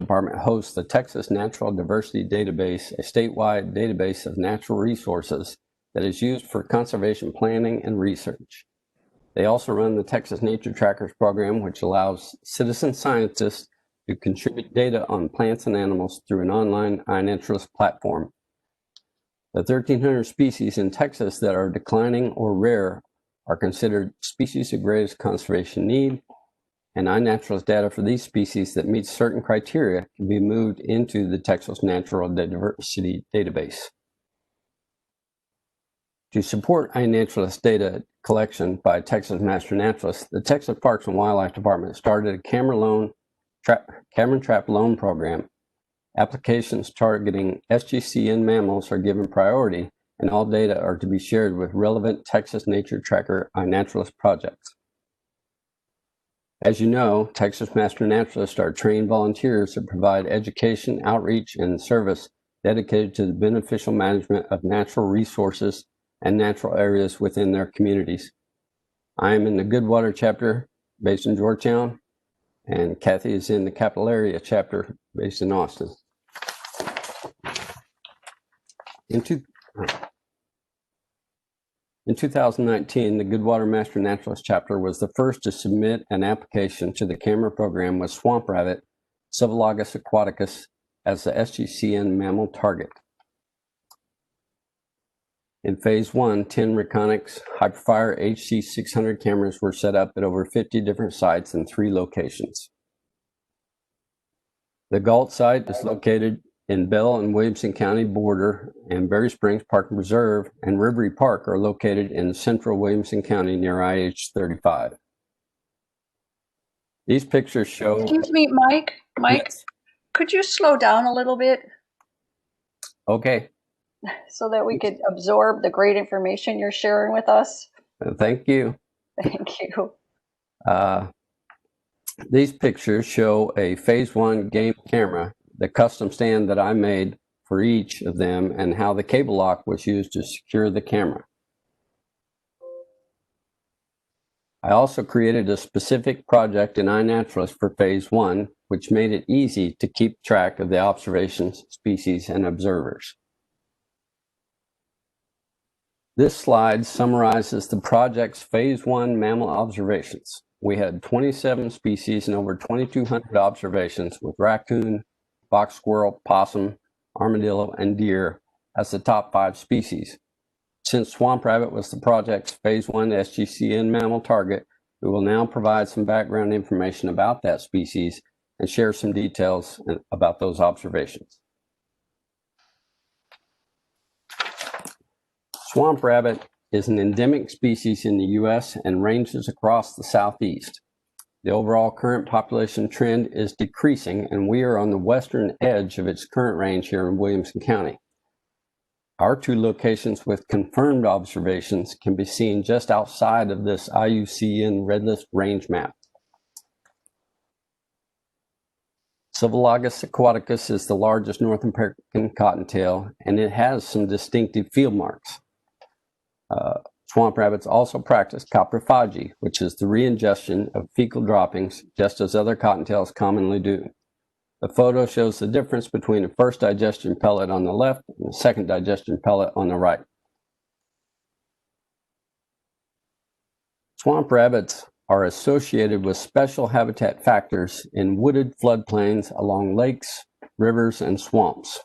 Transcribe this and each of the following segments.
Department hosts the Texas Natural Diversity Database, a statewide database of natural resources that is used for conservation planning and research. They also run the Texas Nature Trackers program, which allows citizen scientists to contribute data on plants and animals through an online iNaturalist platform. The 1,300 species in Texas that are declining or rare are considered species of greatest conservation need, and iNaturalist data for these species that meet certain criteria can be moved into the Texas Natural Diversity Database. To support iNaturalist data collection by Texas Master Naturalists, the Texas Parks and Wildlife Department started a camera trap loan program. Applications targeting SGCN mammals are given priority, and all data are to be shared with relevant Texas Nature Tracker iNaturalist projects. As you know, Texas Master Naturalists are trained volunteers that provide education, outreach, and service dedicated to the beneficial management of natural resources and natural areas within their communities. I am in the Goodwater chapter based in Georgetown, and Kathy is in the Capital Area chapter based in Austin. In 2019, the Goodwater Master Naturalist chapter was the first to submit an application to the camera program with swamp rabbit, Civet aquaticus, as the SGCN mammal target. In phase 1, 10 Reconyx Hyperfire HC600 cameras were set up at over 50 different sites in 3 locations. The Galt site is located in Bell and Williamson County border, and Berry Springs Park and Reserve and Rivery Park are located in central Williamson County near IH-35. These pictures show... Excuse me, Mike. Yes. Could you slow down a little bit? Okay. So that we could absorb the great information you're sharing with us. Thank you. Thank you. These pictures show a phase 1 game camera, the custom stand that I made for each of them, and how the cable lock was used to secure the camera. I also created a specific project in iNaturalist for phase 1, which made it easy to keep track of the observations, species, and observers. This slide summarizes the project's phase 1 mammal observations. We had 27 species and over 2,200 observations, with raccoon, box squirrel, possum, armadillo, and deer as the top 5 species. Since swamp rabbit was the project's phase 1 SGCN mammal target, we will now provide some background information about that species and share some details about those observations. Swamp rabbit is an endemic species in the U.S. and ranges across the southeast. The overall current population trend is decreasing, and we are on the western edge of its current range here in Williamson County. Our 2 locations with confirmed observations can be seen just outside of this IUCN Red List range map. Civet aquaticus is the largest North American cottontail, and it has some distinctive field marks. Swamp rabbits also practice coprophagy, which is the reingestion of fecal droppings, just as other cottontails commonly do. The photo shows the difference between the first digestion pellet on the left and the second digestion pellet on the right. Swamp rabbits are associated with special habitat factors in wooded floodplains along lakes, rivers, and swamps.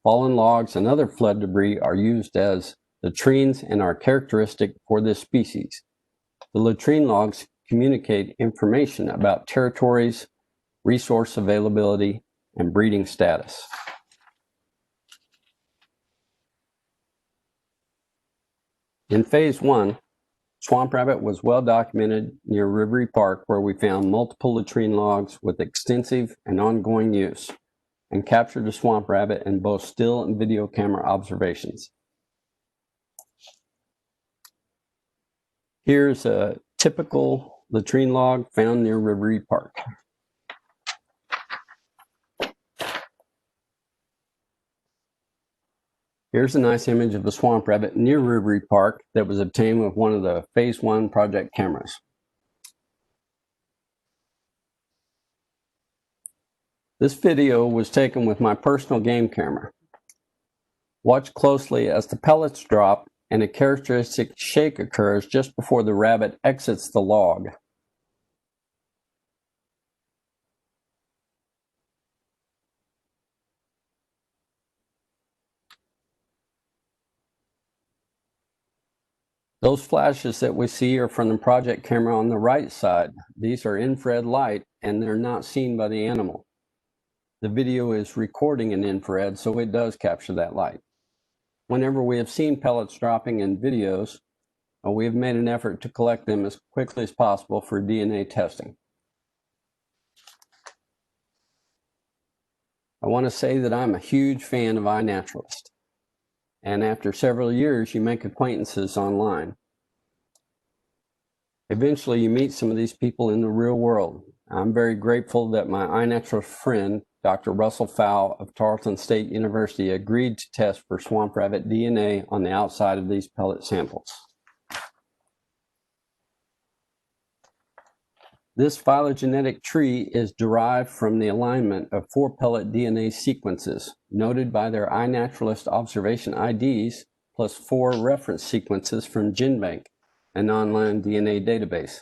Fallen logs and other flood debris are used as latrines and are characteristic for this species. The latrine logs communicate information about territories, resource availability, and breeding status. In phase 1, swamp rabbit was well documented near Rivery Park, where we found multiple latrine logs with extensive and ongoing use, and captured the swamp rabbit in both still and video camera observations. Here's a typical latrine log found near Rivery Park. Here's a nice image of a swamp rabbit near Rivery Park that was obtained with one of the phase 1 project cameras. This video was taken with my personal game camera. Watch closely as the pellets drop and a characteristic shake occurs just before the rabbit exits the log. Those flashes that we see are from the project camera on the right side. These are infrared light and they're not seen by the animal. The video is recording in infrared, so it does capture that light. Whenever we have seen pellets dropping in videos, we have made an effort to collect them as quickly as possible for DNA testing. I want to say that I'm a huge fan of iNaturalist, and after several years you make acquaintances online. Eventually you meet some of these people in the real world. I'm very grateful that my iNaturalist friend, Dr. Russell Fowl of Tarleton State University, agreed to test for swamp rabbit DNA on the outside of these pellet samples. This phylogenetic tree is derived from the alignment of 4 pellet DNA sequences, noted by their iNaturalist observation IDs, plus 4 reference sequences from GenBank, an online DNA database.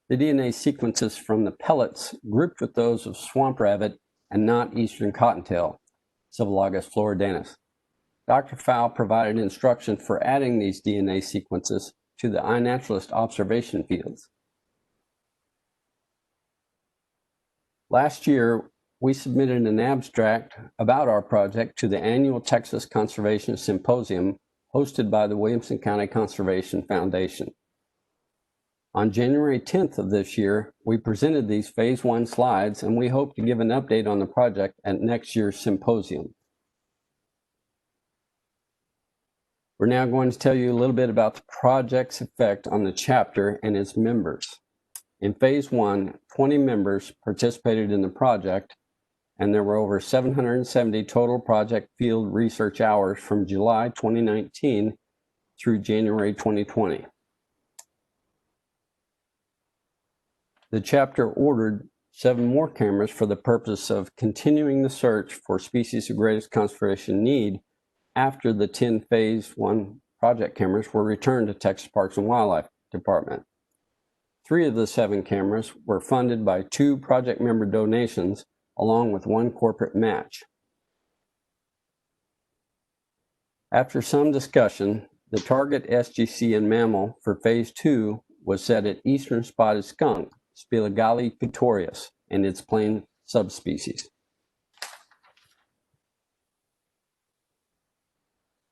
The DNA sequences from the pellets grouped with those of swamp rabbit and not eastern cottontail, Civet floridanus. Dr. Fowl provided instruction for adding these DNA sequences to the iNaturalist observation fields. Last year, we submitted an abstract about our project to the annual Texas Conservation Symposium hosted by the Williamson County Conservation Foundation. On January 10th of this year, we presented these Phase 1 slides, and we hope to give an update on the project at next year's symposium. We're now going to tell you a little bit about the project's effect on the chapter and its members. In Phase 1, 20 members participated in the project, and there were over 770 total project field research hours from July 2019 through January 2020. The chapter ordered 7 more cameras for the purpose of continuing the search for species of greatest conservation need after the 10 Phase 1 project cameras were returned to Texas Parks and Wildlife Department. 3 of the 7 cameras were funded by 2 project member donations, along with 1 corporate match. After some discussion, the target SGC and mammal for Phase 2 was set at eastern spotted skunk, Spiligali pitorius, and its plain subspecies.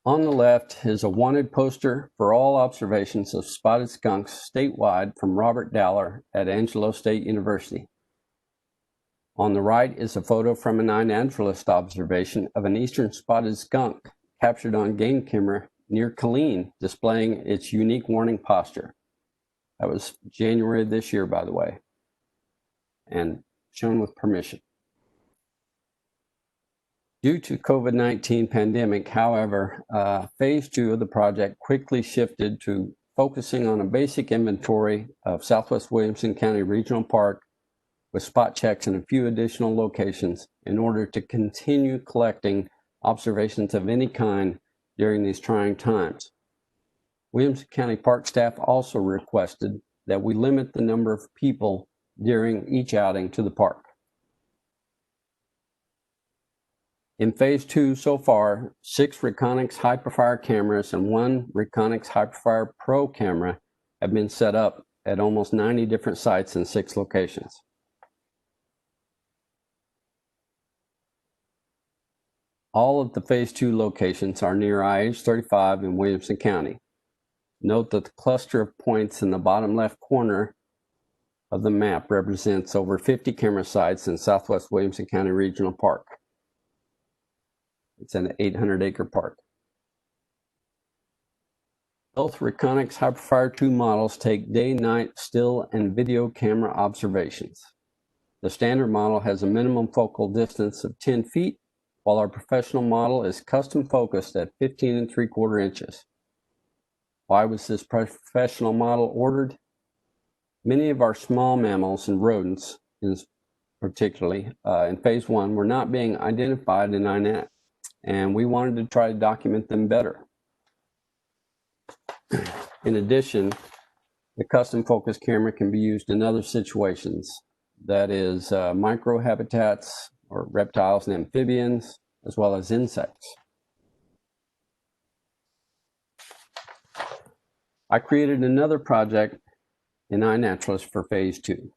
On the left is a wanted poster for all observations of spotted skunks statewide from Robert Dowler at Angelo State University. On the right is a photo from an iNaturalist observation of an eastern spotted skunk captured on game camera near Killeen, displaying its unique warning posture. That was January of this year, by the way, and shown with permission. Due to COVID-19 pandemic, however, Phase 2 of the project quickly shifted to focusing on a basic inventory of Southwest Williamson County Regional Park with spot checks in a few additional locations in order to continue collecting observations of any kind during these trying times. Williamson County Park staff also requested that we limit the number of people during each outing to the park. In Phase 2 so far, 6 Reconyx Hyperfire cameras and 1 Reconyx Hyperfire Pro camera have been set up at almost 90 different sites in 6 locations. All of the Phase 2 locations are near IH-35 in Williamson County. Note that the cluster of points in the bottom left corner of the map represents over 50 camera sites in Southwest Williamson County Regional Park. It's an 800-acre park. Both Reconyx Hyperfire 2 models take day, night, still, and video camera observations. The standard model has a minimum focal distance of 10 feet, while our professional model is custom focused at 15 3/4 inches. Why was this professional model ordered? Many of our small mammals and rodents, particularly in phase 1 were not being identified in iNat, and we wanted to try to document them better. In addition, the custom focus camera can be used in other situations, that is microhabitats or reptiles and amphibians, as well as insects. I created another project in iNaturalist for phase 2.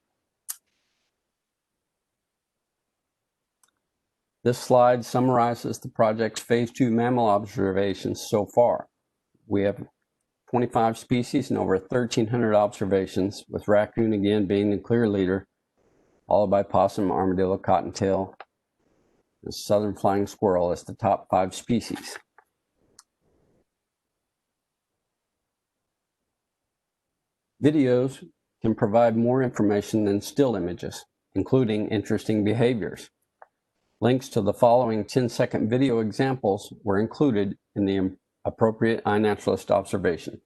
This slide summarizes the project's phase 2 mammal observations so far. We have 25 species and over 1,300 observations, with raccoon again being the clear leader, followed by possum, armadillo, cottontail, and southern flying squirrel as the top 5 species. Videos can provide more information than still images, including interesting behaviors. Links to the following 10-second video examples were included in the appropriate iNaturalist observation.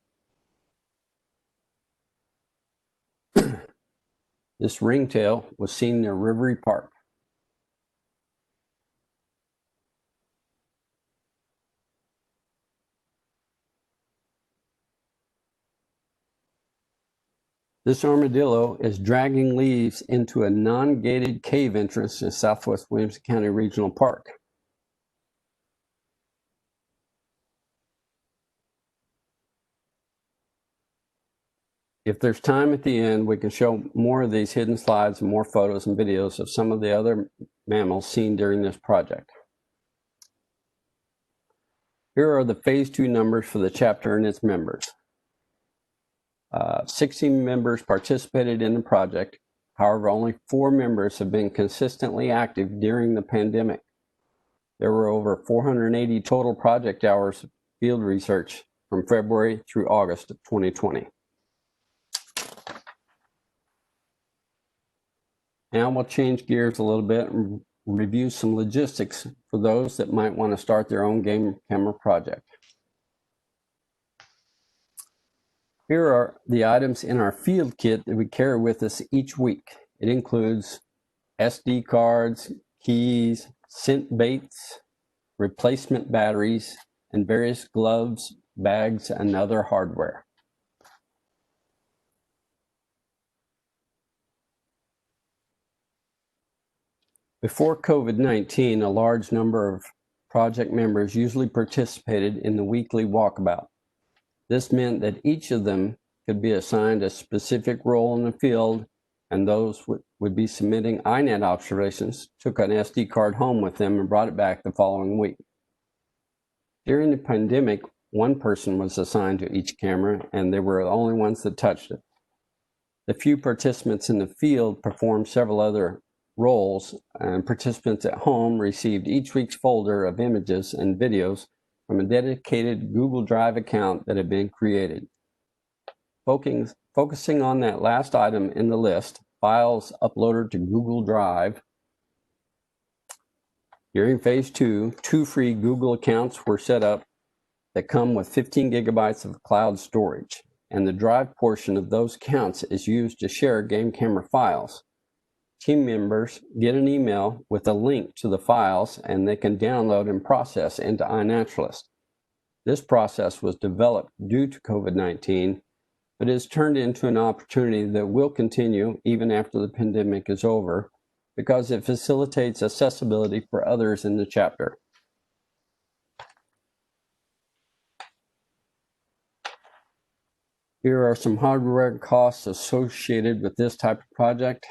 This ringtail was seen near Rivery Park. This armadillo is dragging leaves into a non-gated cave entrance in Southwest Williamson County Regional Park. If there's time at the end, we can show more of these hidden slides and more photos and videos of some of the other mammals seen during this project. Here are the phase 2 numbers for the chapter and its members. 16 members participated in the project. However, only 4 members have been consistently active during the pandemic. There were over 480 total project hours of field research from February through August of 2020. Now we'll change gears a little bit and review some logistics for those that might want to start their own game camera project. Here are the items in our field kit that we carry with us each week. It includes SD cards, keys, scent baits, replacement batteries, and various gloves, bags, and other hardware. Before COVID-19, a large number of project members usually participated in the weekly walkabout. This meant that each of them could be assigned a specific role in the field, and those would be submitting iNet observations, took an SD card home with them, and brought it back the following week. During the pandemic, one person was assigned to each camera, and they were the only ones that touched it. The few participants in the field performed several other roles, and participants at home received each week's folder of images and videos from a dedicated Google Drive account that had been created. Focusing on that last item in the list, files uploaded to Google Drive. During phase 2, 2 free Google accounts were set up that come with 15 gigabytes of cloud storage, and the Drive portion of those accounts is used to share game camera files. Team members get an email with a link to the files, and they can download and process into iNaturalist. This process was developed due to COVID-19, but has turned into an opportunity that will continue even after the pandemic is over, because it facilitates accessibility for others in the chapter. Here are some hardware costs associated with this type of project.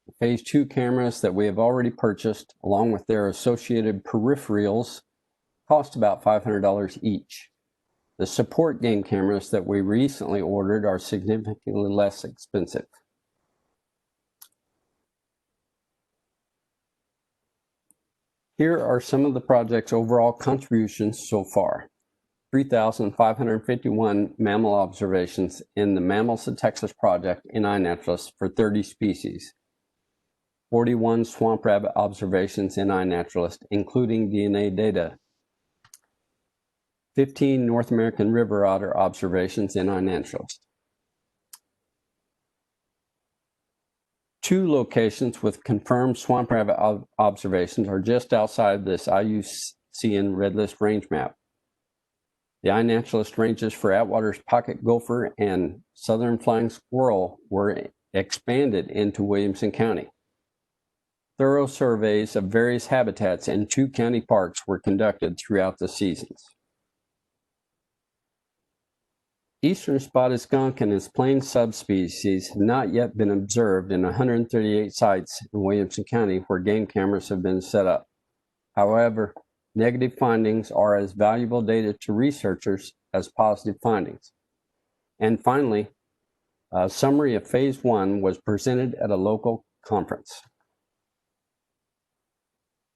The phase 2 cameras that we have already purchased, along with their associated peripherals, cost about $500 each. The support game cameras that we recently ordered are significantly less expensive. Here are some of the project's overall contributions so far. 3,551 mammal observations in the Mammals of Texas project in iNaturalist for 30 species. 41 swamp rabbit observations in iNaturalist, including DNA data. 15 North American river otter observations in iNaturalist. two locations with confirmed swamp rabbit observations are just outside this IUCN Red List range map. The iNaturalist ranges for Atwater's pocket gopher and southern flying squirrel were expanded into Williamson County. Thorough surveys of various habitats in 2 county parks were conducted throughout the seasons. Eastern spotted skunk and its plain subspecies have not yet been observed in 138 sites in Williamson County where game cameras have been set up. However, negative findings are as valuable data to researchers as positive findings. And finally, a summary of Phase 1 was presented at a local conference.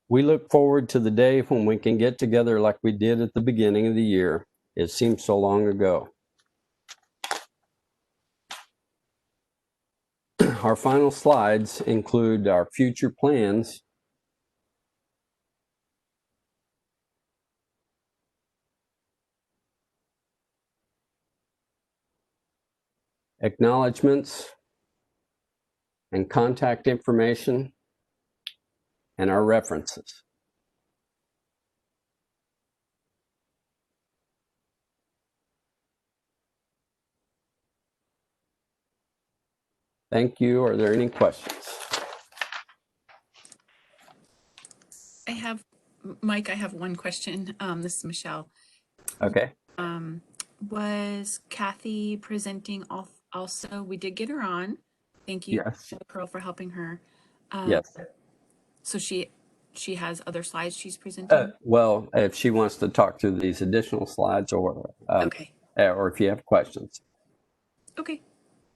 We look forward to the day when we can get together like we did at the beginning of the year. It seems so long ago. Our final slides include our future plans, acknowledgements, and contact information, and our references. Thank you. Are there any questions? Mike, I have one question. This is Michelle. Okay. Was Kathy presenting also? We did get her on. Thank you, Yes. Pearl, for helping her. Yes. So she has other slides she's presenting? Well, if she wants to talk through these additional slides or Okay. Or if you have questions. Okay.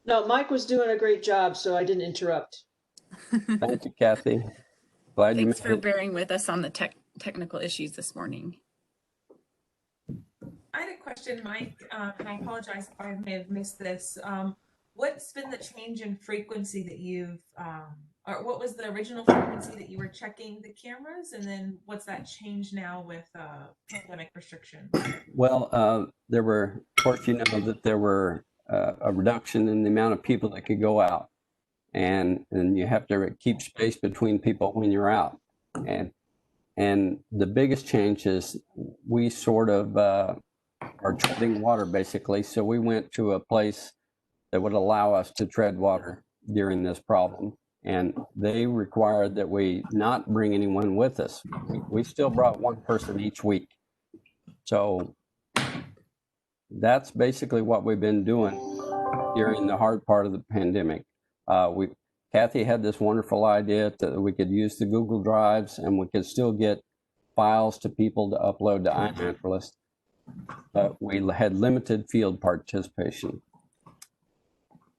No, Mike was doing a great job, so I didn't interrupt. Thank you, Kathy. Glad you made Thanks for it. bearing with us on the technical issues this morning. I had a question, Mike, and I apologize if I may have missed this. What's been the change in frequency that you've, or what was the original frequency that you were checking the cameras? And then what's that change now with pandemic restrictions? Well, there were, of course, you know that there were a reduction in the amount of people that could go out. And you have to keep space between people when you're out. And the biggest change is we sort of are treading water, basically. So we went to a place that would allow us to tread water during this problem. And they required that we not bring anyone with us. We still brought one person each week. So that's basically what we've been doing during the hard part of the pandemic. Kathy had this wonderful idea that we could use the Google Drives and we could still get files to people to upload to iNaturalist, but we had limited field participation.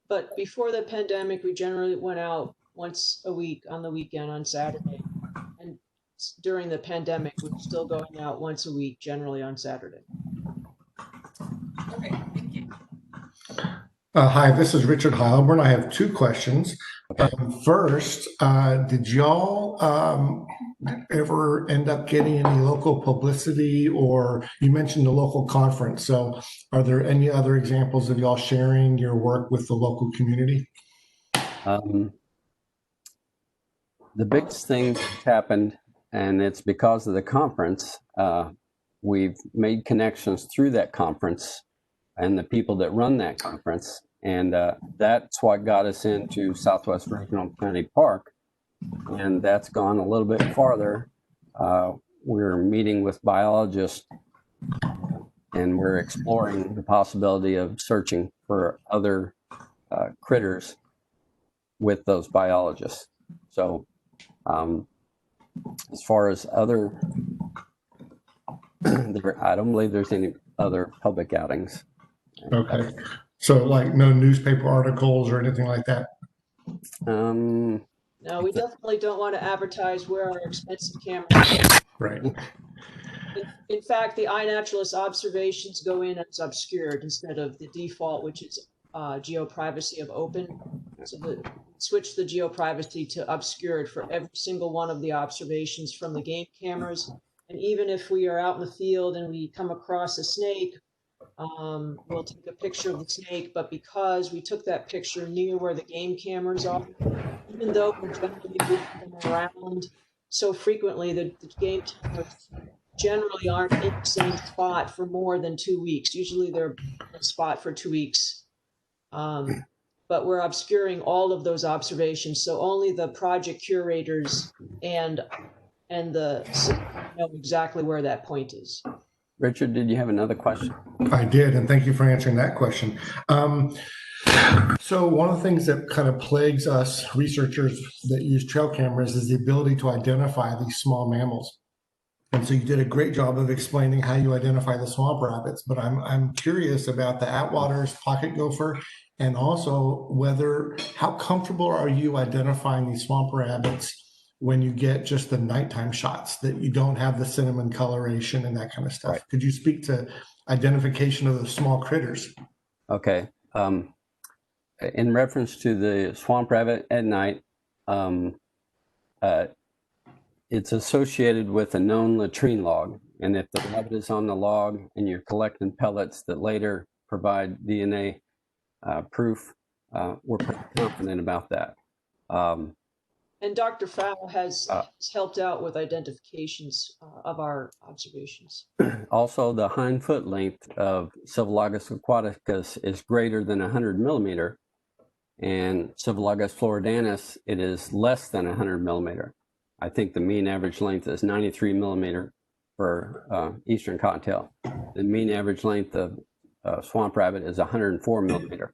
But before the pandemic, we generally went out once a week on the weekend on Saturday. And during the pandemic, we were still going out once a week, generally on Saturday. Okay, thank you. Hi, this is Richard Heilborn. I have 2 questions. Okay. First, did y'all ever end up getting any local publicity, or you mentioned the local conference? So are there any other examples of y'all sharing your work with the local community? The biggest thing that's happened, and it's because of the conference, we've made connections through that conference and the people that run that conference. And that's what got us into Southwest Regional County Park. And that's gone a little bit farther. We're meeting with biologists and we're exploring the possibility of searching for other critters with those biologists. So as far as other, I don't believe there's any other public outings. Okay. So like no newspaper articles or anything like that? No, we definitely don't want to advertise where our expensive cameras. Right. In fact, the iNaturalist observations go in as obscured instead of the default, which is geoprivacy of open. So switch the geoprivacy to obscured for every single one of the observations from the game cameras. And even if we are out in the field and we come across a snake, we'll take a picture of the snake, but because we took that picture near where the game cameras are, even though we're generally moving them around so frequently, the game cameras generally aren't in the same spot for more than 2 weeks. Usually they're in a spot for 2 weeks. But we're obscuring all of those observations, so only the project curators and the system know exactly where that point is. Richard, did you have another question? I did, and thank you for answering that question. So one of the things that kind of plagues us researchers that use trail cameras is the ability to identify these small mammals. And so you did a great job of explaining how you identify the swamp rabbits, but I'm curious about the Atwater's pocket gopher, and also how comfortable are you identifying these swamp rabbits when you get just the nighttime shots, that you don't have the cinnamon coloration and that kind of stuff? Right. Could you speak to identification of the small critters? Okay. In reference to the swamp rabbit at night, it's associated with a known latrine log. And if the rabbit is on the log and you're collecting pellets that later provide DNA proof, we're pretty confident about that. And Dr. Fowl has helped out with identifications of our observations. Also, the hind foot length of Civilagus aquaticus is greater than 100 millimeter, and Civilagus floridanus, it is less than 100 millimeter. I think the mean average length is 93 millimeter for eastern cottontail. The mean average length of swamp rabbit is 104 millimeter.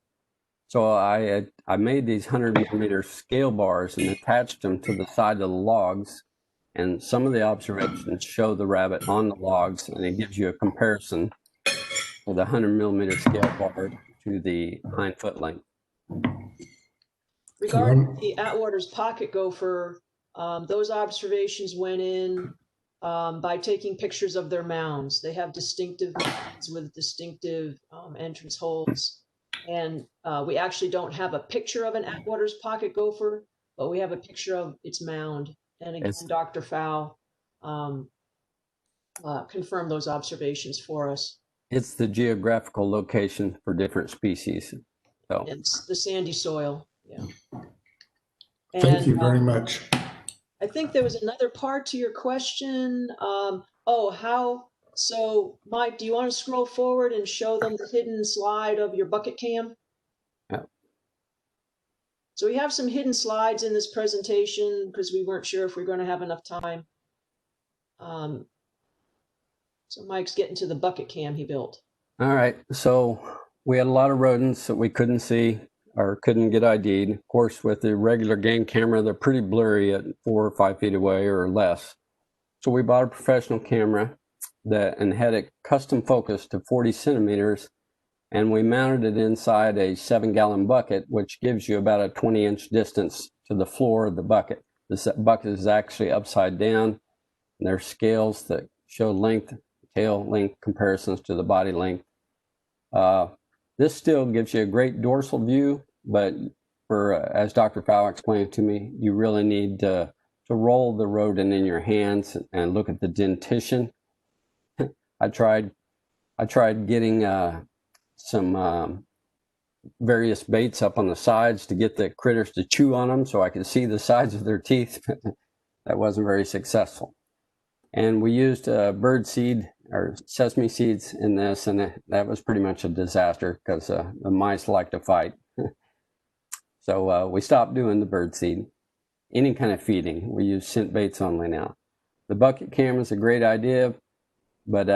So I made these 100 millimeter scale bars and attached them to the side of the logs. And some of the observations show the rabbit on the logs, and it gives you a comparison of the 100 millimeter scale bar to the hind foot length. Regarding the Atwater's pocket gopher, those observations went in by taking pictures of their mounds. They have distinctive mounds with distinctive entrance holes. And we actually don't have a picture of an Atwater's pocket gopher, but we have a picture of its mound. And again, Dr. Fowl confirmed those observations for us. It's the geographical location for different species. So it's the sandy soil. Yeah. Thank you very much. I think there was another part to your question. So Mike, do you want to scroll forward and show them the hidden slide of your bucket cam? Yeah. So we have some hidden slides in this presentation because we weren't sure if we we're going to have enough time. So Mike's getting to the bucket cam he built. All right, so we had a lot of rodents that we couldn't see or couldn't get ID'd. Of course, with the regular game camera, they're pretty blurry at 4 or 5 feet away or less. So we bought a professional camera and had it custom focused to 40 centimeters, and we mounted it inside a 7-gallon bucket, which gives you about a 20-inch distance to the floor of the bucket. This bucket is actually upside down, and there's scales that show length, tail length comparisons to the body length. This still gives you a great dorsal view, but as Dr. Fowl explained to me, you really need to roll the rodent in your hands and look at the dentition. I tried getting some various baits up on the sides to get the critters to chew on them so I could see the sides of their teeth. That wasn't very successful. And we used bird seed or sesame seeds in this, and that was pretty much a disaster because the mice like to fight. So we stopped doing the bird seed. Any kind of feeding, we use scent baits only now. The bucket camera is a great idea, but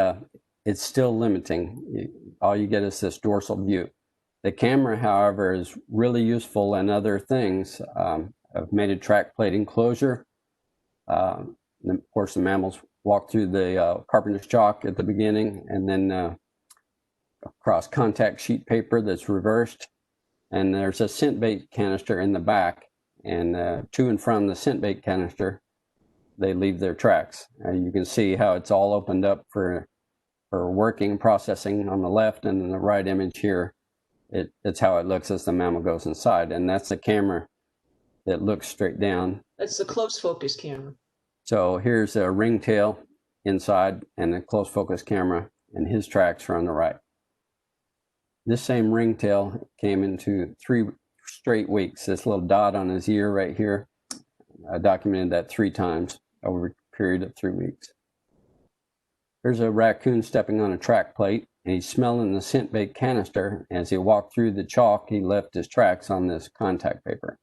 it's still limiting. All you get is this dorsal view. The camera, however, is really useful in other things. I've made a track plate enclosure. Of course, the mammals walk through the carpenter's chalk at the beginning, and then across contact sheet paper that's reversed. And there's a scent bait canister in the back, and to and from the scent bait canister, they leave their tracks. You can see how it's all opened up for working, processing on the left, and in the right image here, it's how it looks as the mammal goes inside. And that's the camera that looks straight down. That's the close focus camera. So here's a ringtail inside and a close focus camera, and his tracks are on the right. This same ringtail came into straight weeks. This little dot on his ear right here, I documented that 3 times over a period of 3 weeks. Here's a raccoon stepping on a track plate, and he's smelling the scent bait canister. As he walked through the chalk, he left his tracks on this contact paper.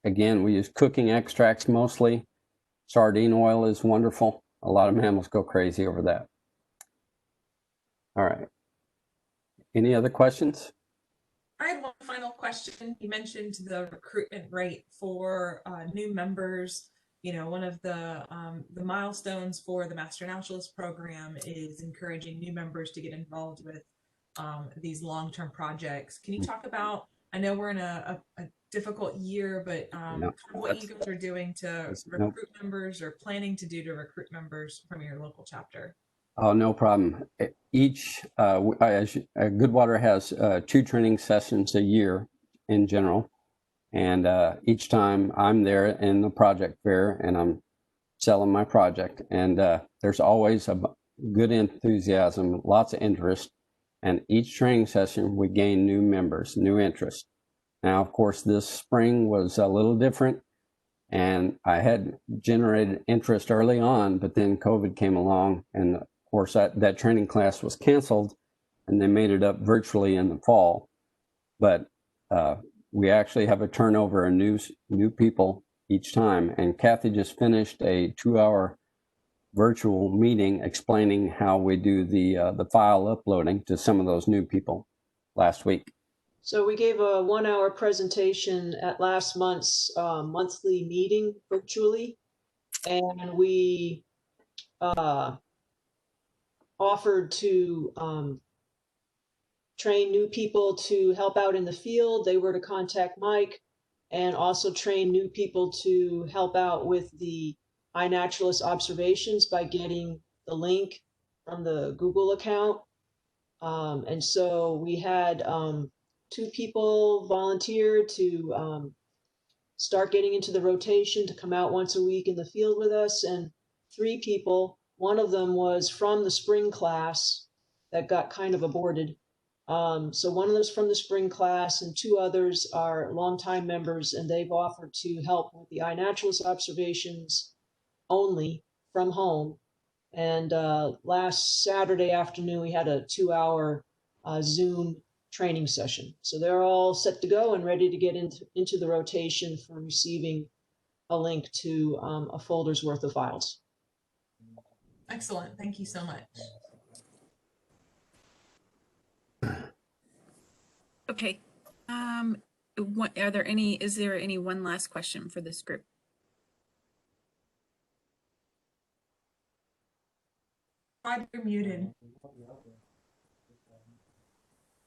Again, we use cooking extracts mostly. Sardine oil is wonderful. A lot of mammals go crazy over that. All right. Any other questions? I had one final question. You mentioned the recruitment rate for new members. You know, one of the milestones for the Master Naturalist program is encouraging new members to get involved with these long-term projects. Can you talk about, I know we're in a difficult year, but what you guys are doing to recruit members or planning to do to recruit members from your local chapter? Oh, no problem. Each, Goodwater has 2 training sessions a year in general. And each time I'm there in the project fair and I'm selling my project. And there's always a good enthusiasm, lots of interest. And each training session, we gain new members, new interest. Now, of course, this spring was a little different. And I had generated interest early on, but then COVID came along. And of course, that training class was canceled and they made it up virtually in the fall. But we actually have a turnover of new people each time. And Kathy just finished a 2-hour virtual meeting explaining how we do the file uploading to some of those new people last week. So we gave a 1-hour presentation at last month's monthly meeting virtually, and we offered to train new people to help out in the field. They were to contact Mike, and also train new people to help out with the iNaturalist observations by getting the link from the Google account. And so we had 2 people volunteer to start getting into the rotation to come out once a week in the field with us, and 3 people, one of them was from the spring class that got kind of aborted. So one of them's from the spring class and 2 others are longtime members, and they've offered to help with the iNaturalist observations only from home. And last Saturday afternoon, we had a 2-hour Zoom training session. So they're all set to go and ready to get into the rotation for receiving a link to a folder's worth of files. Excellent. Thank you so much. Okay. Is there any one last question for this group? Todd, you're muted.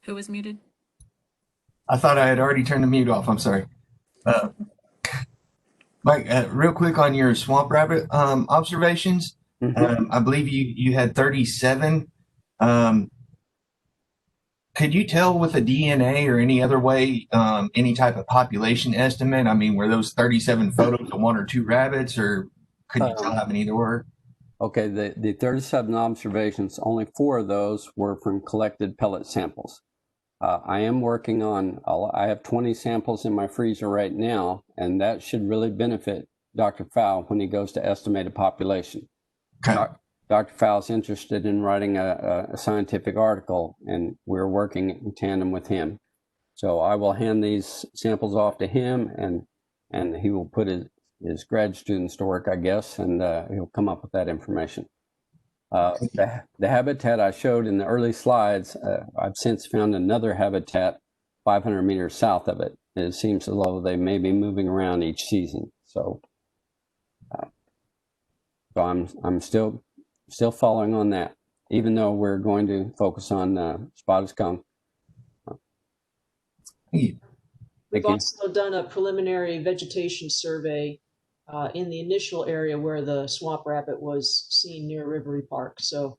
Who was muted? I thought I had already turned the mute off. I'm sorry. Mike, real quick on your swamp rabbit observations. I believe you had 37. Could you tell with a DNA or any other way, any type of population estimate? I mean, were those 37 photos of 1 or 2 rabbits, or could you tell how many there were? Okay, the 37 observations, only 4 of those were from collected pellet samples. I am working on, I have 20 samples in my freezer right now, and that should really benefit Dr. Fowl when he goes to estimate a population. Okay. Dr. Fowl's interested in writing a scientific article, and we're working in tandem with him. So I will hand these samples off to him, and he will put his grad students to work, I guess, and he'll come up with that information. The habitat I showed in the early slides, I've since found another habitat 500 meters south of it. It seems as though they may be moving around each season. So I'm still following on that, even though we're going to focus on spotted skunk. We've also done a preliminary vegetation survey in the initial area where the swamp rabbit was seen near Rivery Park. So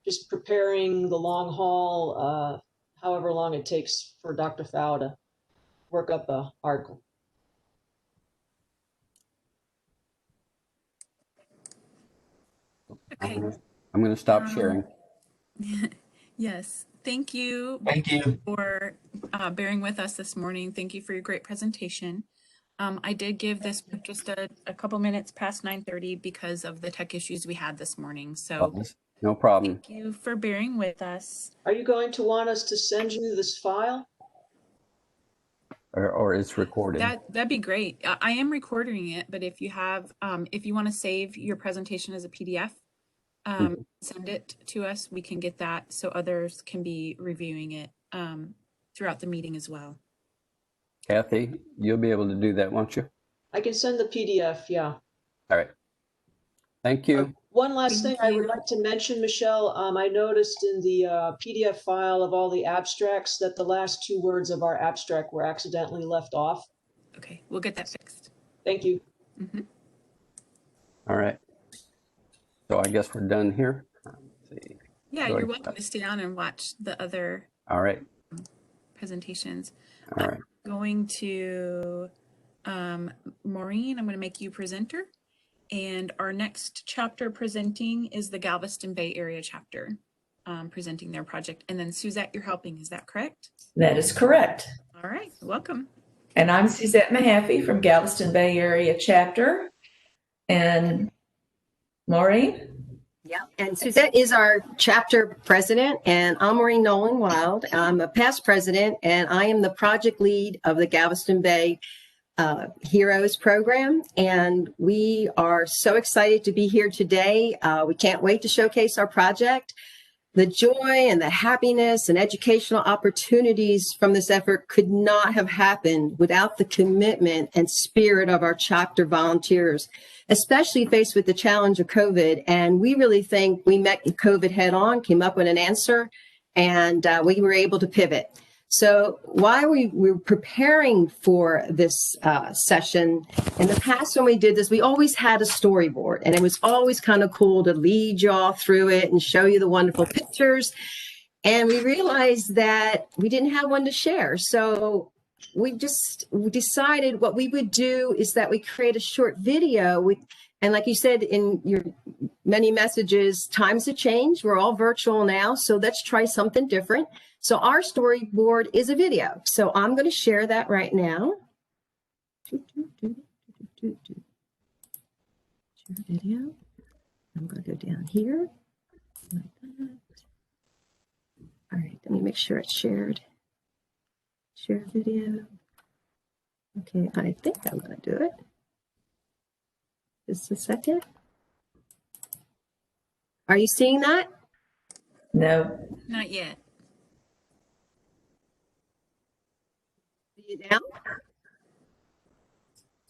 just preparing the long haul, however long it takes for Dr. Fowl to work up an article. Okay. I'm going to stop sharing. Yes, thank you Thank you. for bearing with us this morning. Thank you for your great presentation. I did give this just a couple minutes past 9:30 because of the tech issues we had this morning. So No problem. thank you for bearing with us. Are you going to want us to send you this file? Or it's recorded. That'd be great. I am recording it, but if you have, if you want to save your presentation as a PDF, send it to us. We can get that so others can be reviewing it throughout the meeting as well. Kathy, you'll be able to do that, won't you? I can send the PDF, yeah. All right. Thank you. One last thing Thank I would you. like to mention, Michelle, I noticed in the PDF file of all the abstracts that the last 2 words of our abstract were accidentally left off. Okay, we'll get that fixed. Thank you. All right. So I guess we're done here. Let's see. Yeah, Go you're ahead. welcome to stay on and watch the other All right. presentations. All right. Going to Maureen, I'm going to make you presenter. And our next chapter presenting is the Galveston Bay Area chapter, presenting their project. And then Suzette, you're helping, is that correct? That is correct. All right, welcome. And I'm Suzette Mahaffey from Galveston Bay Area chapter. And Maureen? Yeah, and Suzette is our chapter president, and I'm Maureen Nolan Wild. I'm a past president, and I am the project lead of the Galveston Bay Heroes program. And we are so excited to be here today. We can't wait to showcase our project. The joy and the happiness and educational opportunities from this effort could not have happened without the commitment and spirit of our chapter volunteers, especially faced with the challenge of COVID. And we really think we met COVID head on, came up with an answer, and we were able to pivot. So while we were preparing for this session, in the past when we did this, we always had a storyboard, and it was always kind of cool to lead you all through it and show you the wonderful pictures. And we realized that we didn't have one to share. So we decided what we would do is that we create a short video. And like you said in your many messages, times have changed. We're all virtual now. So let's try something different. So our storyboard is a video. So I'm going to share that right now. Share video. I'm going to go down here. Like that. All right, let me make sure it's shared. Share video. Okay, I think I'm going to do it. Just a second. Are you seeing that? No. Not yet. See it now?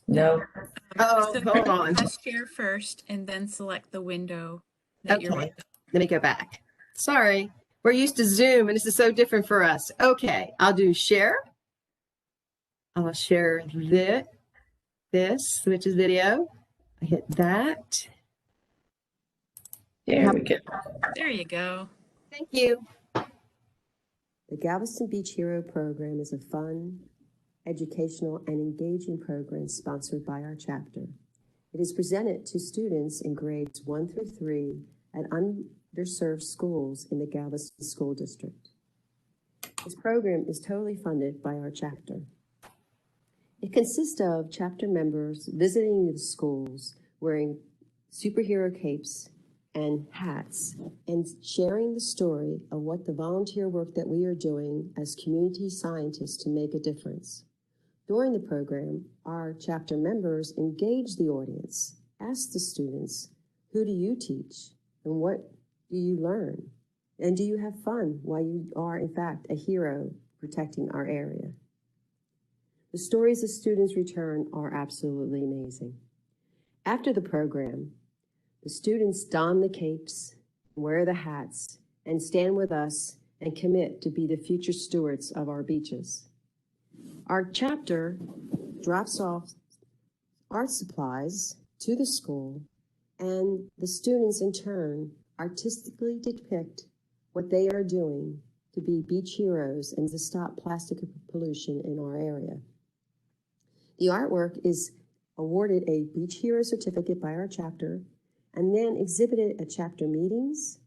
No. Oh, So hold on. press share first and then select the window that you're Okay, in. let me go back. Sorry, we're used to Zoom and this is so different for us. Okay, I'll do share. I'll share this, which is video. I hit that. There we go. There you go. Thank you. The Galveston Beach Hero program is a fun, educational, and engaging program sponsored by our chapter. It is presented to students in grades 1 through 3 at underserved schools in the Galveston School District. This program is totally funded by our chapter. It consists of chapter members visiting the schools wearing superhero capes and hats and sharing the story of what the volunteer work that we are doing as community scientists to make a difference. During the program, our chapter members engage the audience, ask the students, who do you teach and what do you learn? And do you have fun while you are in fact a hero protecting our area? The stories the students return are absolutely amazing. After the program, the students don the capes, wear the hats, and stand with us and commit to be the future stewards of our beaches. Our chapter drops off art supplies to the school, and the students in turn artistically depict what they are doing to be beach heroes and to stop plastic pollution in our area. The artwork is awarded a Beach Hero certificate by our chapter and then exhibited at chapter meetings,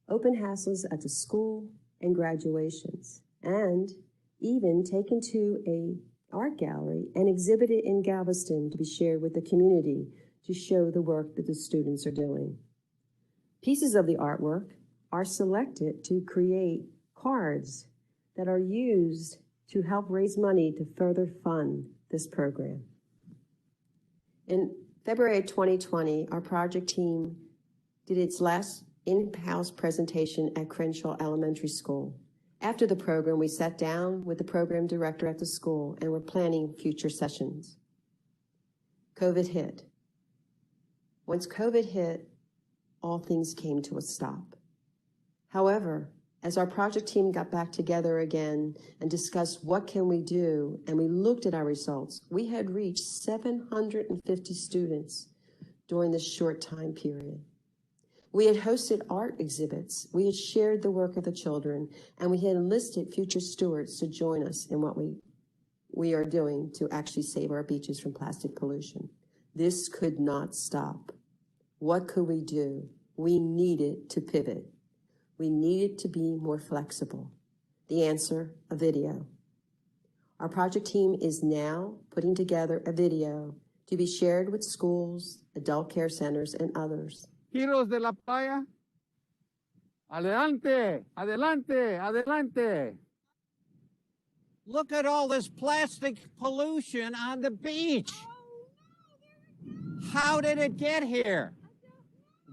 open houses at the school, and graduations, and even taken to a art gallery and exhibited in Galveston to be shared with the community to show the work that the students are doing. Pieces of the artwork are selected to create cards that are used to help raise money to further fund this program. In February of 2020, our project team did its last in-house presentation at Crenshaw Elementary School. After the program, we sat down with the program director at the school and were planning future sessions. COVID hit. Once COVID hit, all things came to a stop. However, as our project team got back together again and discussed what can we do, and we looked at our results, we had reached 750 students during this short time period. We had hosted art exhibits, we had shared the work of the children, and we had enlisted future stewards to join us in what we are doing to actually save our beaches from plastic pollution. This could not stop. What could we do? We needed to pivot. We needed to be more flexible. The answer, a video. Our project team is now putting together a video to be shared with schools, adult care centers, and others. Heroes de la playa, adelante, adelante, adelante. Look at all this plastic pollution on the beach. How did it get here?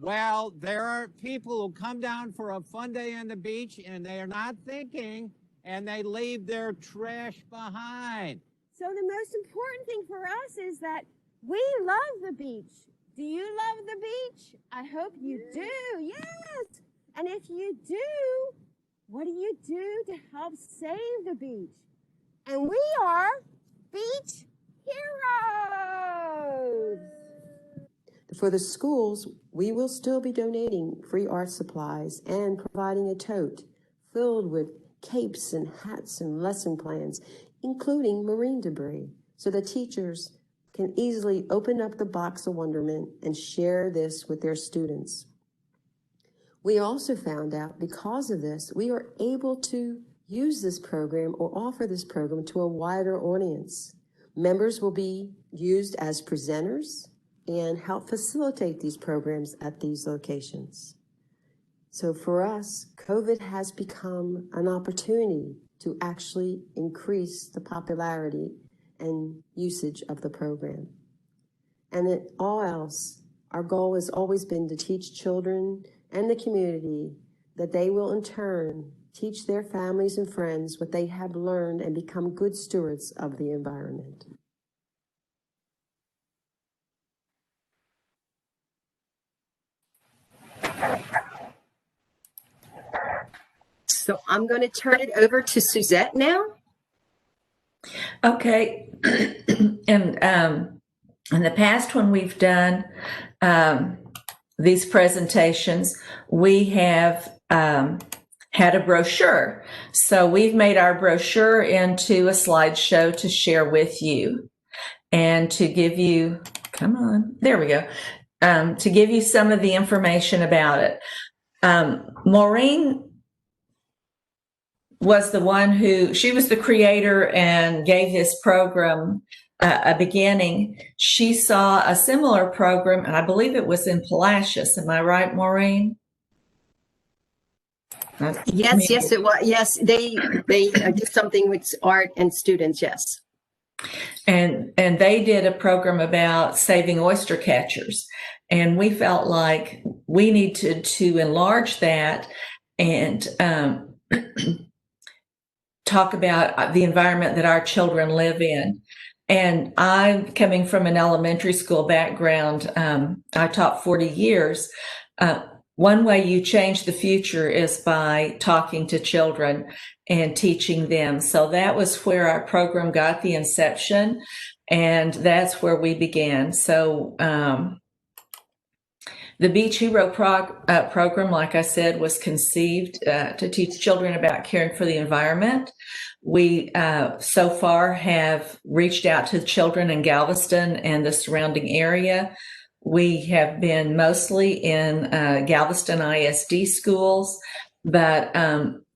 Well, there are people who come down for a fun day on the beach and they are not thinking and they leave their trash behind. So the most important thing for us is that we love the beach. Do you love the beach? I hope you do. Yes. And if you do, what do you do to help save the beach? And we are beach heroes. For the schools, we will still be donating free art supplies and providing a tote filled with capes and hats and lesson plans, including marine debris, so that teachers can easily open up the box of wonderment and share this with their students. We also found out because of this, we are able to use this program or offer this program to a wider audience. Members will be used as presenters and help facilitate these programs at these locations. So for us, COVID has become an opportunity to actually increase the popularity and usage of the program. And in all else, our goal has always been to teach children and the community that they will in turn teach their families and friends what they have learned and become good stewards of the environment. So I'm going to turn it over to Suzette now. Okay. And in the past, when we've done these presentations, we have had a brochure. So we've made our brochure into a slideshow to share with you and to give you, come on, there we go, to give you some of the information about it. Maureen was the one who, she was the creator and gave this program a beginning. She saw a similar program, and I believe it was in Palacios. Am I right, Maureen? Yes, it was. Yes, they did something with art and students. Yes, and they did a program about saving oyster catchers, and we felt like we needed to enlarge that and talk about the environment that our children live in. And I'm coming from an elementary school background. I taught 40 years. One way you change the future is by talking to children and teaching them. So that was where our program got the inception, and that's where we began. So the Beach Hero program, like I said, was conceived to teach children about caring for the environment. We so far have reached out to children in Galveston and the surrounding area. We have been mostly in Galveston ISD schools, but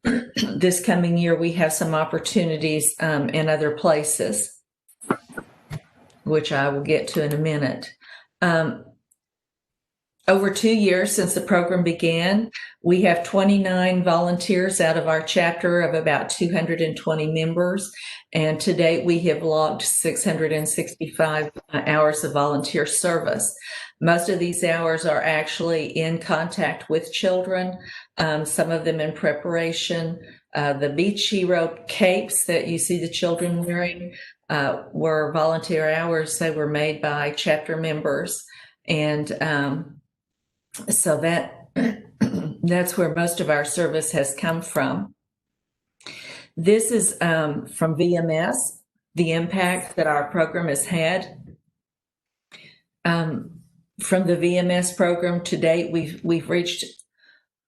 this coming year, we have some opportunities in other places, which I will get to in a minute. Over 2 years since the program began, we have 29 volunteers out of our chapter of about 220 members. And to date, we have logged 665 hours of volunteer service. Most of these hours are actually in contact with children, some of them in preparation. The beach hero capes that you see the children wearing were volunteer hours. They were made by chapter members. And so that's where most of our service has come from. This is from VMS, the impact that our program has had. From the VMS program to date, we've reached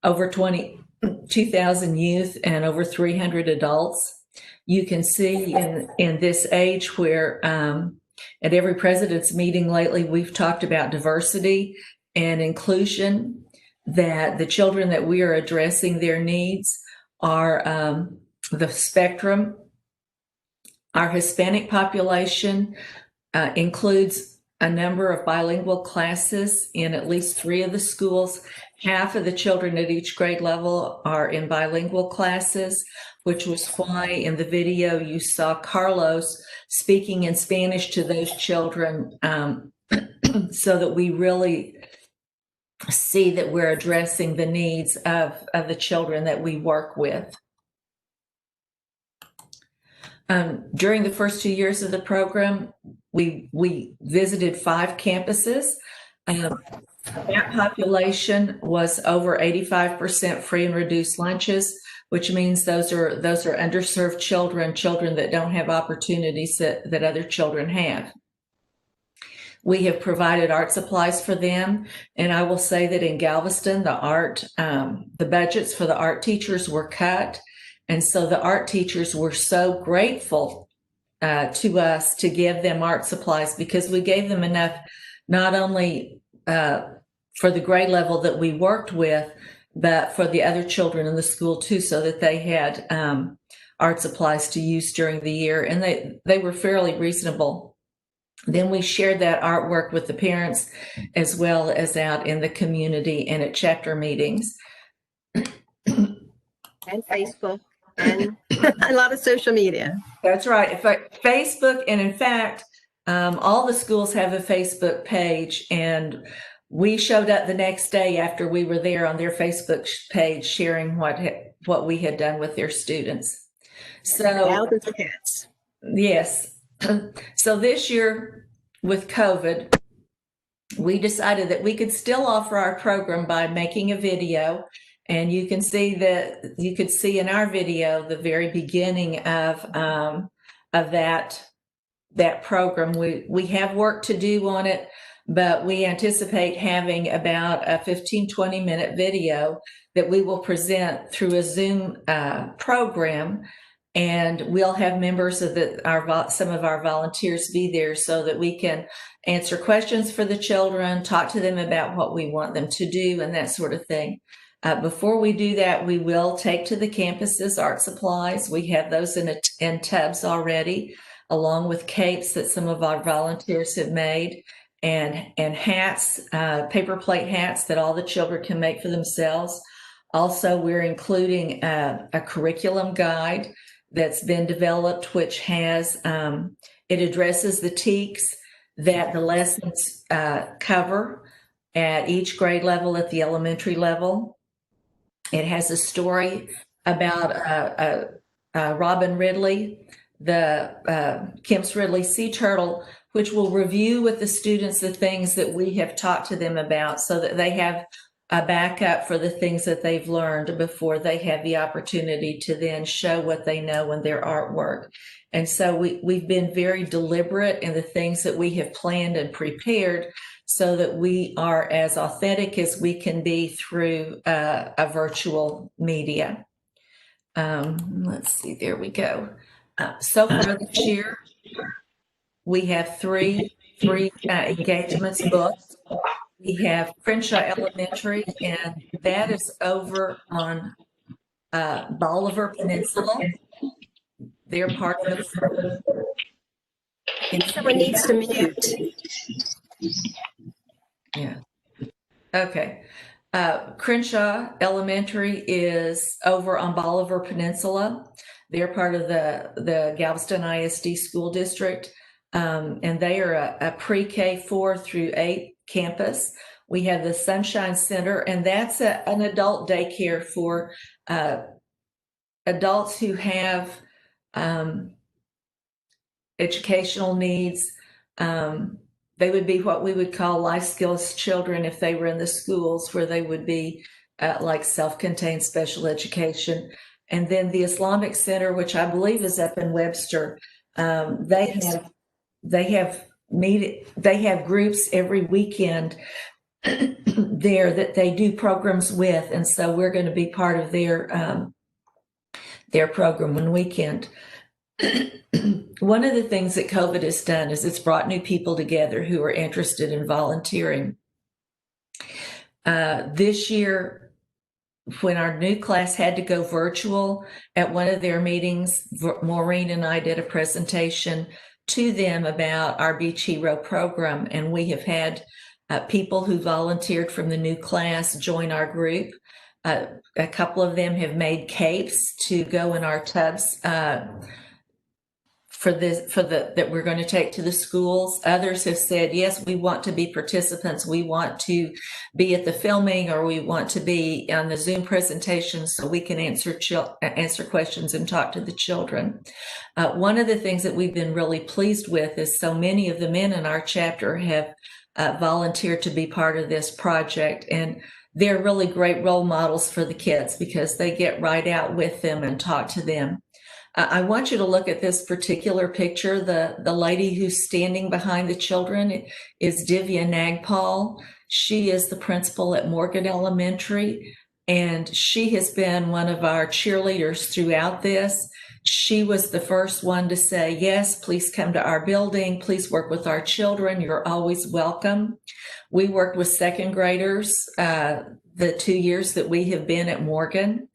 over 22,000 youth and over 300 adults. You can see in this age where at every president's meeting lately, we've talked about diversity and inclusion, that the children that we are addressing, their needs are the spectrum. Our Hispanic population includes a number of bilingual classes in at least 3 of the schools. Half of the children at each grade level are in bilingual classes, which was why in the video you saw Carlos speaking in Spanish to those children, so that we really see that we're addressing the needs of the children that we work with. During the first 2 years of the program, we visited 5 campuses. That population was over 85% free and reduced lunches, which means those are underserved children that don't have opportunities that other children have. We have provided art supplies for them. And I will say that in Galveston, the budgets for the art teachers were cut. And so the art teachers were so grateful to us to give them art supplies, because we gave them enough, not only for the grade level that we worked with, but for the other children in the school too, so that they had art supplies to use during the year. And they were fairly reasonable. Then we shared that artwork with the parents as well as out in the community and at chapter meetings. And Facebook and a lot of social media. That's right. Facebook, and in fact, all the schools have a Facebook page, and we showed up the next day after we were there on their Facebook page sharing what we had done with their students. So Thousands of hits. Yes. So this year with COVID, we decided that we could still offer our program by making a video. And you can see that you could see in our video the very beginning of that program. We have work to do on it, but we anticipate having about a 15-20 minute video that we will present through a Zoom program. And we'll have members of some of our volunteers be there so that we can answer questions for the children, talk to them about what we want them to do, and that sort of thing. Before we do that, we will take to the campuses art supplies. We have those in tubs already, along with capes that some of our volunteers have made, and hats, paper plate hats that all the children can make for themselves. Also, we're including a curriculum guide that's been developed, which has, it addresses the TEKs that the lessons cover at each grade level at the elementary level. It has a story about Robin Ridley, the Kemp's Ridley sea turtle, which will review with the students the things that we have taught to them about, so that they have a backup for the things that they've learned before they have the opportunity to then show what they know in their artwork. And so we've been very deliberate in the things that we have planned and prepared, so that we are as authentic as we can be through a virtual media. Let's see, there we go. So far this year, we have three engagements booked. We have Crenshaw Elementary, and that is over on Bolivar Peninsula. They're part of. Someone needs to mute. Yeah. Okay. Crenshaw Elementary is over on Bolivar Peninsula. They're part of the Galveston ISD school district, and they are a pre-K 4 through 8 campus. We have the Sunshine Center, and that's an adult daycare for adults who have educational needs. They would be what we would call life skills children if they were in the schools, where they would be like self-contained special education. And then the Islamic Center, which I believe is up in Webster, they have groups every weekend there that they do programs with, and so we're going to be part of their program one weekend. One of the things that COVID has done is it's brought new people together who are interested in volunteering. This year, when our new class had to go virtual, at one of their meetings, Maureen and I did a presentation to them about our Beach Hero program, and we have had people who volunteered from the new class join our group. A couple of them have made capes to go in our tubs that we're going to take to the schools. Others have said, yes, we want to be participants. We want to be at the filming, or we want to be on the Zoom presentation so we can answer questions and talk to the children. One of the things that we've been really pleased with is so many of the men in our chapter have volunteered to be part of this project, and they're really great role models for the kids because they get right out with them and talk to them. I want you to look at this particular picture. The lady who's standing behind the children is Divya Nagpal. She is the principal at Morgan Elementary, and she has been one of our cheerleaders throughout this. She was the first one to say, yes, please come to our building. Please work with our children. You're always welcome. We worked with second graders the 2 years that we have been at Morgan.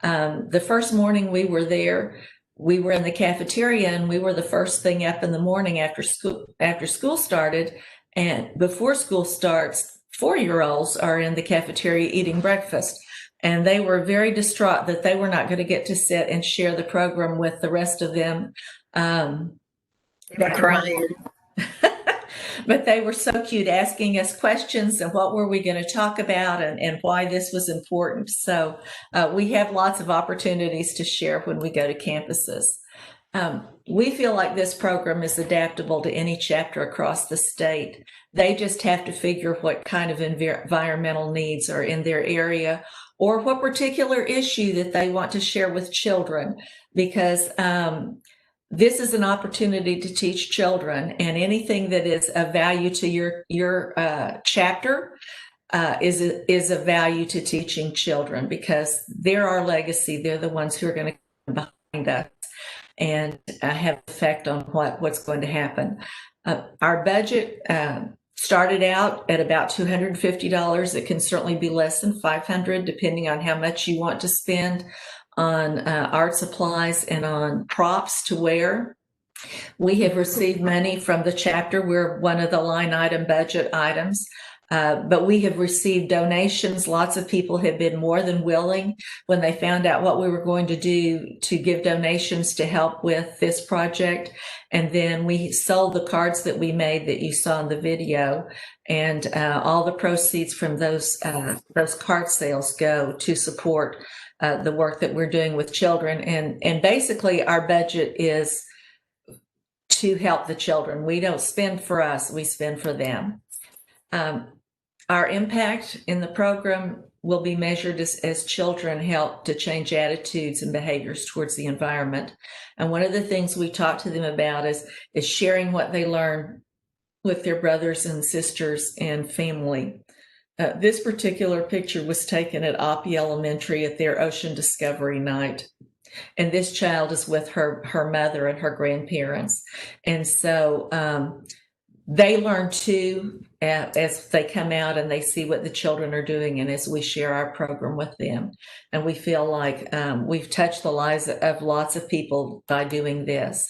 The first morning we were there, we were in the cafeteria, and we were the first thing up in the morning after school started. And before school starts, 4-year-olds are in the cafeteria eating breakfast. And they were very distraught that they were not going to get to sit and share the program with the rest of them. They're crying. But they were so cute, asking us questions and what were we going to talk about and why this was important. So we have lots of opportunities to share when we go to campuses. We feel like this program is adaptable to any chapter across the state. They just have to figure what kind of environmental needs are in their area, or what particular issue that they want to share with children, because this is an opportunity to teach children, and anything that is of value to your chapter is of value to teaching children, because they're our legacy. They're the ones who are going to come behind us and have effect on what's going to happen. Our budget started out at about $250. It can certainly be less than $500, depending on how much you want to spend on art supplies and on props to wear. We have received money from the chapter. We're one of the line item budget items, but we have received donations. Lots of people have been more than willing, when they found out what we were going to do, to give donations to help with this project. And then we sold the cards that we made that you saw in the video, and all the proceeds from those card sales go to support the work that we're doing with children. And basically our budget is to help the children. We don't spend for us, we spend for them. Our impact in the program will be measured as children help to change attitudes and behaviors towards the environment. And one of the things we talk to them about is sharing what they learn with their brothers and sisters and family. This particular picture was taken at Oppie Elementary at their Ocean Discovery Night. And this child is with her mother and her grandparents. And so they learn too as they come out and they see what the children are doing, and as we share our program with them. And we feel like we've touched the lives of lots of people by doing this.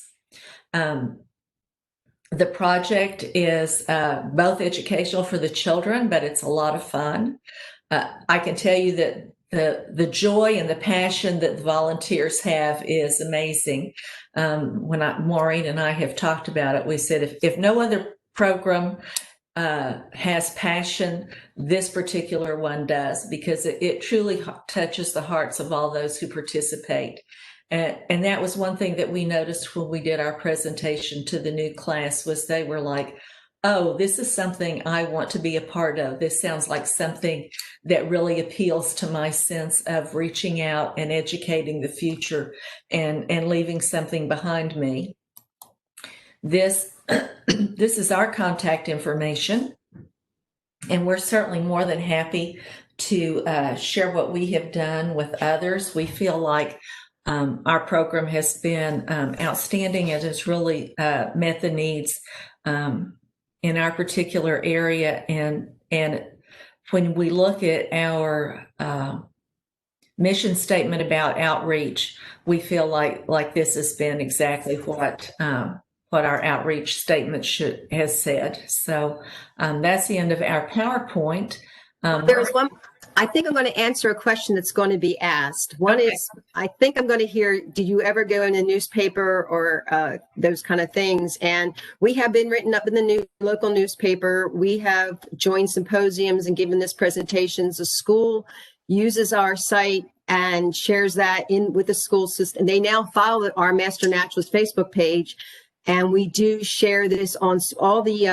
The project is both educational for the children, but it's a lot of fun. I can tell you that the joy and the passion that the volunteers have is amazing. When Maureen and I have talked about it, we said if no other program has passion, this particular one does, because it truly touches the hearts of all those who participate. And that was one thing that we noticed when we did our presentation to the new class, was they were like, oh, this is something I want to be a part of. This sounds like something that really appeals to my sense of reaching out and educating the future and leaving something behind me. This is our contact information, and we're certainly more than happy to share what we have done with others. We feel like our program has been outstanding and has really met the needs in our particular area. And when we look at our mission statement about outreach, we feel like this has been exactly what our outreach statement has said. So that's the end of our PowerPoint. There's one. I think I'm going to answer a question that's going to be asked. One is, I think I'm going to hear, did you ever go in a newspaper or those kind of things? And we have been written up in the local newspaper. We have joined symposiums and given this presentations. The school uses our site and shares that in with the school system. They now follow our Master Naturalist Facebook page. And we do share this on all the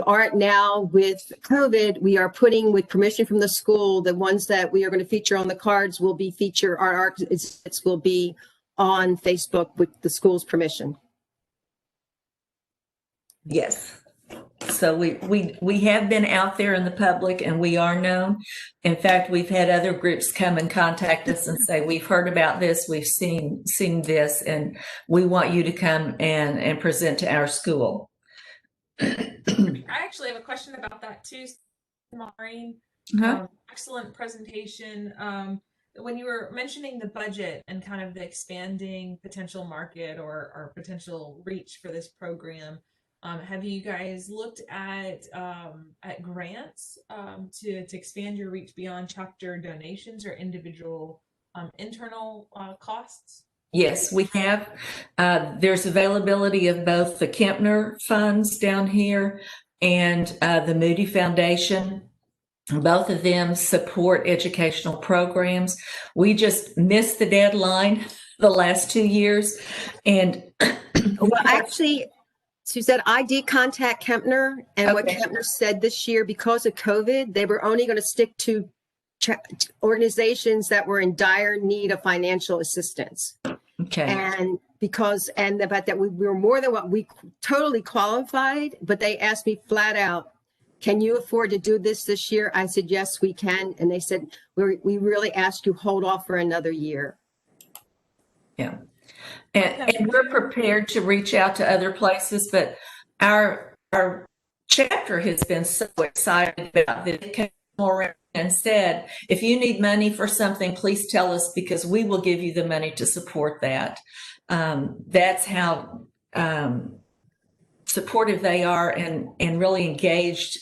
art now. With COVID, we are putting, with permission from the school, the ones that we are going to feature on the cards will be featured. Our art will be on Facebook with the school's permission. Yes. So we have been out there in the public, and we are known. In fact, we've had other groups come and contact us and say, we've heard about this, we've seen this, and we want you to come and present to our school. I actually have a question about that too, Maureen. Excellent presentation. When you were mentioning the budget and kind of the expanding potential market or potential reach for this program, have you guys looked at grants to expand your reach beyond chapter donations or individual internal costs? Yes, we have. There's availability of both the Kempner funds down here and the Moody Foundation. Both of them support educational programs. We just missed the deadline the last 2 years. And well, actually, Suzette, I did contact Kempner, and what Kempner said this year, because of COVID, they were only going to stick to organizations that were in dire need of financial assistance. Okay. And but that we were more than what we totally qualified, but they asked me flat out, can you afford to do this year? I said, yes, we can. And they said, we really ask you hold off for another year. Yeah. And we're prepared to reach out to other places, but our chapter has been so excited about this. It came around and said, if you need money for something, please tell us, because we will give you the money to support that. That's how supportive they are and really engaged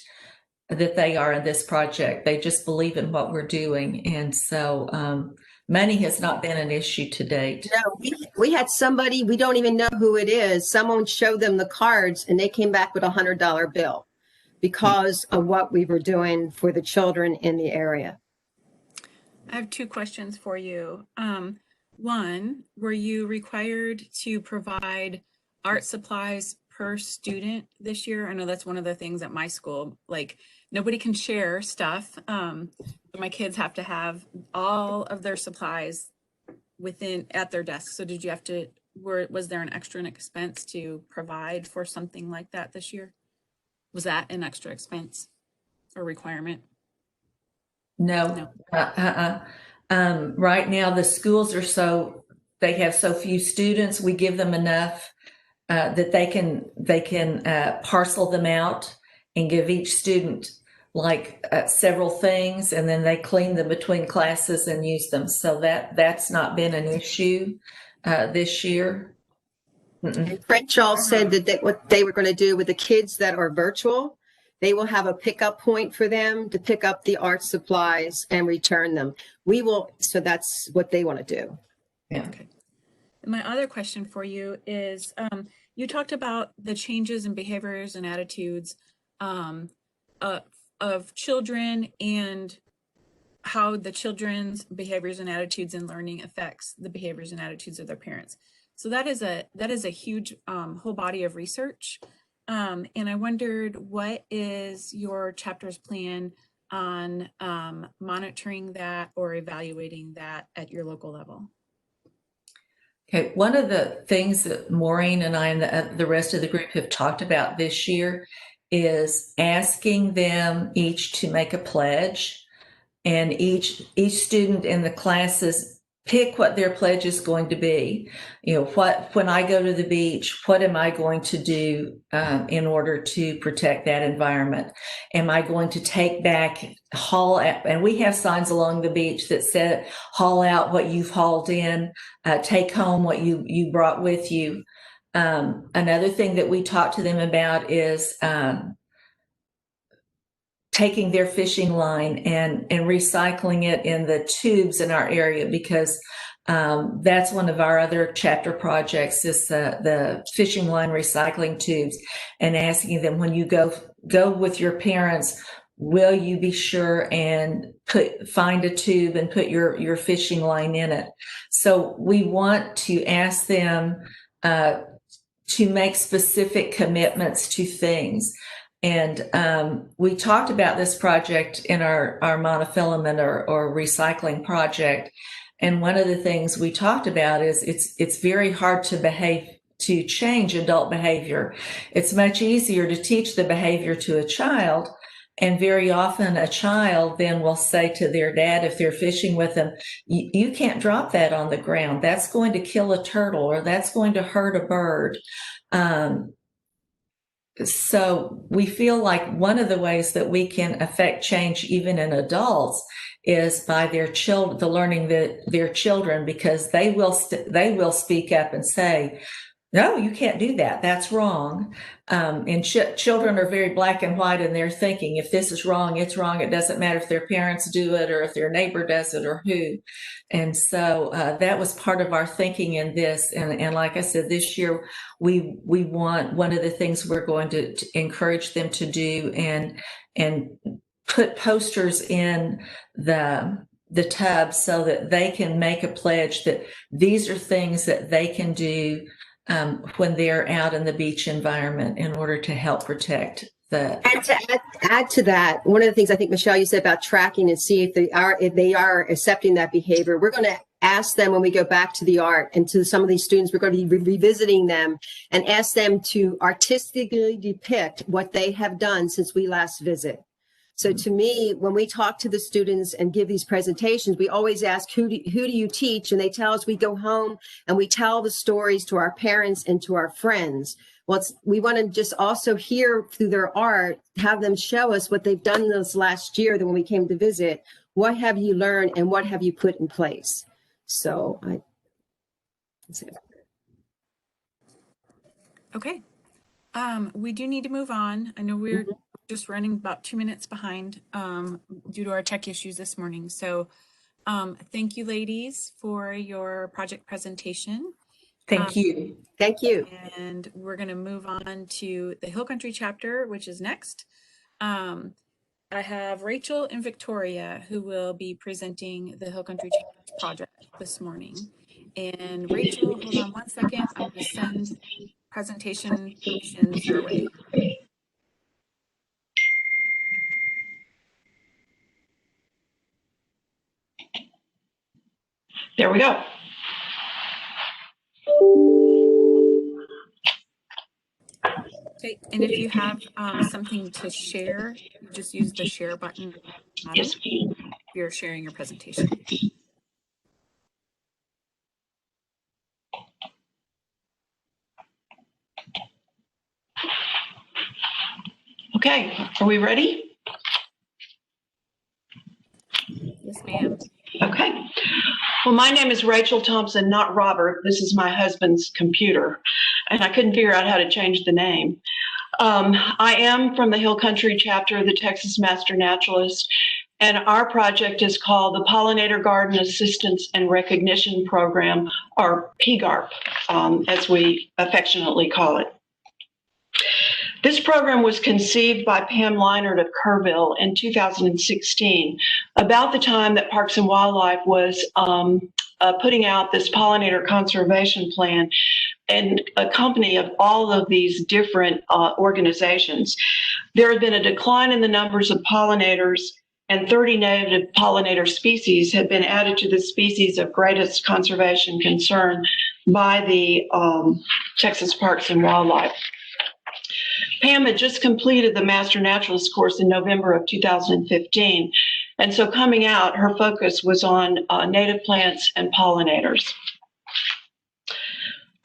that they are in this project. They just believe in what we're doing. And so money has not been an issue to date. No, we had somebody, we don't even know who it is. Someone showed them the cards and they came back with $100 bill because of what we were doing for the children in the area. I have 2 questions for you. One, were you required to provide art supplies per student this year? I know that's one of the things at my school, like nobody can share stuff. But my kids have to have all of their supplies at their desk. So did you have to, was there an extra expense to provide for something like that this year? Was that an extra expense or requirement? No. Right now the schools are they have so few students, we give them enough that they can parcel them out and give each student like several things, and then they clean them between classes and use them. So that's not been an issue this year. And Crenshaw said that what they were going to do with the kids that are virtual, they will have a pickup point for them to pick up the art supplies and return them. We will, so that's what they want to do. Yeah. Okay. My other question for you is, you talked about the changes in behaviors and attitudes of children, and how the children's behaviors and attitudes in learning affects the behaviors and attitudes of their parents. So that is a huge whole body of research. And I wondered, what is your chapter's plan on monitoring that or evaluating that at your local level? Okay, one of the things that Maureen and I and the rest of the group have talked about this year is asking them each to make a pledge, and each student in the classes pick what their pledge is going to be. You know, when I go to the beach, what am I going to do in order to protect that environment? Am I going to take back, haul out, and we have signs along the beach that said, haul out what you've hauled in, take home what you brought with you. Another thing that we talk to them about is taking their fishing line and recycling it in the tubes in our area, because that's one of our other chapter projects is the fishing line recycling tubes, and asking them, when you go with your parents, will you be sure and find a tube and put your fishing line in it? So we want to ask them to make specific commitments to things. And we talked about this project in our monofilament or recycling project. And one of the things we talked about is it's very hard to change adult behavior. It's much easier to teach the behavior to a child. And very often a child then will say to their dad, if they're fishing with them, you can't drop that on the ground. That's going to kill a turtle, or that's going to hurt a bird. So we feel like one of the ways that we can affect change even in adults is by the learning that their children, because they will speak up and say, no, you can't do that. That's wrong. And children are very black and white in their thinking. If this is wrong, it's wrong. It doesn't matter if their parents do it or if their neighbor does it or who. And so that was part of our thinking in this. And like I said, this year, we want, one of the things we're going to encourage them to do and put posters in the tub so that they can make a pledge that these are things that they can do when they're out in the beach environment in order to help protect the. And to add to that, one of the things I think, Michelle, you said about tracking and see if they are accepting that behavior, we're going to ask them when we go back to the art and to some of these students, we're going to be revisiting them and ask them to artistically depict what they have done since we last visit. So to me, when we talk to the students and give these presentations, we always ask, who do you teach? And they tell us, we go home and we tell the stories to our parents and to our friends. Well, we want to just also hear through their art, have them show us what they've done this last year, that when we came to visit, what have you learned and what have you put in place? So that's it. Okay. We do need to move on. I know we're just running about 2 minutes behind due to our tech issues this morning. So thank you, ladies, for your project presentation. Thank you. Thank you. And we're going to move on to the Hill Country chapter, which is next. I have Rachel and Victoria who will be presenting the Hill Country chapter project this morning. And Rachel, hold on one second. I'm going to send presentation permissions your way. There we go. Okay, and if you have something to share, just use the share button. Yes. If you're sharing your presentation. Are we ready? Yes, ma'am. Okay. Well, my name is Rachel Thompson, not Robert. This is my husband's computer, and I couldn't figure out how to change the name. I am from the Hill Country chapter of the Texas Master Naturalist, and our project is called the Pollinator Garden Assistance and Recognition Program, or PGARP, as we affectionately call it. This program was conceived by Pam Leinert of Kerrville in 2016, about the time that Parks and Wildlife was putting out this pollinator conservation plan, and a company of all of these different organizations. There had been a decline in the numbers of pollinators, and 30 native pollinator species had been added to the species of greatest conservation concern by the Texas Parks and Wildlife. Pam had just completed the Master Naturalist course in November of 2015, and so coming out, her focus was on native plants and pollinators.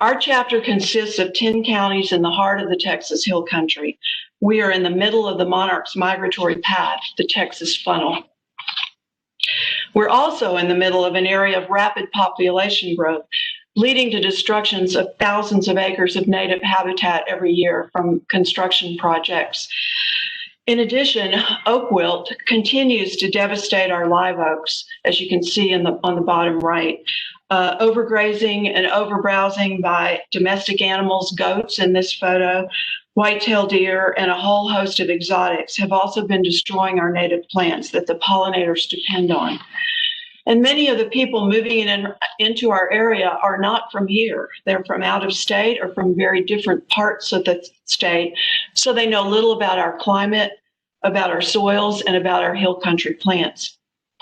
Our chapter consists of 10 counties in the heart of the Texas Hill Country. We are in the middle of the monarch's migratory path, the Texas Funnel. We're also in the middle of an area of rapid population growth, leading to destructions of thousands of acres of native habitat every year from construction projects. In addition, oak wilt continues to devastate our live oaks, as you can see on the bottom right. Overgrazing and overbrowsing by domestic animals, goats in this photo, white-tailed deer, and a whole host of exotics have also been destroying our native plants that the pollinators depend on. And many of the people moving into our area are not from here. They're from out of state or from very different parts of the state. So they know little about our climate, about our soils, and about our hill country plants.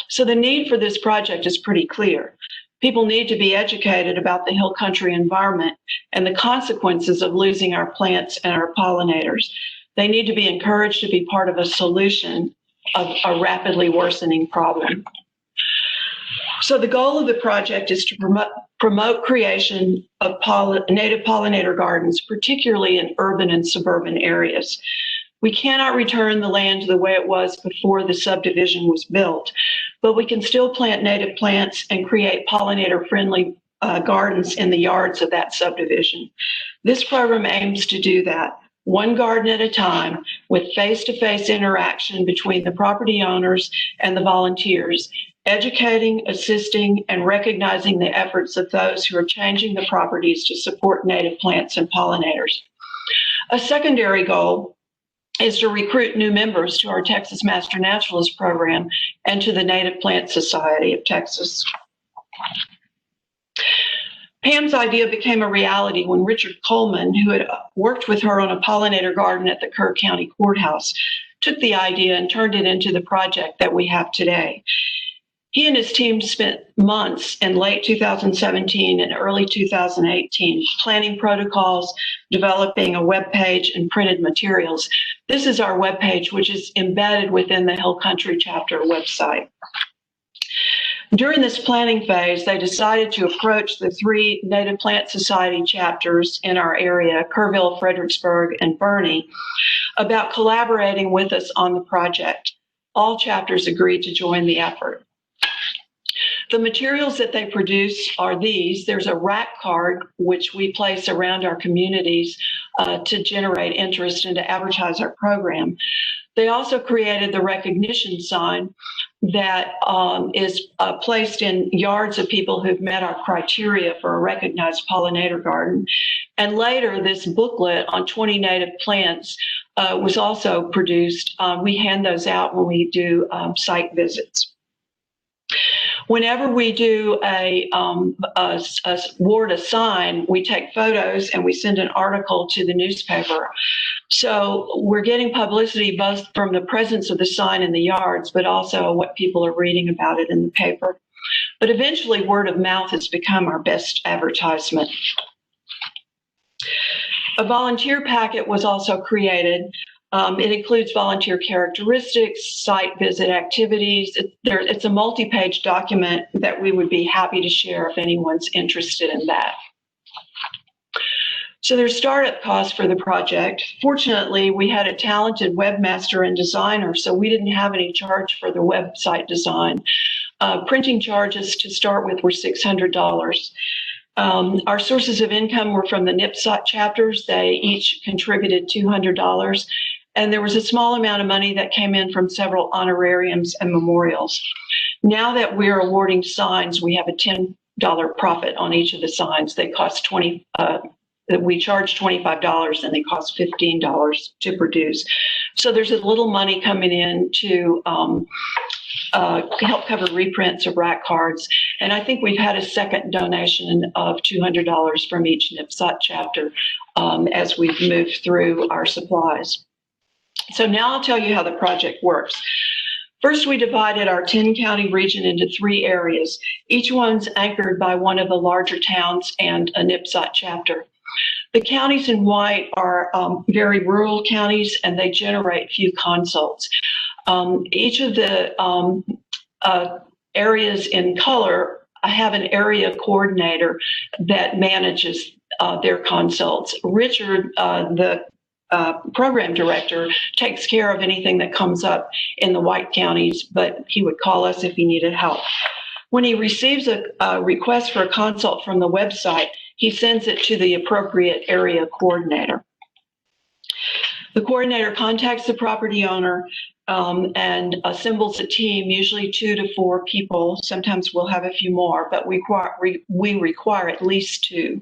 So the need for this project is pretty clear. People need to be educated about the hill country environment and the consequences of losing our plants and our pollinators. They need to be encouraged to be part of a solution of a rapidly worsening problem. So the goal of the project is to promote creation of native pollinator gardens, particularly in urban and suburban areas. We cannot return the land to the way it was before the subdivision was built, but we can still plant native plants and create pollinator-friendly gardens in the yards of that subdivision. This program aims to do that, one garden at a time, with face-to-face interaction between the property owners and the volunteers, educating, assisting, and recognizing the efforts of those who are changing the properties to support native plants and pollinators. A secondary goal is to recruit new members to our Texas Master Naturalist program and to the Native Plant Society of Texas. Pam's idea became a reality when Richard Coleman, who had worked with her on a pollinator garden at the Kerr County Courthouse, took the idea and turned it into the project that we have today. He and his team spent months in late 2017 and early 2018 planning protocols, developing a web page, and printed materials. This is our web page, which is embedded within the Hill Country chapter website. During this planning phase, they decided to approach the 3 Native Plant Society chapters in our area, Kerrville, Fredericksburg, and Bernie, about collaborating with us on the project. All chapters agreed to join the effort. The materials that they produce are these. There's a rack card, which we place around our communities to generate interest and to advertise our program. They also created the recognition sign that is placed in yards of people who've met our criteria for a recognized pollinator garden. And later, this booklet on 20 native plants was also produced. We hand those out when we do site visits. Whenever we do award a sign, we take photos and we send an article to the newspaper. So we're getting publicity both from the presence of the sign in the yards, but also what people are reading about it in the paper. But eventually, word of mouth has become our best advertisement. A volunteer packet was also created. It includes volunteer characteristics, site visit activities. It's a multi-page document that we would be happy to share if anyone's interested in that. So there's startup costs for the project. Fortunately, we had a talented webmaster and designer, so we didn't have any charge for the website design. Printing charges to start with were $600. Our sources of income were from the NIPSOT chapters. They each contributed $200. And there was a small amount of money that came in from several honorariums and memorials. Now that we're awarding signs, we have a $10 profit on each of the signs. They cost we charge $25 and they cost $15 to produce. So there's a little money coming in to help cover reprints of rack cards. And I think we've had a second donation of $200 from each NIPSOT chapter as we've moved through our supplies. So now I'll tell you how the project works. First, we divided our 10-county region into 3 areas. Each one's anchored by one of the larger towns and a NIPSOT chapter. The counties in white are very rural counties, and they generate few consults. Each of the areas in color have an area coordinator that manages their consults. Richard, the program director, takes care of anything that comes up in the white counties, but he would call us if he needed help. When he receives a request for a consult from the website, he sends it to the appropriate area coordinator. The coordinator contacts the property owner and assembles a team, usually 2 to 4 people. Sometimes we'll have a few more, but we require at least 2.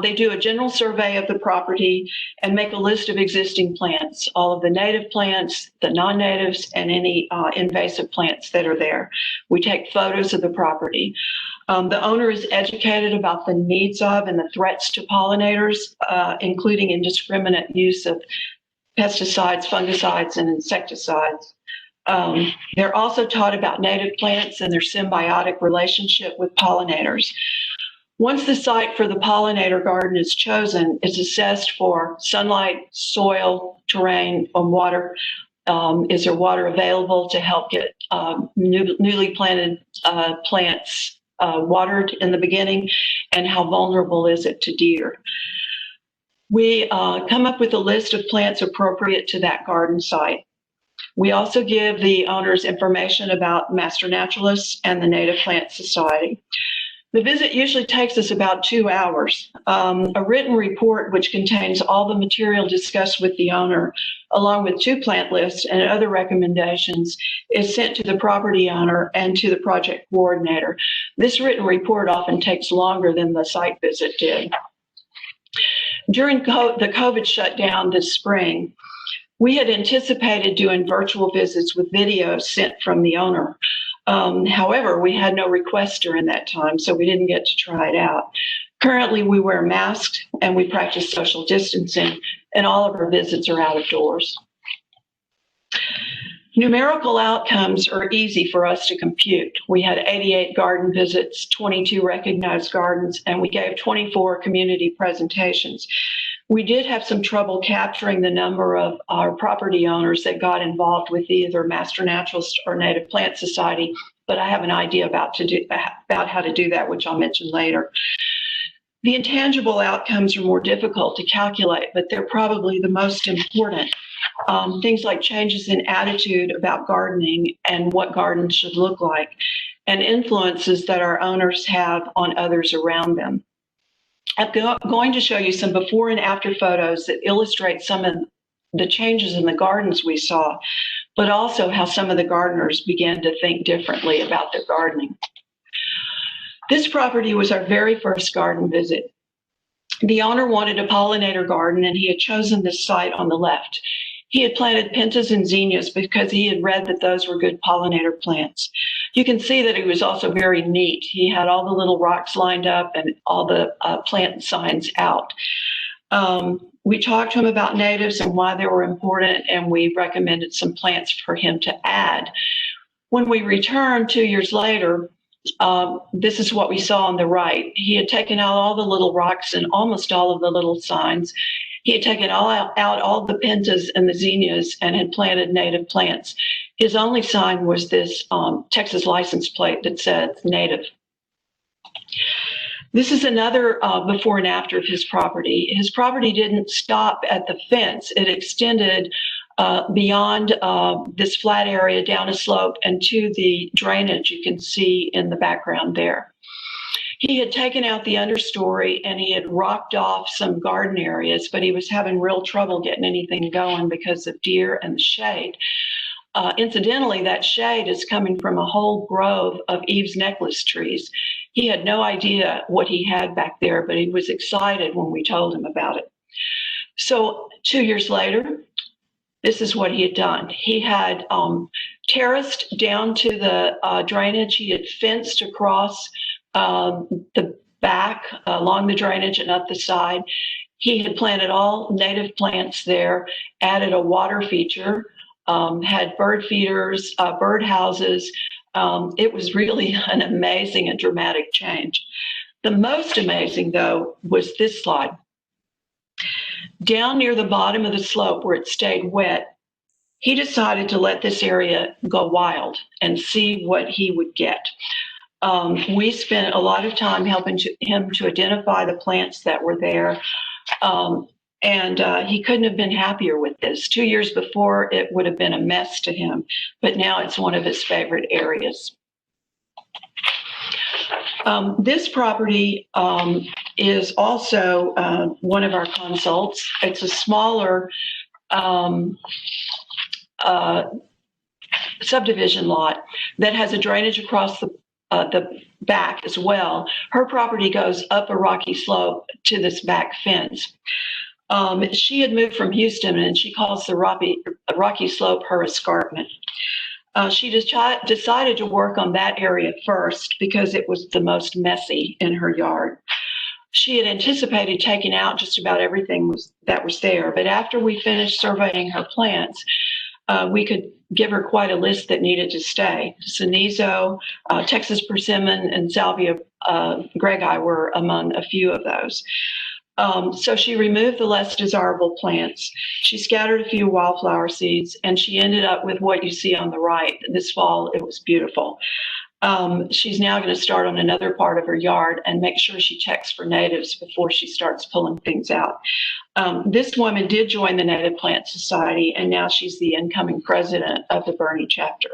They do a general survey of the property and make a list of existing plants, all of the native plants, the non-natives, and any invasive plants that are there. We take photos of the property. The owner is educated about the needs of and the threats to pollinators, including indiscriminate use of pesticides, fungicides, and insecticides. They're also taught about native plants and their symbiotic relationship with pollinators. Once the site for the pollinator garden is chosen, it's assessed for sunlight, soil, terrain, and water. Is there water available to help get newly planted plants watered in the beginning, and how vulnerable is it to deer? We come up with a list of plants appropriate to that garden site. We also give the owners information about Master Naturalists and the Native Plant Society. The visit usually takes us about 2 hours. A written report, which contains all the material discussed with the owner, along with 2 plant lists and other recommendations, is sent to the property owner and to the project coordinator. This written report often takes longer than the site visit did. During the COVID shutdown this spring, we had anticipated doing virtual visits with videos sent from the owner. However, we had no requests during that time, so we didn't get to try it out. Currently, we wear masks and we practice social distancing, and all of our visits are out of doors. Numerical outcomes are easy for us to compute. We had 88 garden visits, 22 recognized gardens, and we gave 24 community presentations. We did have some trouble capturing the number of our property owners that got involved with either Master Naturalist or Native Plant Society, but I have an idea about how to do that, which I'll mention later. The intangible outcomes are more difficult to calculate, but they're probably the most important. Things like changes in attitude about gardening and what gardens should look like, and influences that our owners have on others around them. I'm going to show you some before and after photos that illustrate some of the changes in the gardens we saw, but also how some of the gardeners began to think differently about their gardening. This property was our very first garden visit. The owner wanted a pollinator garden, and he had chosen this site on the left. He had planted pentas and zinnias because he had read that those were good pollinator plants. You can see that he was also very neat. He had all the little rocks lined up and all the plant signs out. We talked to him about natives and why they were important, and we recommended some plants for him to add. When we returned 2 years later, this is what we saw on the right. He had taken out all the little rocks and almost all of the little signs. He had taken out all the pentas and the zinnias and had planted native plants. His only sign was this Texas license plate that said native. This is another before and after of his property. His property didn't stop at the fence. It extended beyond this flat area down a slope and to the drainage you can see in the background there. He had taken out the understory and he had rocked off some garden areas, but he was having real trouble getting anything going because of deer and the shade. Incidentally, that shade is coming from a whole grove of Eve's necklace trees. He had no idea what he had back there, but he was excited when we told him about it. So 2 years later, this is what he had done. He had terraced down to the drainage. He had fenced across the back along the drainage and up the side. He had planted all native plants there, added a water feature, had bird feeders, bird houses. It was really an amazing and dramatic change. The most amazing, though, was this slide. Down near the bottom of the slope where it stayed wet, he decided to let this area go wild and see what he would get. We spent a lot of time helping him to identify the plants that were there. And he couldn't have been happier with this. 2 years before, it would have been a mess to him, but now it's one of his favorite areas. This property is also one of our consults. It's a smaller subdivision lot that has a drainage across the back as well. Her property goes up a rocky slope to this back fence. She had moved from Houston and she calls the rocky slope her escarpment. She decided to work on that area first because it was the most messy in her yard. She had anticipated taking out just about everything that was there, but after we finished surveying her plants, we could give her quite a list that needed to stay. Cenizo, Texas persimmon, and Salvia greggii were among a few of those. So she removed the less desirable plants. She scattered a few wildflower seeds, and she ended up with what you see on the right. This fall, it was beautiful. She's now going to start on another part of her yard and make sure she checks for natives before she starts pulling things out. This woman did join the Native Plant Society, and now she's the incoming president of the Bernie chapter.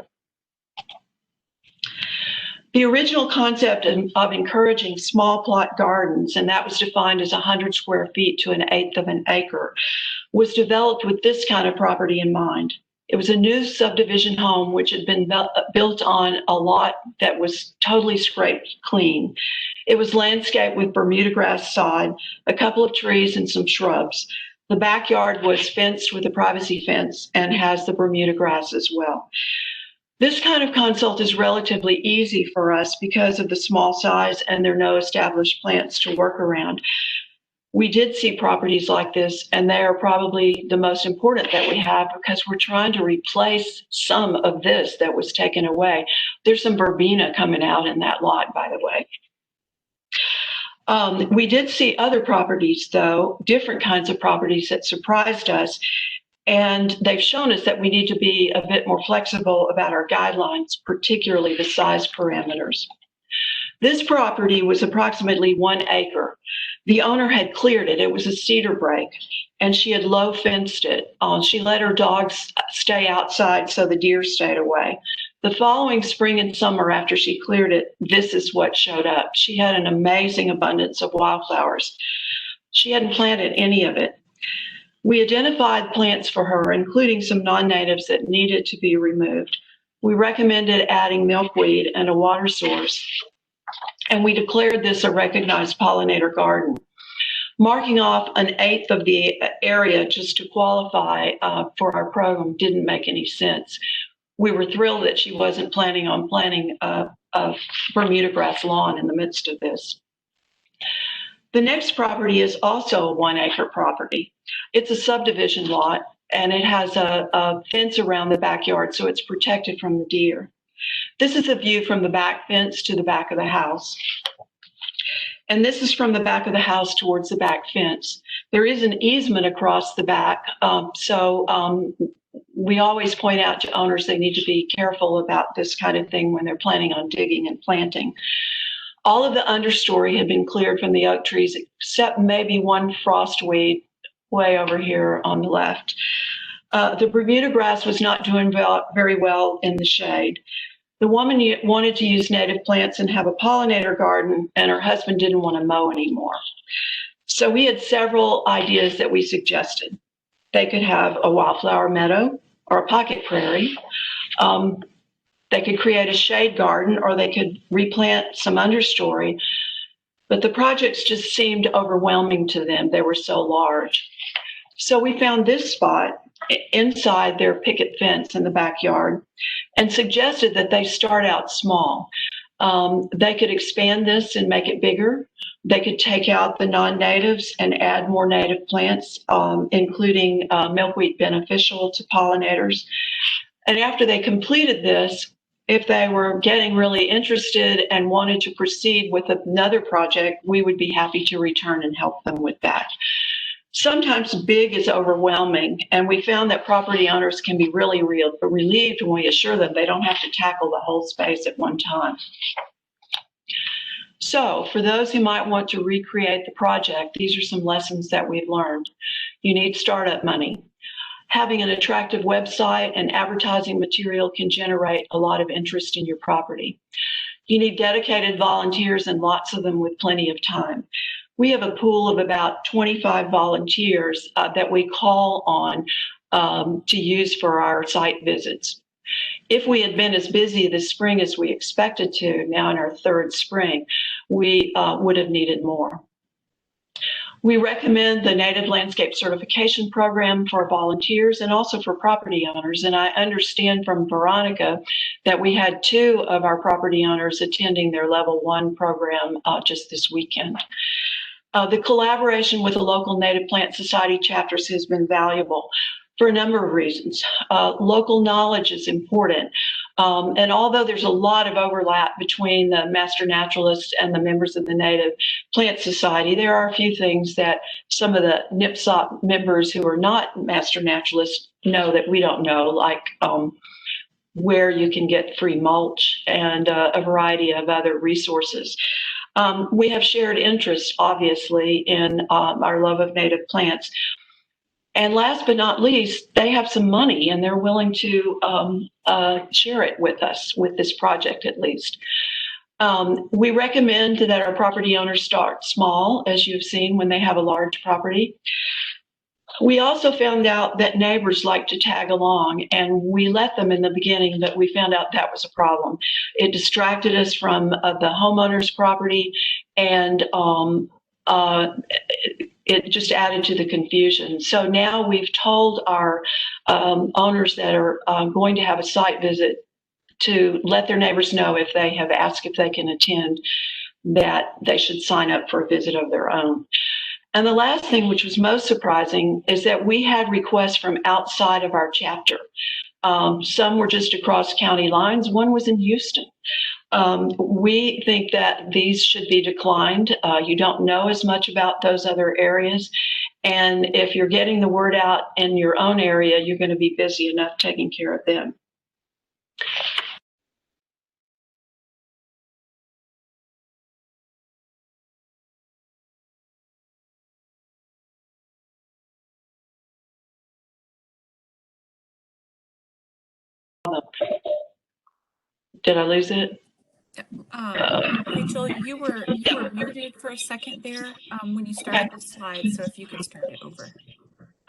The original concept of encouraging small plot gardens, and that was defined as 100 square feet to 1/8 of an acre, was developed with this kind of property in mind. It was a new subdivision home which had been built on a lot that was totally scraped clean. It was landscaped with Bermuda grass sod, a couple of trees, and some shrubs. The backyard was fenced with a privacy fence and has the Bermuda grass as well. This kind of consult is relatively easy for us because of the small size and there are no established plants to work around. We did see properties like this, and they are probably the most important that we have because we're trying to replace some of this that was taken away. There's some verbena coming out in that lot, by the way. We did see other properties, though, different kinds of properties that surprised us. And they've shown us that we need to be a bit more flexible about our guidelines, particularly the size parameters. This property was approximately 1 acre. The owner had cleared it. It was a cedar break, and she had low fenced it. She let her dogs stay outside so the deer stayed away. The following spring and summer after she cleared it, this is what showed up. She had an amazing abundance of wildflowers. She hadn't planted any of it. We identified plants for her, including some non-natives that needed to be removed. We recommended adding milkweed and a water source, and we declared this a recognized pollinator garden. Marking off 1/8 of the area just to qualify for our program didn't make any sense. We were thrilled that she wasn't planning on planting a Bermuda grass lawn in the midst of this. The next property is also a 1 acre property. It's a subdivision lot, and it has a fence around the backyard, so it's protected from the deer. This is a view from the back fence to the back of the house. And this is from the back of the house towards the back fence. There is an easement across the back, so we always point out to owners they need to be careful about this kind of thing when they're planning on digging and planting. All of the understory had been cleared from the oak trees, except maybe one frostweed way over here on the left. The Bermuda grass was not doing very well in the shade. The woman wanted to use native plants and have a pollinator garden, and her husband didn't want to mow anymore. So we had several ideas that we suggested. They could have a wildflower meadow or a pocket prairie. They could create a shade garden, or they could replant some understory. But the projects just seemed overwhelming to them. They were so large. So we found this spot inside their picket fence in the backyard and suggested that they start out small. They could expand this and make it bigger. They could take out the non-natives and add more native plants, including milkweed beneficial to pollinators. And after they completed this, if they were getting really interested and wanted to proceed with another project, we would be happy to return and help them with that. Sometimes big is overwhelming, and we found that property owners can be really relieved when we assure them they don't have to tackle the whole space at one time. So for those who might want to recreate the project, these are some lessons that we've learned. You need startup money. Having an attractive website and advertising material can generate a lot of interest in your property. You need dedicated volunteers, and lots of them with plenty of time. We have a pool of about 25 volunteers that we call on to use for our site visits. If we had been as busy this spring as we expected to, now in our third spring, we would have needed more. We recommend the Native Landscape Certification Program for volunteers and also for property owners. And I understand from Veronica that we had 2 of our property owners attending their level 1 program just this weekend. The collaboration with the local Native Plant Society chapters has been valuable for a number of reasons. Local knowledge is important. And although there's a lot of overlap between the Master Naturalists and the members of the Native Plant Society, there are a few things that some of the NPSOC members who are not Master Naturalists know that we don't know, like where you can get free mulch and a variety of other resources. We have shared interests, obviously, in our love of native plants. And last but not least, they have some money and they're willing to share it with us, with this project at least. We recommend that our property owners start small, as you've seen, when they have a large property. We also found out that neighbors like to tag along, and we let them in the beginning, but we found out that was a problem. It distracted us from the homeowner's property, and it just added to the confusion. So now we've told our owners that are going to have a site visit to let their neighbors know, if they have asked if they can attend, that they should sign up for a visit of their own. And the last thing, which was most surprising, is that we had requests from outside of our chapter. Some were just across county lines. One was in Houston. We think that these should be declined. You don't know as much about those other areas. And if you're getting the word out in your own area, you're going to be busy enough taking care of them. Did I lose it? Rachel, you were muted for a second there when you started the slide. So if you could start it over.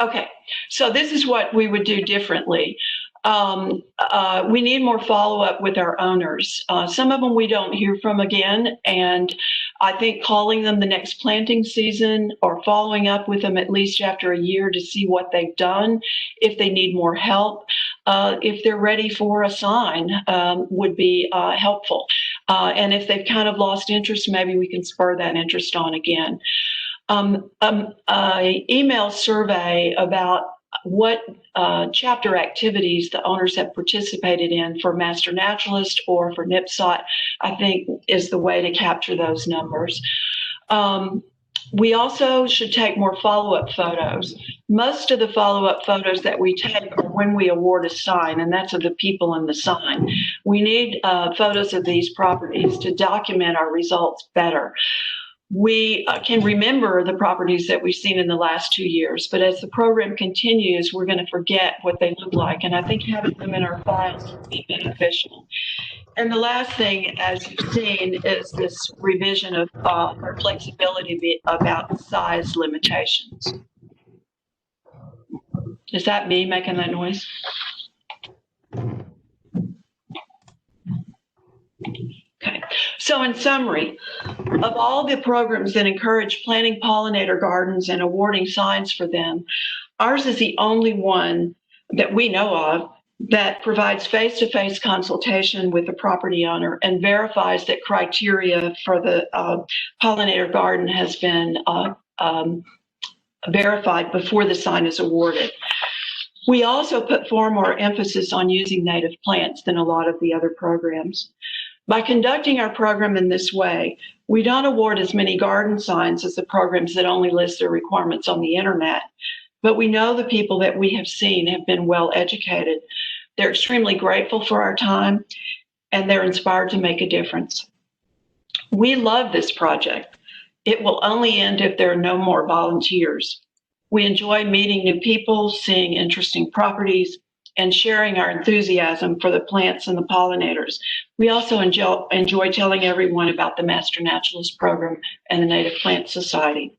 Okay, so this is what we would do differently. We need more follow-up with our owners. Some of them we don't hear from again, and I think calling them the next planting season or following up with them at least after a year to see what they've done, if they need more help, if they're ready for a sign, would be helpful. And if they've kind of lost interest, maybe we can spur that interest on again. Email survey about what chapter activities the owners have participated in for Master Naturalist or for NPSOC, I think, is the way to capture those numbers. We also should take more follow-up photos. Most of the follow-up photos that we take are when we award a sign, and that's of the people in the sign. We need photos of these properties to document our results better. We can remember the properties that we've seen in the last 2 years, but as the program continues, we're going to forget what they look like, and I think having them in our files will be beneficial. And the last thing, as you've seen, is this revision of our flexibility about size limitations. Is that me making that noise? Okay, so in summary, of all the programs that encourage planting pollinator gardens and awarding signs for them, ours is the only one that we know of that provides face-to-face consultation with the property owner and verifies that criteria for the pollinator garden has been verified before the sign is awarded. We also put far more emphasis on using native plants than a lot of the other programs. By conducting our program in this way, we don't award as many garden signs as the programs that only list their requirements on the internet, but we know the people that we have seen have been well educated. They're extremely grateful for our time, and they're inspired to make a difference. We love this project. It will only end if there are no more volunteers. We enjoy meeting new people, seeing interesting properties, and sharing our enthusiasm for the plants and the pollinators. We also enjoy telling everyone about the Master Naturalist Program and the Native Plant Society.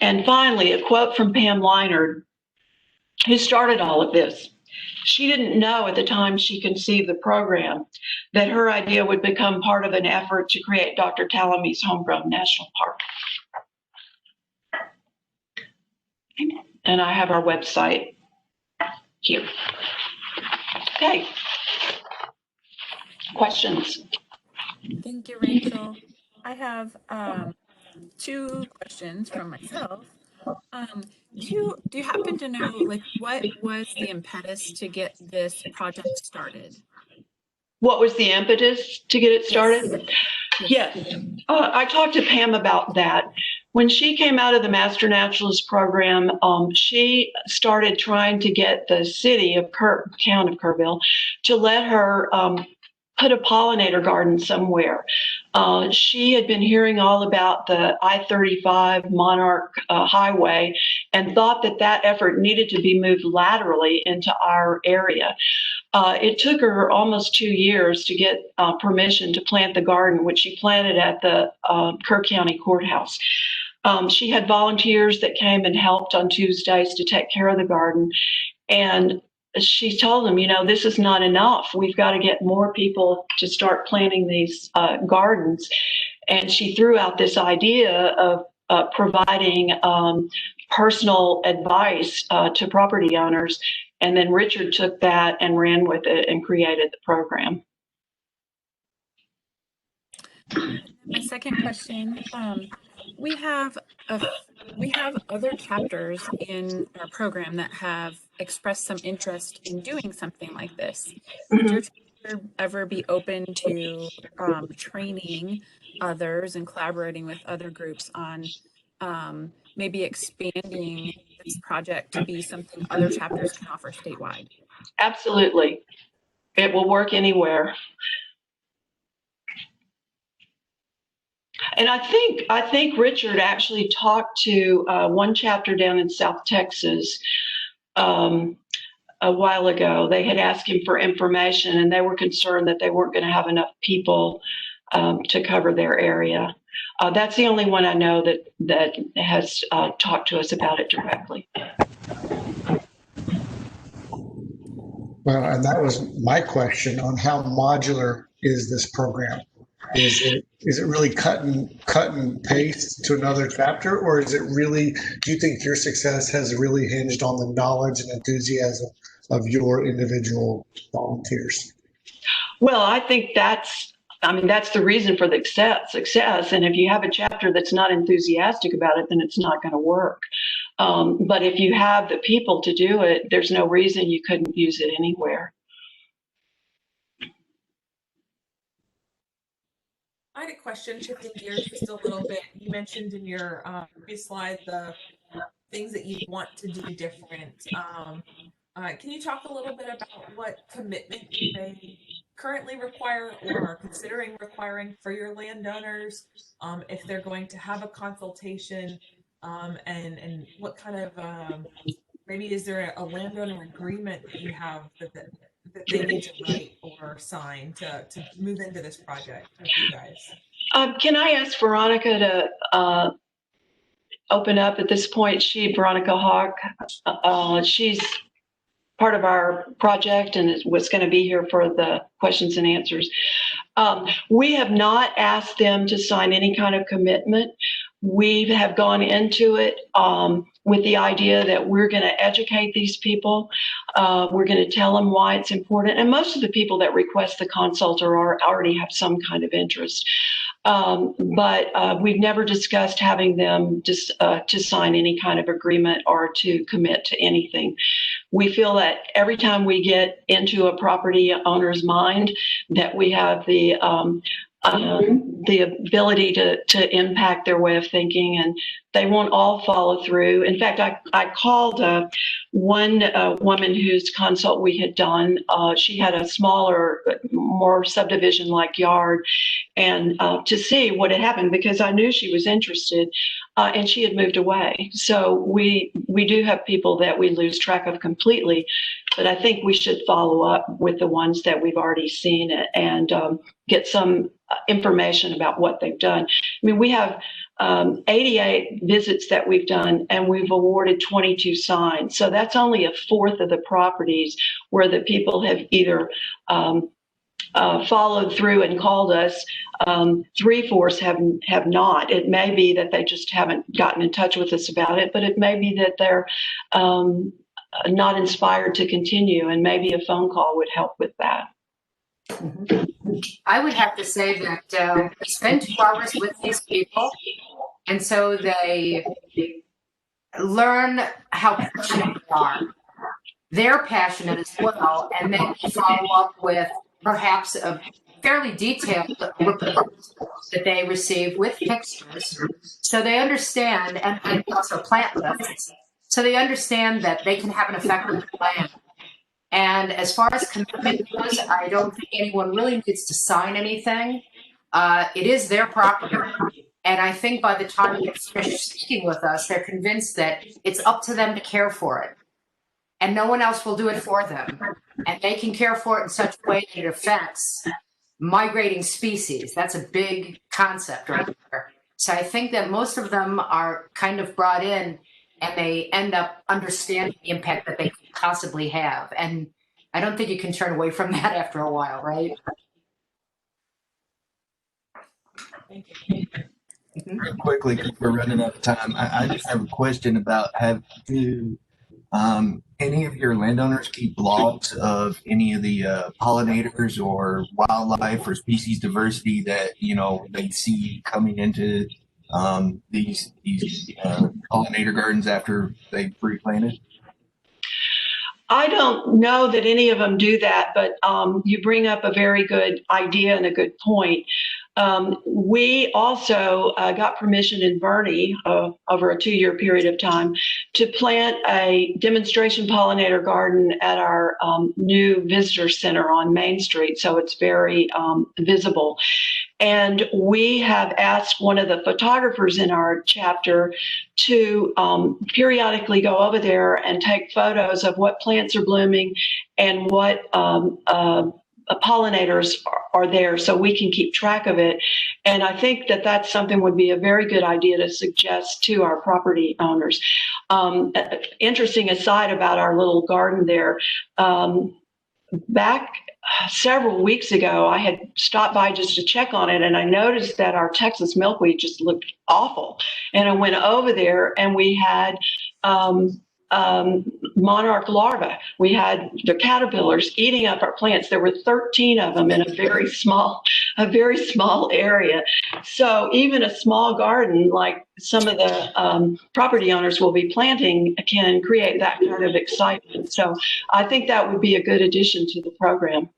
And finally, a quote from Pam Leinard, who started all of this. She didn't know at the time she conceived the program that her idea would become part of an effort to create Dr. Talamy's Homegrown National Park. And I have our website here. Okay. Questions? Thank you, Rachel. I have 2 questions from myself. Do you happen to know, like, what was the impetus to get this project started? What was the impetus to get it started? Yes. I talked to Pam about that. When she came out of the Master Naturalist Program, she started trying to get the city of town of Kerrville to let her put a pollinator garden somewhere. She had been hearing all about the I-35 Monarch Highway and thought that that effort needed to be moved laterally into our area. It took her almost 2 years to get permission to plant the garden, which she planted at the Kerr County Courthouse. She had volunteers that came and helped on Tuesdays to take care of the garden. And she told them, you know, this is not enough. We've got to get more people to start planting these gardens. And she threw out this idea of providing personal advice to property owners. And then Richard took that and ran with it and created the program. My second question, we have other chapters in our program that have expressed some interest in doing something like this. Would your chapter ever be open to training others and collaborating with other groups on maybe expanding this project to be something other chapters can offer statewide? Absolutely. It will work anywhere. And I think Richard actually talked to one chapter down in South Texas a while ago. They had asked him for information, and they were concerned that they weren't going to have enough people to cover their area. That's the only one I know that has talked to us about it directly. Well, and that was my question on how modular is this program? Is it really cut and paste to another chapter, or is it really, do you think your success has really hinged on the knowledge and enthusiasm of your individual volunteers? Well, I think that's the reason for the success. And if you have a chapter that's not enthusiastic about it, then it's not going to work. But if you have the people to do it, there's no reason you couldn't use it anywhere. I had a question, shifting gears just a little bit. You mentioned in your previous slide the things that you want to do different. Can you talk a little bit about what commitment you may currently require or are considering requiring for your landowners, if they're going to have a consultation, and what kind of maybe is there a landowner agreement that you have that they need to write or sign to move into this project with you guys? Can I ask Veronica to open up at this point? Veronica Hawk, she's part of our project and was going to be here for the questions and answers. We have not asked them to sign any kind of commitment. We have gone into it with the idea that we're going to educate these people. We're going to tell them why it's important. And most of the people that request the consult already have some kind of interest. But we've never discussed having them just to sign any kind of agreement or to commit to anything. We feel that every time we get into a property owner's mind, that we have the ability to impact their way of thinking, and they won't all follow through. In fact, I called one woman whose consult we had done. She had a smaller, more subdivision-like yard, and to see what had happened, because I knew she was interested, and she had moved away. So we do have people that we lose track of completely, but I think we should follow up with the ones that we've already seen and get some information about what they've done. I mean, we have 88 visits that we've done, and we've awarded 22 signs. So that's only a fourth of the properties where the people have either followed through and called us. 3/4 have not. It may be that they just haven't gotten in touch with us about it, but it may be that they're not inspired to continue, and maybe a phone call would help with that. I would have to say that we spend 2 hours with these people, and so they learn how passionate they are. They're passionate as well, and then we follow up with perhaps a fairly detailed report that they receive with pictures, so they understand, and also plant lists, so they understand that they can have an effect on the land. And as far as commitment goes, I don't think anyone really needs to sign anything. It is their property. And I think by the time they finish speaking with us, they're convinced that it's up to them to care for it. And no one else will do it for them. And they can care for it in such a way that it affects migrating species. That's a big concept right there. So I think that most of them are kind of brought in, and they end up understanding the impact that they could possibly have. And I don't think you can turn away from that after a while, right? Thank you. Real quickly, because we're running out of time, I just have a question about do any of your landowners keep blogs of any of the pollinators or wildlife or species diversity that they see coming into these pollinator gardens after they've replanted? I don't know that any of them do that, but you bring up a very good idea and a good point. We also got permission in Verney over a 2-year period of time to plant a demonstration pollinator garden at our new visitor center on Main Street, so it's very visible. And we have asked one of the photographers in our chapter to periodically go over there and take photos of what plants are blooming and what pollinators are there, so we can keep track of it. And I think that that's something would be a very good idea to suggest to our property owners. Interesting aside about our little garden there, back several weeks ago, I had stopped by just to check on it, and I noticed that our Texas milkweed just looked awful. And I went over there, and we had monarch larvae. We had the caterpillars eating up our plants. There were 13 of them in a very small area. So even a small garden, like some of the property owners will be planting, can create that kind of excitement. So I think that would be a good addition to the program.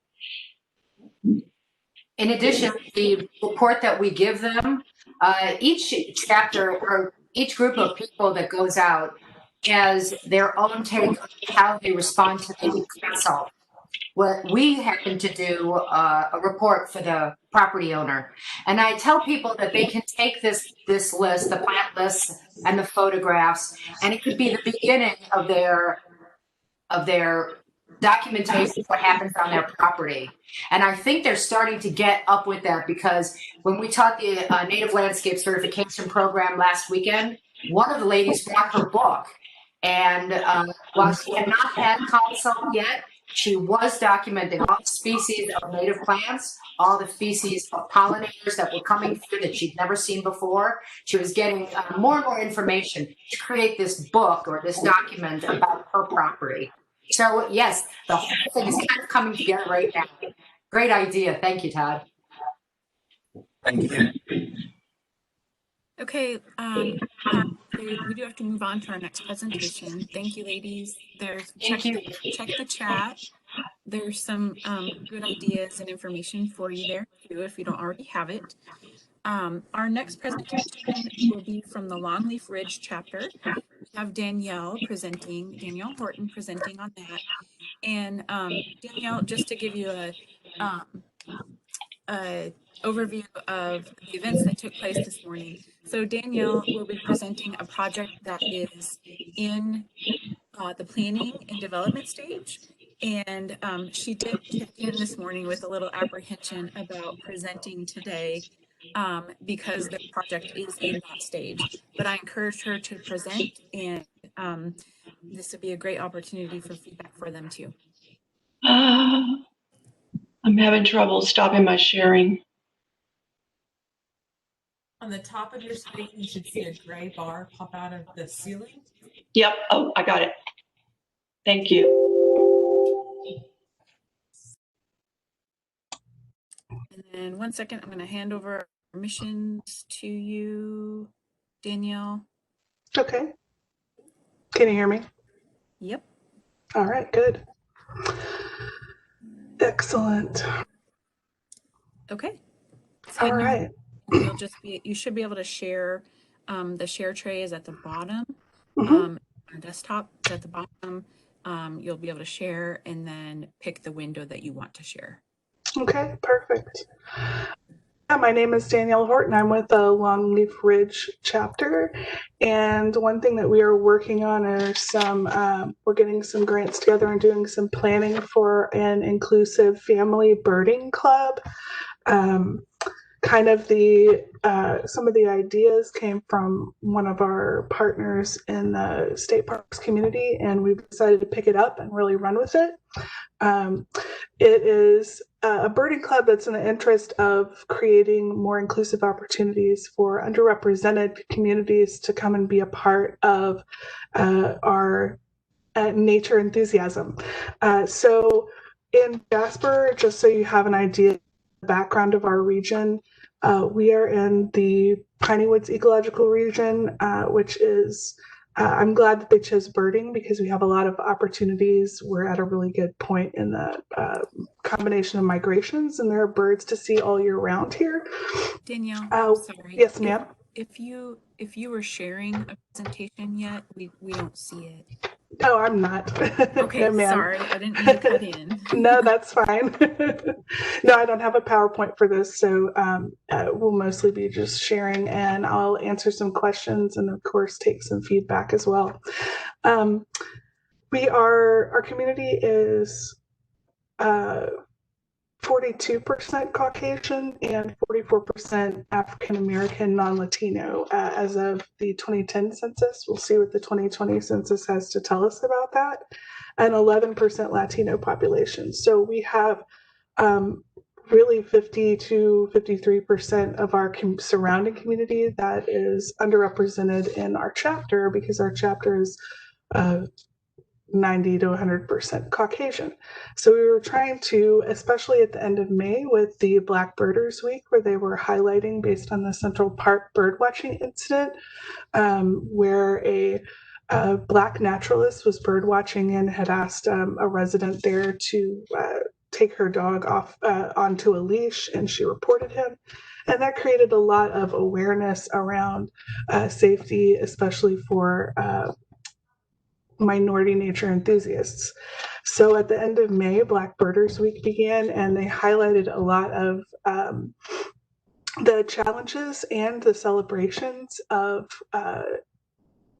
In addition, the report that we give them, each chapter or each group of people that goes out has their own take on how they respond to the consult. What we happen to do a report for the property owner, and I tell people that they can take this list, the plant list, and the photographs, and it could be the beginning of their documentation of what happens on their property. And I think they're starting to get up with that, because when we taught the Native Landscape Certification Program last weekend, one of the ladies brought her book. And while she had not had consult yet, she was documenting all the species of native plants, all the species of pollinators that were coming through that she'd never seen before. She was getting more and more information to create this book or this document about her property. So yes, the whole thing is kind of coming together right now. Great idea. Thank you, Todd. Thank you. Okay, we do have to move on to our next presentation. Thank you, ladies. Check the chat. There's some good ideas and information for you there too, if you don't already have it. Our next presentation will be from the Longleaf Ridge chapter. We have Danielle Horton presenting on that. And Danielle, just to give you a overview of the events that took place this morning. So Danielle will be presenting a project that is in the planning and development stage. And she did check in this morning with a little apprehension about presenting today because the project is in that stage. But I encouraged her to present, and this would be a great opportunity for feedback for them too. I'm having trouble stopping my sharing. On the top of your screen, you should see a gray bar pop out of the ceiling. Yep. Oh, I got it. Thank you. And then 1 second, I'm going to hand over permissions to you, Danielle. Okay. Can you hear me? Yep. All right, good. Excellent. Okay. All right. You should be able to share. The share tray is at the bottom. Our desktop is at the bottom. You'll be able to share and then pick the window that you want to share. Okay, perfect. Yeah, my name is Danielle Horton. I'm with the Longleaf Ridge chapter. And one thing that we are working on are we're getting some grants together and doing some planning for an inclusive family birding club. Some of the ideas came from one of our partners in the state parks community, and we've decided to pick it up and really run with it. It is a birding club that's in the interest of creating more inclusive opportunities for underrepresented communities to come and be a part of our nature enthusiasm. So in Jasper, just so you have an idea of the background of our region, we are in the Piney Woods ecological region, which is I'm glad that they chose birding because we have a lot of opportunities. We're at a really good point in the combination of migrations, and there are birds to see all year round here. Danielle, sorry. Yes, ma'am. If you were sharing a presentation yet, we don't see it. Oh, I'm not. Okay, no, sorry, I didn't mean to cut in. No, that's fine. No, I don't have a PowerPoint for this, so we'll mostly be just sharing, and I'll answer some questions and, of course, take some feedback as well. Our community is 42% Caucasian and 44% African American non-Latino as of the 2010 census. We'll see what the 2020 census has to tell us about that. And 11% Latino population. So we have really 50 to 53% of our surrounding community that is underrepresented in our chapter because our chapter is 90 to 100% Caucasian. So we were trying to, especially at the end of May with the Black Birders Week, where they were highlighting based on the Central Park birdwatching incident, where a Black naturalist was birdwatching and had asked a resident there to take her dog off onto a leash, and she reported him. And that created a lot of awareness around safety, especially for minority nature enthusiasts. So at the end of May, Black Birders Week began, and they highlighted a lot of the challenges and the celebrations of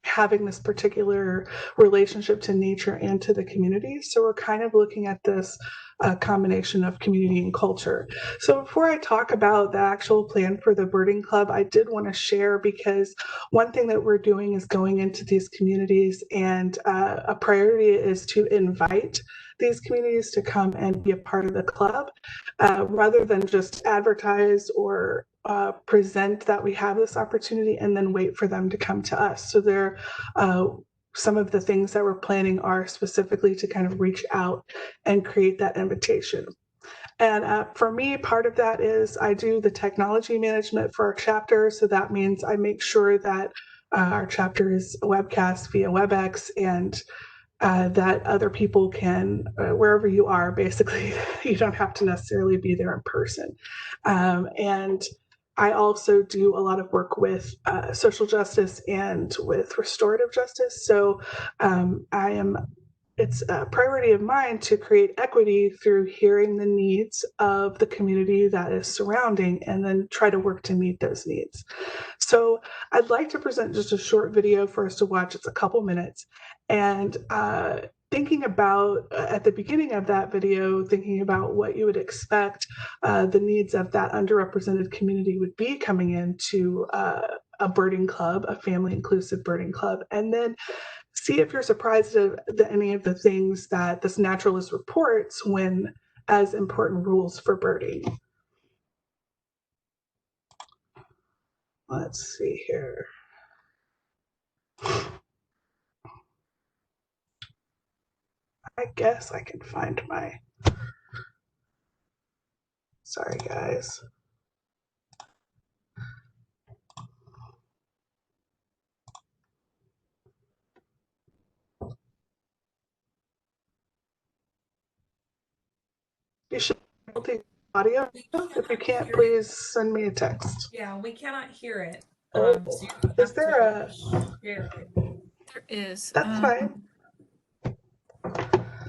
having this particular relationship to nature and to the community. So we're kind of looking at this combination of community and culture. So before I talk about the actual plan for the birding club, I did want to share, because one thing that we're doing is going into these communities, and a priority is to invite these communities to come and be a part of the club, rather than just advertise or present that we have this opportunity and then wait for them to come to us. So there, some of the things that we're planning are specifically to kind of reach out and create that invitation. And for me, part of that is I do the technology management for our chapter. So that means I make sure that our chapter is webcast via WebEx, and that other people can, wherever you are, basically, you don't have to necessarily be there in person. And I also do a lot of work with social justice and with restorative justice. So it's a priority of mine to create equity through hearing the needs of the community that is surrounding, and then try to work to meet those needs. So I'd like to present just a short video for us to watch. It's a couple minutes. And thinking about, at the beginning of that video, thinking about what you would expect the needs of that underrepresented community would be coming into a birding club, a family inclusive birding club, and then see if you're surprised at any of the things that this naturalist reports when as important rules for birding. Let's see here. I guess I can find my, sorry guys. You should be able to hear audio. If you can't, please send me a text. Yeah, we cannot hear it. Oh, So is there a? share it. There is. That's fine.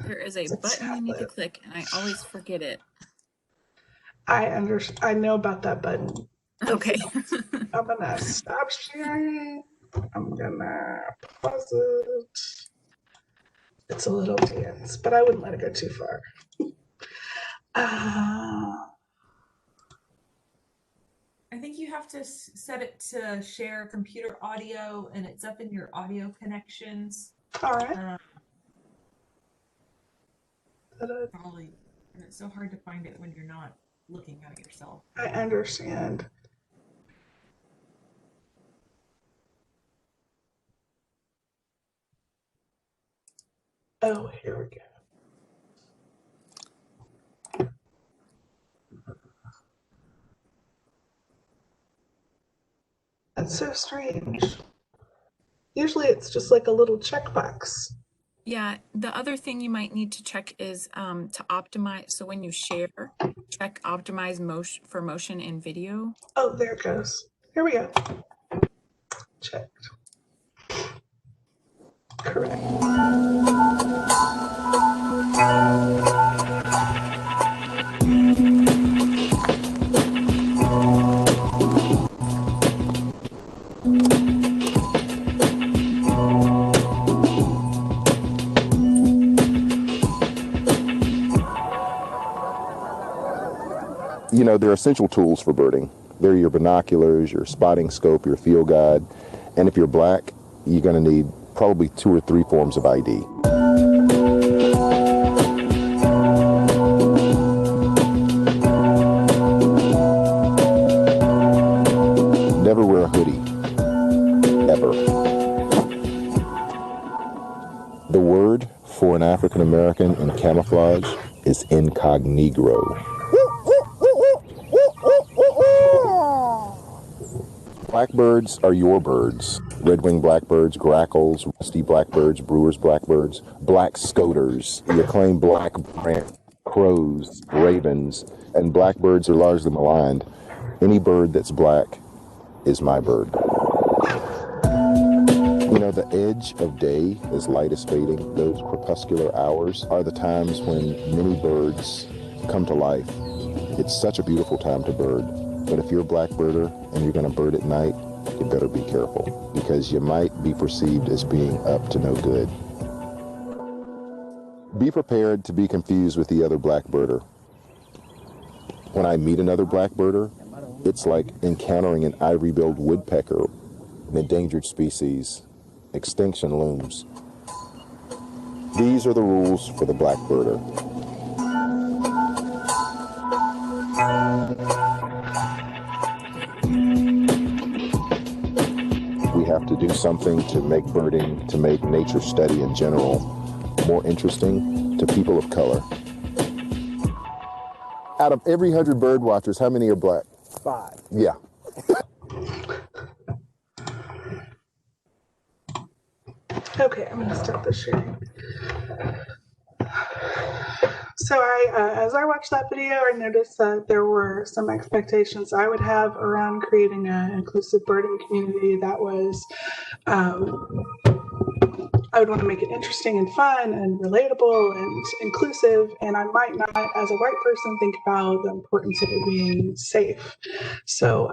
There is a button you need to click, and I always forget it. I know about that button. Okay. I'm gonna stop sharing. I'm gonna pause it. It's a little dense, but I wouldn't let it go too far. I think you have to set it to share computer audio, and it's up in your audio connections. All right. Probably, and it's so hard to find it when you're not looking at it yourself. I understand. Oh, here we go. That's so strange. Usually it's just like a little checkbox. Yeah, the other thing you might need to check is to optimize. So when you share, check optimize motion for motion and video. Oh, there it goes. Here we go. Checked. Correct. You know, they're essential tools for birding. They're your binoculars, your spotting scope, your field guide, and if you're black, you're going to need probably 2 or 3 forms of ID. Never wear a hoodie, ever. The word for an African American in camouflage is incognito. Blackbirds are your birds. Red-winged blackbirds, grackles, rusty blackbirds, brewer's blackbirds, black scoters, the acclaimed black brant. crows, ravens, and blackbirds are largely maligned. Any bird that's black is my bird. You know, the edge of day as light is fading, those crepuscular hours are the times when many birds come to life. It's such a beautiful time to bird. But if you're a black birder and you're going to bird at night, you better be careful, because you might be perceived as being up to no good. Be prepared to be confused with the other black birder. When I meet another black birder, it's like encountering an ivory-billed woodpecker, an endangered species. Extinction looms. These are the rules for the black birder. We have to do something to make birding, to make nature study in general more interesting to people of color. Out of every 100 bird watchers, how many are black? 5. Yeah. Okay, I'm going to start the sharing. So as I watched that video, I noticed that there were some expectations I would have around creating an inclusive birding community that was, I would want to make it interesting and fun and relatable and inclusive. And I might not, as a white person, think about the importance of it being safe. So,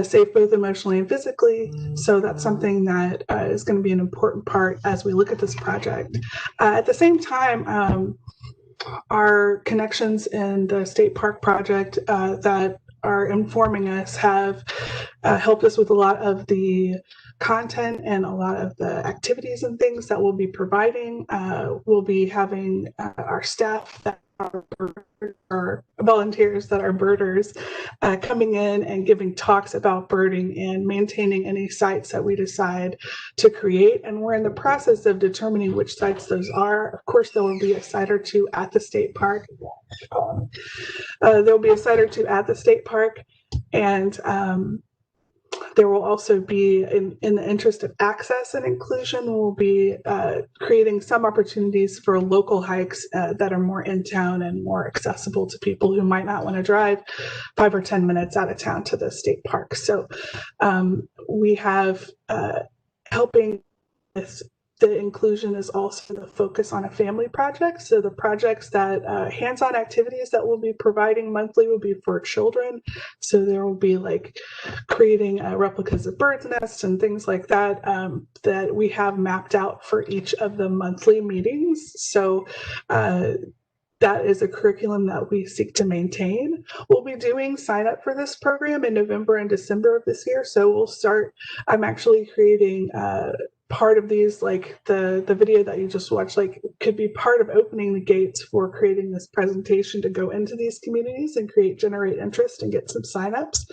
safe both emotionally and physically. So that's something that is going to be an important part as we look at this project. At the same time, our connections in the state park project that are informing us have helped us with a lot of the content and a lot of the activities and things that we'll be providing. We'll be having our staff that are volunteers that are birders coming in and giving talks about birding and maintaining any sites that we decide to create. And we're in the process of determining which sites those are. Of course, there will be a site or two at the state park. There'll be a site or two at the state park, and there will also be, in the interest of access and inclusion, we'll be creating some opportunities for local hikes that are more in town and more accessible to people who might not want to drive 5 or 10 minutes out of town to the state park. So we have helping with the inclusion is also the focus on a family project. So the projects that hands-on activities that we'll be providing monthly will be for children. So there will be like creating replicas of birds' nests and things like that that we have mapped out for each of the monthly meetings. So that is a curriculum that we seek to maintain. We'll be doing sign up for this program in November and December of this year. So we'll start, I'm actually creating part of these, like the video that you just watched, like could be part of opening the gates for creating this presentation to go into these communities and generate interest and get some signups.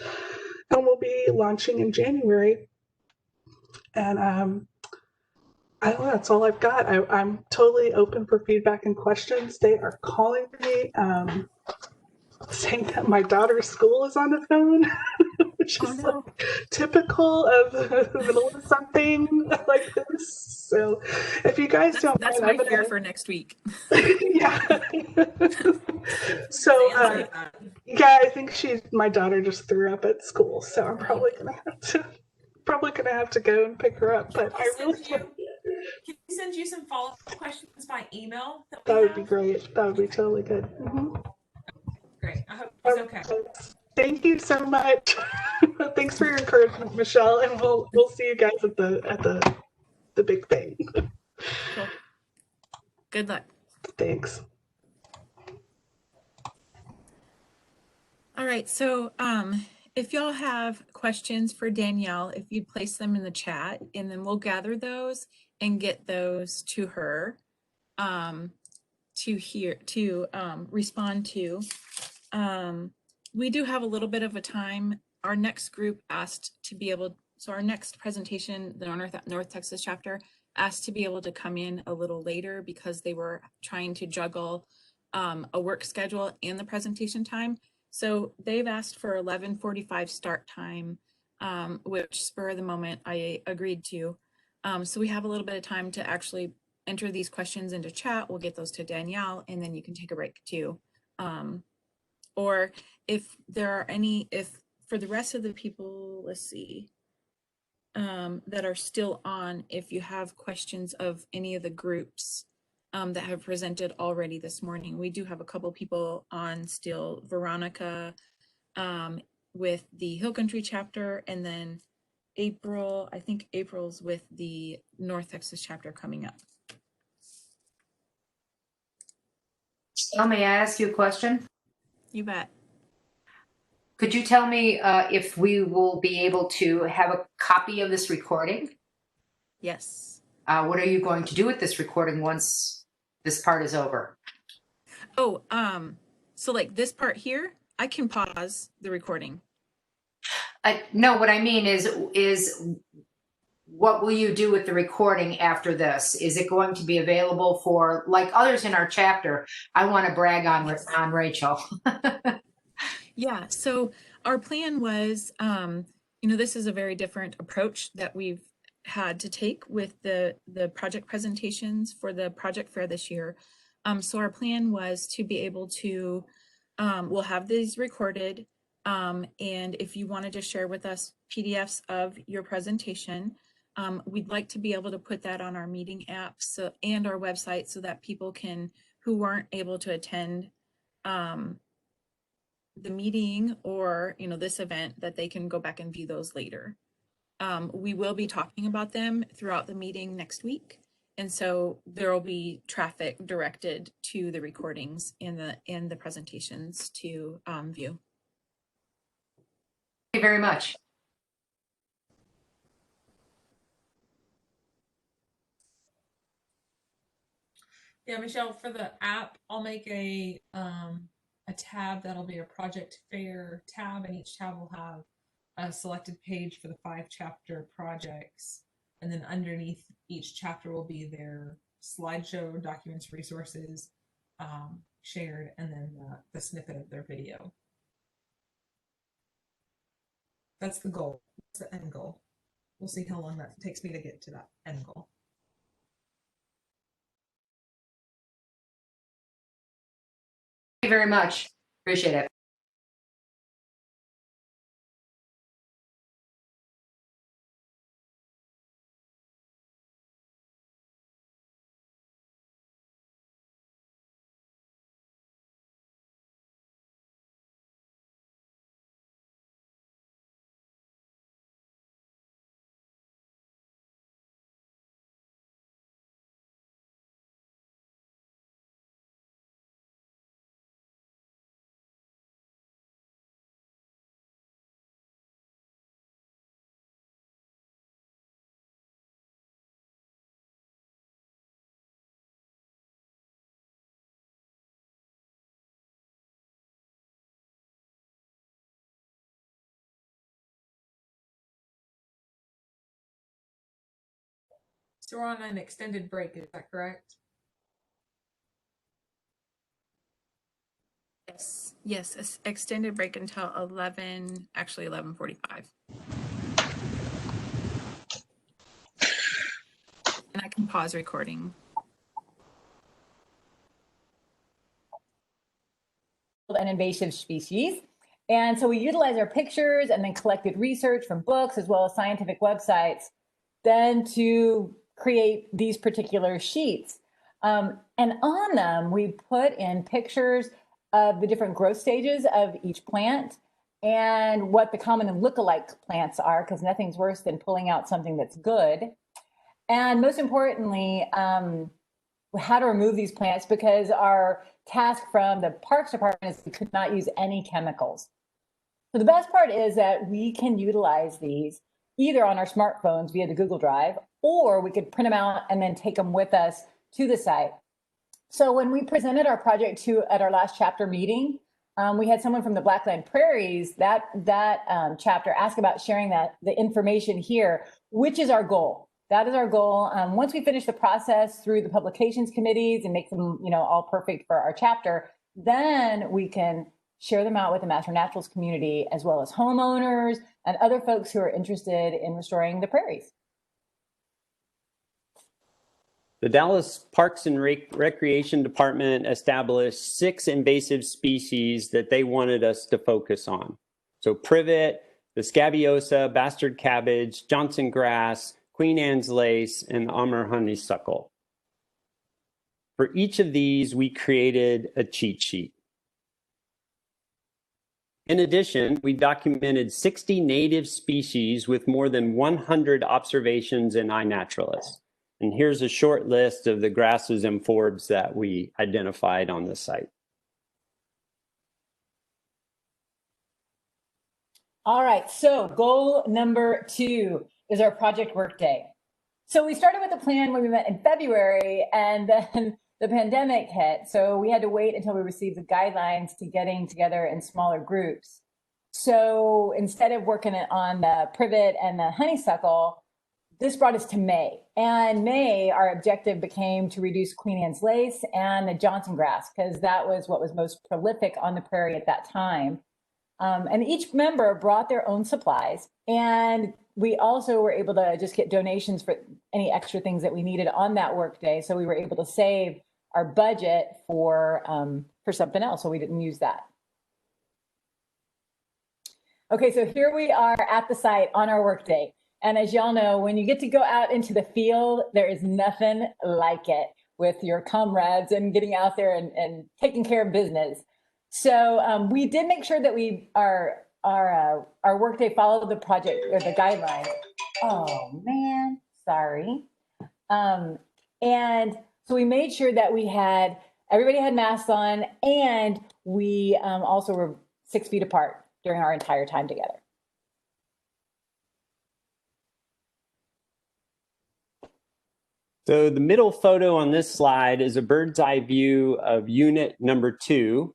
And we'll be launching in January. And I don't know, that's all I've got. I'm totally open for feedback and questions. They are calling me, saying that my daughter's school is on the phone, which is like typical of the middle of something like this. So if you guys don't That's mind, my fear for next week. Yeah. So yeah, I think my daughter just threw up at school, so I'm probably gonna have to go and pick her up. But I really can we send you some follow-up questions by email? That would be great. That would be totally good. Mm-hmm. Great. I hope it's okay. Thank you so much. Thanks for your encouragement, Michelle, and we'll see you guys at the big thing. Cool. Good luck. Thanks. All right, so if y'all have questions for Danielle, if you'd place them in the chat, and then we'll gather those and get those to her to respond to. We do have a little bit of a time. Our next group asked to be able, so our next presentation, the North Texas chapter, asked to be able to come in a little later because they were trying to juggle a work schedule and the presentation time. So they've asked for 11:45 start time, which spur of the moment I agreed to. So we have a little bit of time to actually enter these questions into chat. We'll get those to Danielle, and then you can take a break too. Or if there are any, if for the rest of the people, let's see, that are still on, if you have questions of any of the groups that have presented already this morning, we do have a couple people on still. Veronica with the Hill Country chapter, and then April, I think April's with the North Texas chapter coming up. So may I ask you a question? You bet. Could you tell me if we will be able to have a copy of this recording? Yes. What are you going to do with this recording once this part is over? Oh, so like this part here, I can pause the recording. No, what I mean is what will you do with the recording after this? Is it going to be available for, like others in our chapter? I want to brag on Rachel. Yeah, so our plan was, you know, this is a very different approach that we've had to take with the project presentations for the project fair this year. So our plan was to be able to, we'll have these recorded, and if you wanted to share with us PDFs of your presentation, we'd like to be able to put that on our meeting apps and our website so that people can, who weren't able to attend the meeting or, you know, this event, that they can go back and view those later. We will be talking about them throughout the meeting next week. And so there will be traffic directed to the recordings and the presentations to view. Thank you very much. Yeah, Michelle, for the app, I'll make a tab that'll be a project fair tab, and each tab will have a selected page for the 5 chapter projects. And then underneath each chapter will be their slideshow, documents, resources shared, and then the snippet of their video. That's the goal. That's the end goal. We'll see how long that takes me to get to that end goal. Thank you very much. Appreciate it. So we're on an extended break, is that correct? Yes, extended break until 11:45. And I can pause recording. And invasive species. And so we utilize our pictures and then collected research from books as well as scientific websites then to create these particular sheets. And on them, we put in pictures of the different growth stages of each plant and what the common and lookalike plants are, because nothing's worse than pulling out something that's good. And most importantly, how to remove these plants, because our task from the Parks Department is we could not use any chemicals. So the best part is that we can utilize these either on our smartphones via the Google Drive, or we could print them out and then take them with us to the site. So when we presented our project at our last chapter meeting, we had someone from the Blackland Prairies, that chapter, ask about sharing the information here, which is our goal. That is our goal. Once we finish the process through the publications committees and make them, all perfect for our chapter, then we can share them out with the Master Naturalist community, as well as homeowners and other folks who are interested in restoring the prairies. The Dallas Parks and Recreation Department established 6 invasive species that they wanted us to focus on. So privet, the scabiosa, bastard cabbage, Johnson grass, Queen Anne's lace, and Amur honeysuckle. For each of these, we created a cheat sheet. In addition, we documented 60 native species with more than 100 observations in iNaturalist. And here's a short list of the grasses and forbs that we identified on the site. All right, so goal number 2 is our project workday. So we started with the plan when we met in February, and then the pandemic hit. So we had to wait until we received the guidelines to getting together in smaller groups. So instead of working on the privet and the honeysuckle, this brought us to May. And May, our objective became to reduce Queen Anne's lace and the Johnson grass, because that was what was most prolific on the prairie at that time. And each member brought their own supplies. And we also were able to just get donations for any extra things that we needed on that work day. So we were able to save our budget for something else. So we didn't use that. Okay, so here we are at the site on our work day. And as y'all know, when you get to go out into the field, there is nothing like it with your comrades and getting out there and taking care of business. So we did make sure that our workday followed the project or the guidelines. Oh man, sorry. And so we made sure that everybody had masks on, and we also were 6 feet apart during our entire time together. So the middle photo on this slide is a bird's eye view of unit number 2.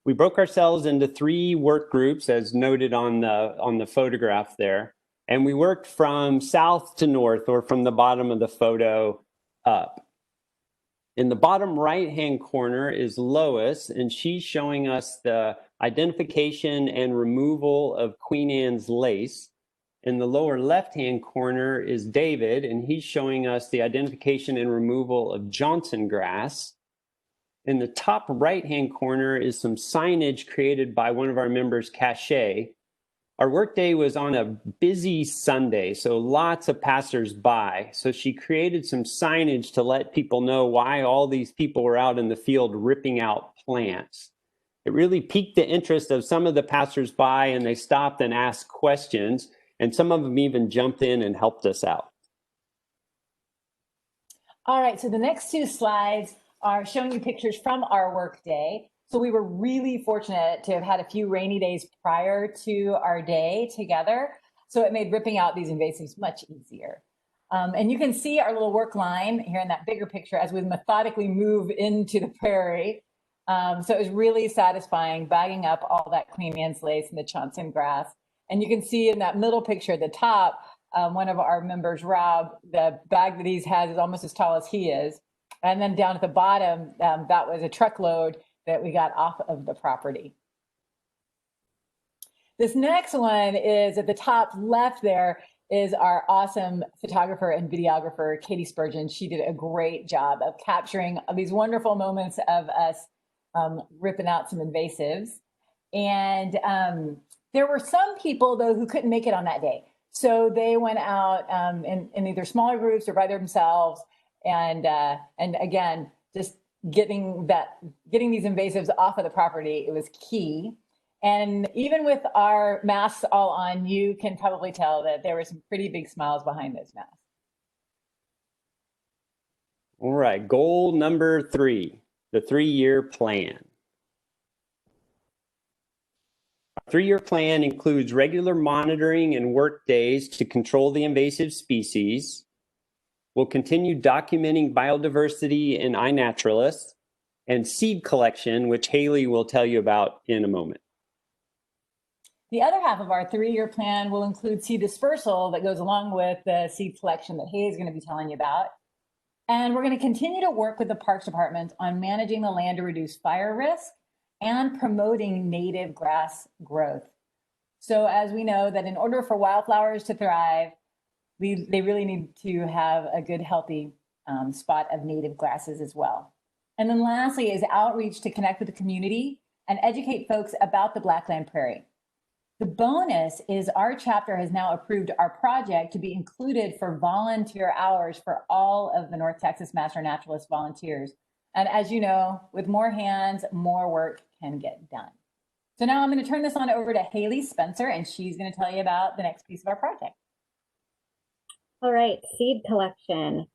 We broke ourselves into 3 work groups, as noted on the photograph there, and we worked from south to north, or from the bottom of the photo up. In the bottom right-hand corner is Lois, and she's showing us the identification and removal of Queen Anne's lace. In the lower left-hand corner is David, and he's showing us the identification and removal of Johnson grass. In the top right-hand corner is some signage created by one of our members, Cache. Our workday was on a busy Sunday, so lots of passers-by. So she created some signage to let people know why all these people were out in the field ripping out plants. It really piqued the interest of some of the passers-by, and they stopped and asked questions, and some of them even jumped in and helped us out. All right, so the next 2 slides are showing you pictures from our work day. So we were really fortunate to have had a few rainy days prior to our day together. So it made ripping out these invasives much easier. And you can see our little work line here in that bigger picture as we methodically move into the prairie. So it was really satisfying bagging up all that Queen Anne's lace and the Johnson grass. And you can see in that middle picture at the top, one of our members, Rob, the bag that he has is almost as tall as he is. And then down at the bottom, that was a truckload that we got off of the property. This next one is at the top left there is our awesome photographer and videographer, Katie Spurgeon. She did a great job of capturing these wonderful moments of us ripping out some invasives. And there were some people, though, who couldn't make it on that day. So they went out in either smaller groups or by themselves. And again, just getting these invasives off of the property, it was key. And even with our masks all on, you can probably tell that there were some pretty big smiles behind those masks. All right, goal number 3, the 3-year plan. Our 3-year plan includes regular monitoring and work days to control the invasive species. We'll continue documenting biodiversity in iNaturalist and seed collection, which Haley will tell you about in a moment. The other half of our 3-year plan will include seed dispersal that goes along with the seed collection that Haley is going to be telling you about. And we're going to continue to work with the Parks Department on managing the land to reduce fire risk and promoting native grass growth. So as we know that in order for wildflowers to thrive, they really need to have a good, healthy spot of native grasses as well. And then lastly is outreach to connect with the community and educate folks about the Blackland Prairie. The bonus is our chapter has now approved our project to be included for volunteer hours for all of the North Texas Master Naturalist volunteers. And as you know, with more hands, more work can get done. So now I'm going to turn this on over to Haley Spencer, and she's going to tell you about the next piece of our project. All right, seed collection.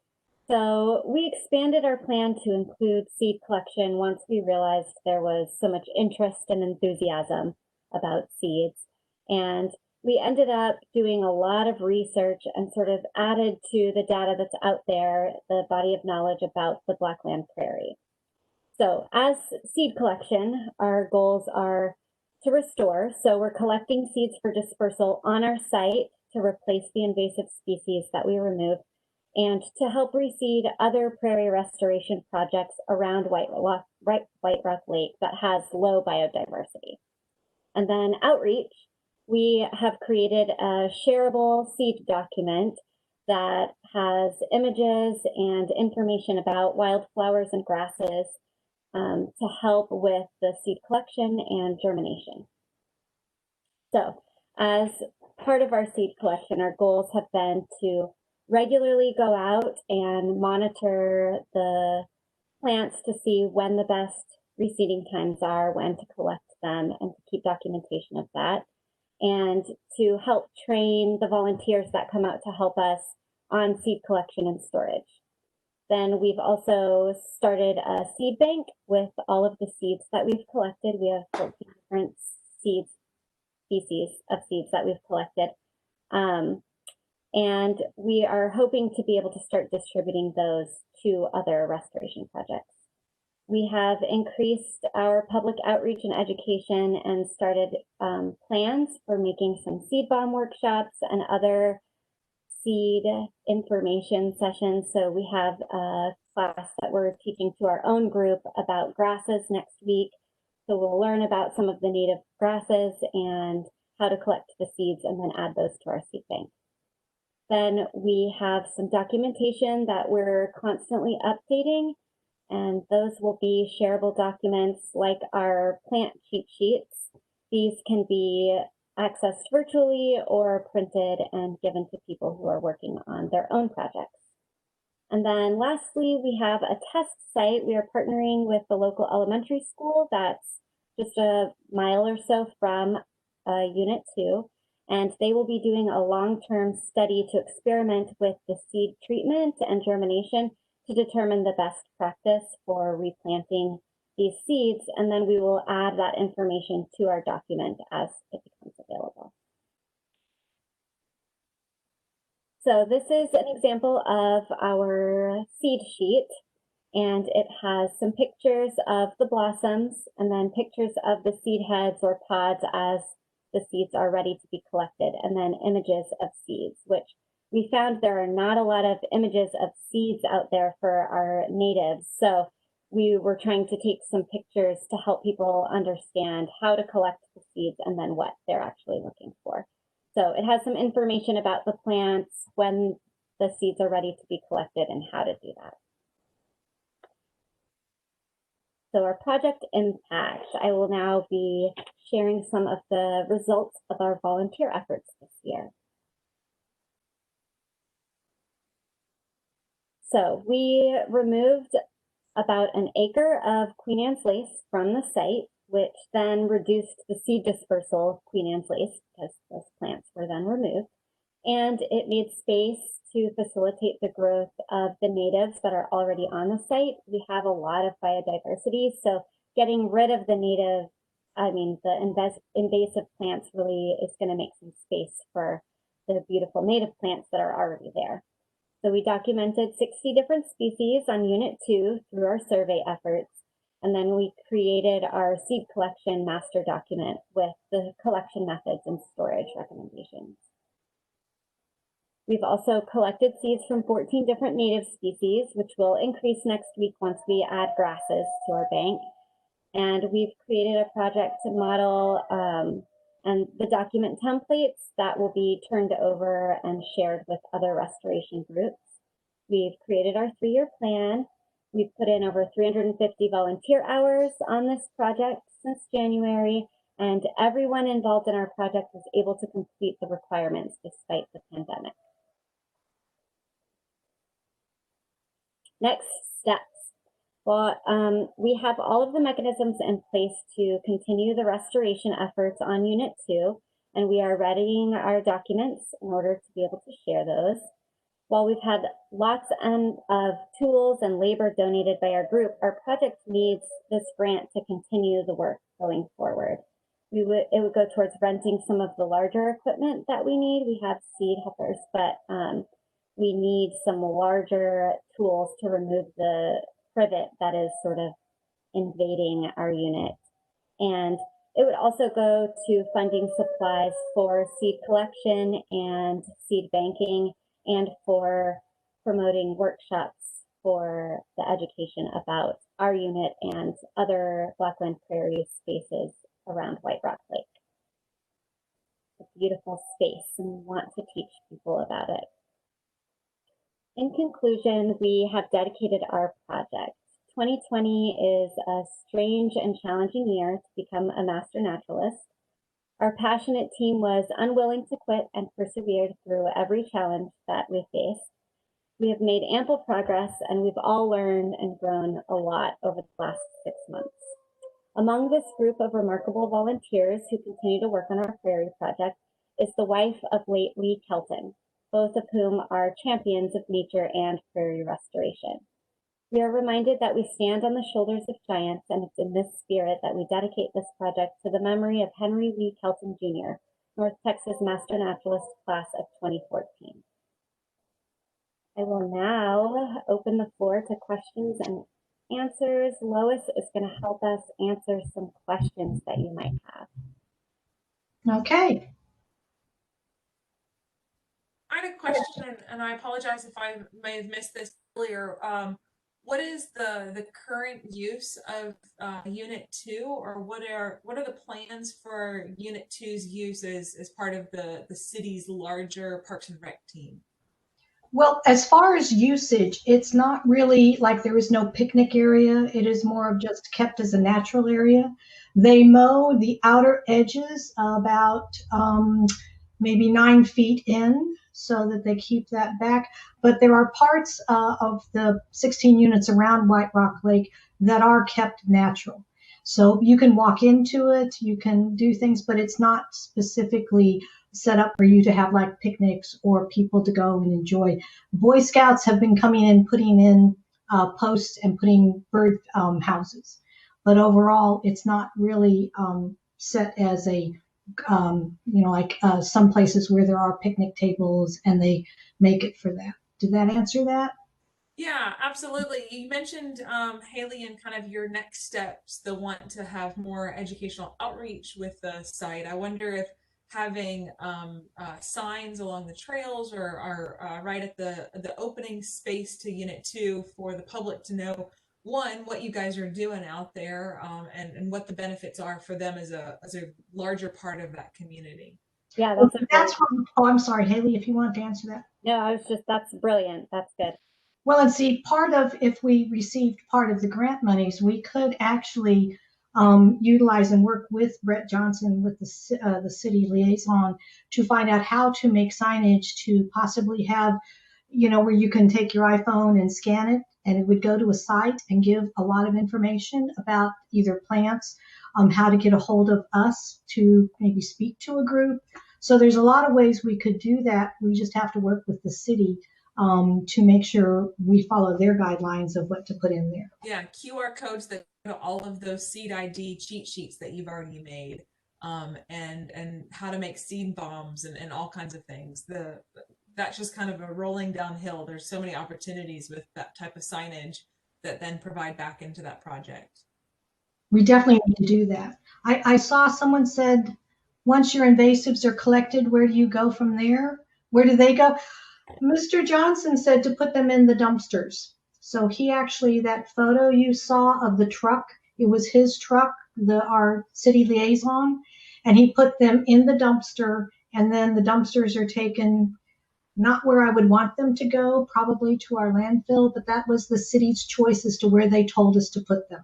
So we expanded our plan to include seed collection once we realized there was so much interest and enthusiasm about seeds. And we ended up doing a lot of research and sort of added to the data that's out there, the body of knowledge about the Blackland Prairie. So as seed collection, our goals are to restore. So we're collecting seeds for dispersal on our site to replace the invasive species that we removed, and to help reseed other prairie restoration projects around White Rock Lake that has low biodiversity. And then outreach, we have created a shareable seed document that has images and information about wildflowers and grasses to help with the seed collection and germination. So as part of our seed collection, our goals have been to regularly go out and monitor the plants to see when the best reseeding times are, when to collect them, and to keep documentation of that, and to help train the volunteers that come out to help us on seed collection and storage. Then we've also started a seed bank with all of the seeds that we've collected. We have 14 different species of seeds that we've collected. And we are hoping to be able to start distributing those to other restoration projects. We have increased our public outreach and education and started plans for making some seed bomb workshops and other seed information sessions. So we have a class that we're teaching to our own group about grasses next week. So we'll learn about some of the native grasses and how to collect the seeds and then add those to our seed bank. Then we have some documentation that we're constantly updating, and those will be shareable documents like our plant cheat sheets. These can be accessed virtually or printed and given to people who are working on their own projects. And then lastly, we have a test site. We are partnering with the local elementary school that's just a mile or so from Unit 2. And they will be doing a long-term study to experiment with the seed treatment and germination to determine the best practice for replanting these seeds. And then we will add that information to our document as it becomes available. So this is an example of our seed sheet, and it has some pictures of the blossoms and then pictures of the seed heads or pods as the seeds are ready to be collected, and then images of seeds, which we found there are not a lot of images of seeds out there for our natives. So we were trying to take some pictures to help people understand how to collect the seeds and then what they're actually looking for. So it has some information about the plants, when the seeds are ready to be collected, and how to do that. So our project impact, I will now be sharing some of the results of our volunteer efforts this year. So we removed about an acre of Queen Anne's lace from the site, which then reduced the seed dispersal of Queen Anne's lace because those plants were then removed. And it made space to facilitate the growth of the natives that are already on the site. We have a lot of biodiversity, so getting rid of the invasive plants really is going to make some space for the beautiful native plants that are already there. So we documented 60 different species on Unit 2 through our survey efforts, and then we created our seed collection master document with the collection methods and storage recommendations. We've also collected seeds from 14 different native species, which will increase next week once we add grasses to our bank. And we've created a project model and the document templates that will be turned over and shared with other restoration groups. We've created our 3-year plan. We've put in over 350 volunteer hours on this project since January, and everyone involved in our project was able to complete the requirements despite the pandemic. Next steps. Well, we have all of the mechanisms in place to continue the restoration efforts on Unit 2, and we are readying our documents in order to be able to share those. While we've had lots of tools and labor donated by our group, our project needs this grant to continue the work going forward. It would go towards renting some of the larger equipment that we need. We have seed hoppers, but we need some larger tools to remove the privet that is sort of invading our unit. And it would also go to funding supplies for seed collection and seed banking, and for promoting workshops for the education about our unit and other Blackland Prairie spaces around White Rock Lake. It's a beautiful space, and we want to teach people about it. In conclusion, we have dedicated our project. 2020 is a strange and challenging year to become a master naturalist. Our passionate team was unwilling to quit and persevered through every challenge that we faced. We have made ample progress, and we've all learned and grown a lot over the last 6 months. Among this group of remarkable volunteers who continue to work on our prairie project is the wife of late Lee Kelton, both of whom are champions of nature and prairie restoration. We are reminded that we stand on the shoulders of giants, and it's in this spirit that we dedicate this project to the memory of Henry Lee Kelton Jr., North Texas Master Naturalist Class of 2014. I will now open the floor to questions and answers. Lois is going to help us answer some questions that you might have. Okay. I had a question, and I apologize if I may have missed this earlier. What is the current use of Unit 2, or what are the plans for Unit 2's use as part of the city's larger Parks and Rec team? Well, as far as usage, it's not really like there is no picnic area. It is more of just kept as a natural area. They mow the outer edges about maybe 9 feet in, so that they keep that back. But there are parts of the 16 units around White Rock Lake that are kept natural. So you can walk into it, you can do things, but it's not specifically set up for you to have like picnics or people to go and enjoy. Boy Scouts have been coming in, putting in posts and putting bird houses. But overall, it's not really set as a like some places where there are picnic tables and they make it for that. Did that answer that? Yeah, absolutely. You mentioned, Haley, and kind of your next steps, the want to have more educational outreach with the site. I wonder if having signs along the trails or right at the opening space to Unit 2 for the public to know, one, what you guys are doing out there, and what the benefits are for them as a larger part of that community. Yeah, oh, I'm sorry, Haley, if you want to answer that. No, that's brilliant. That's good. Well, and see, if we received part of the grant monies, we could actually utilize and work with Brett Johnson, with the city liaison, to find out how to make signage to possibly have, where you can take your iPhone and scan it, and it would go to a site and give a lot of information about either plants, how to get a hold of us to maybe speak to a group. So there's a lot of ways we could do that. We just have to work with the city to make sure we follow their guidelines of what to put in there. Yeah, QR codes that go to all of those seed ID cheat sheets that you've already made, and how to make seed bombs and all kinds of things. That's just kind of a rolling downhill. There's so many opportunities with that type of signage that then provide back into that project. We definitely need to do that. I saw someone said, once your invasives are collected, where do you go from there? Where do they go? Mr. Johnson said to put them in the dumpsters. So he actually, that photo you saw of the truck, it was his truck, our city liaison, and he put them in the dumpster, and then the dumpsters are taken not where I would want them to go, probably to our landfill, but that was the city's choice as to where they told us to put them.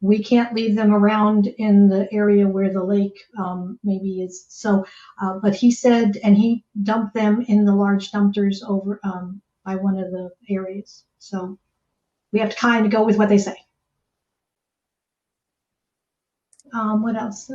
We can't leave them around in the area where the lake maybe is. So, but he said, and he dumped them in the large dumpsters over by one of the areas. So we have to kind of go with what they say. What else?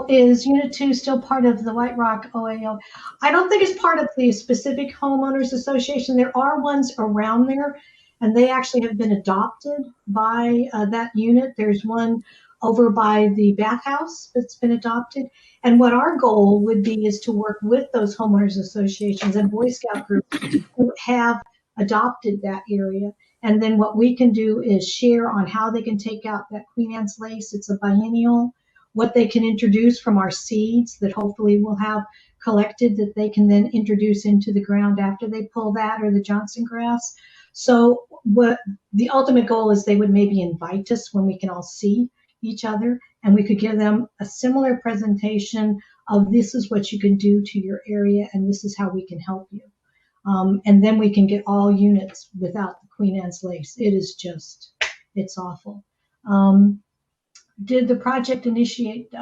Is Unit 2 still part of the White Rock OAO? I don't think it's part of the specific homeowners association. There are ones around there, and they actually have been adopted by that unit. There's one over by the bathhouse that's been adopted. And what our goal would be is to work with those homeowners associations and Boy Scout groups who have adopted that area. And then what we can do is share on how they can take out that Queen Anne's lace. It's a biennial. What they can introduce from our seeds that hopefully we'll have collected that they can then introduce into the ground after they pull that, or the Johnson grass. So what the ultimate goal is, they would maybe invite us when we can all see each other, and we could give them a similar presentation of this is what you can do to your area and this is how we can help you. And then we can get all units without the Queen Anne's lace. It is just, it's awful. Did the project initiate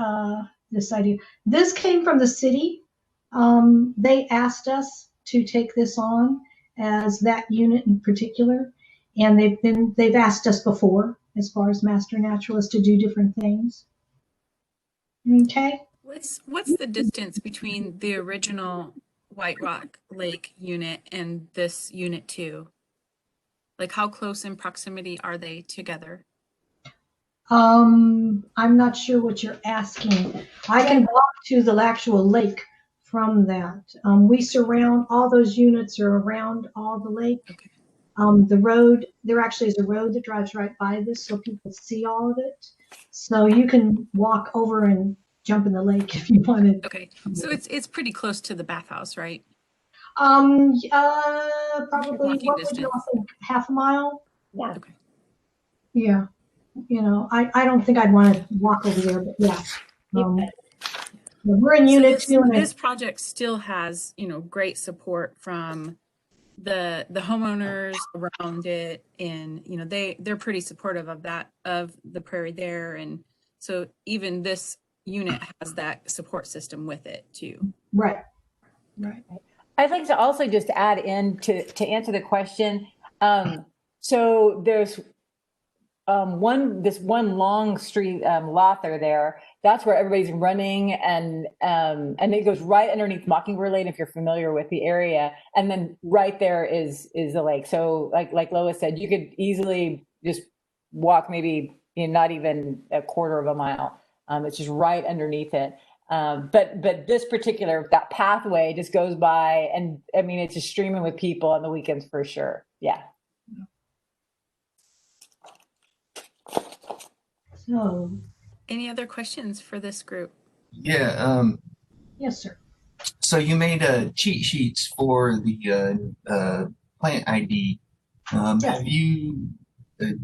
this idea? This came from the city. They asked us to take this on as that unit in particular, and they've asked us before, as far as Master Naturalist, to do different things. Okay. What's the distance between the original White Rock Lake unit and this unit 2? Like, how close in proximity are they together? I'm not sure what you're asking. I can walk to the actual lake from that. We surround, all those units are around all the lake. Okay. The road, there actually is a road that drives right by this, so people see all of it. So you can walk over and jump in the lake if you wanted. Okay, so it's pretty close to the bathhouse, right? Probably, Walking what would distance. you all think, half a mile? Yeah. Okay. Yeah. You know, I don't think I'd want to walk over there, but yeah. We're in Unit 2. And this project still has, great support from the homeowners around it, and they're pretty supportive of that, of the prairie there, and so even this unit has that support system with it too. Right. I'd like to also just add in to answer the question. So there's this one long street, Lother there. That's where everybody's running, and it goes right underneath Mockingbird Lane, if you're familiar with the area. And then right there is the lake. So like Lois said, you could easily just walk maybe not even a quarter of a mile. It's just right underneath it. But this particular, that pathway just goes by, and I mean, it's just streaming with people on the weekends for sure. Yeah. So, any other questions for this group? Yeah. Yes, sir. So you made cheat sheets for the plant ID. Yes.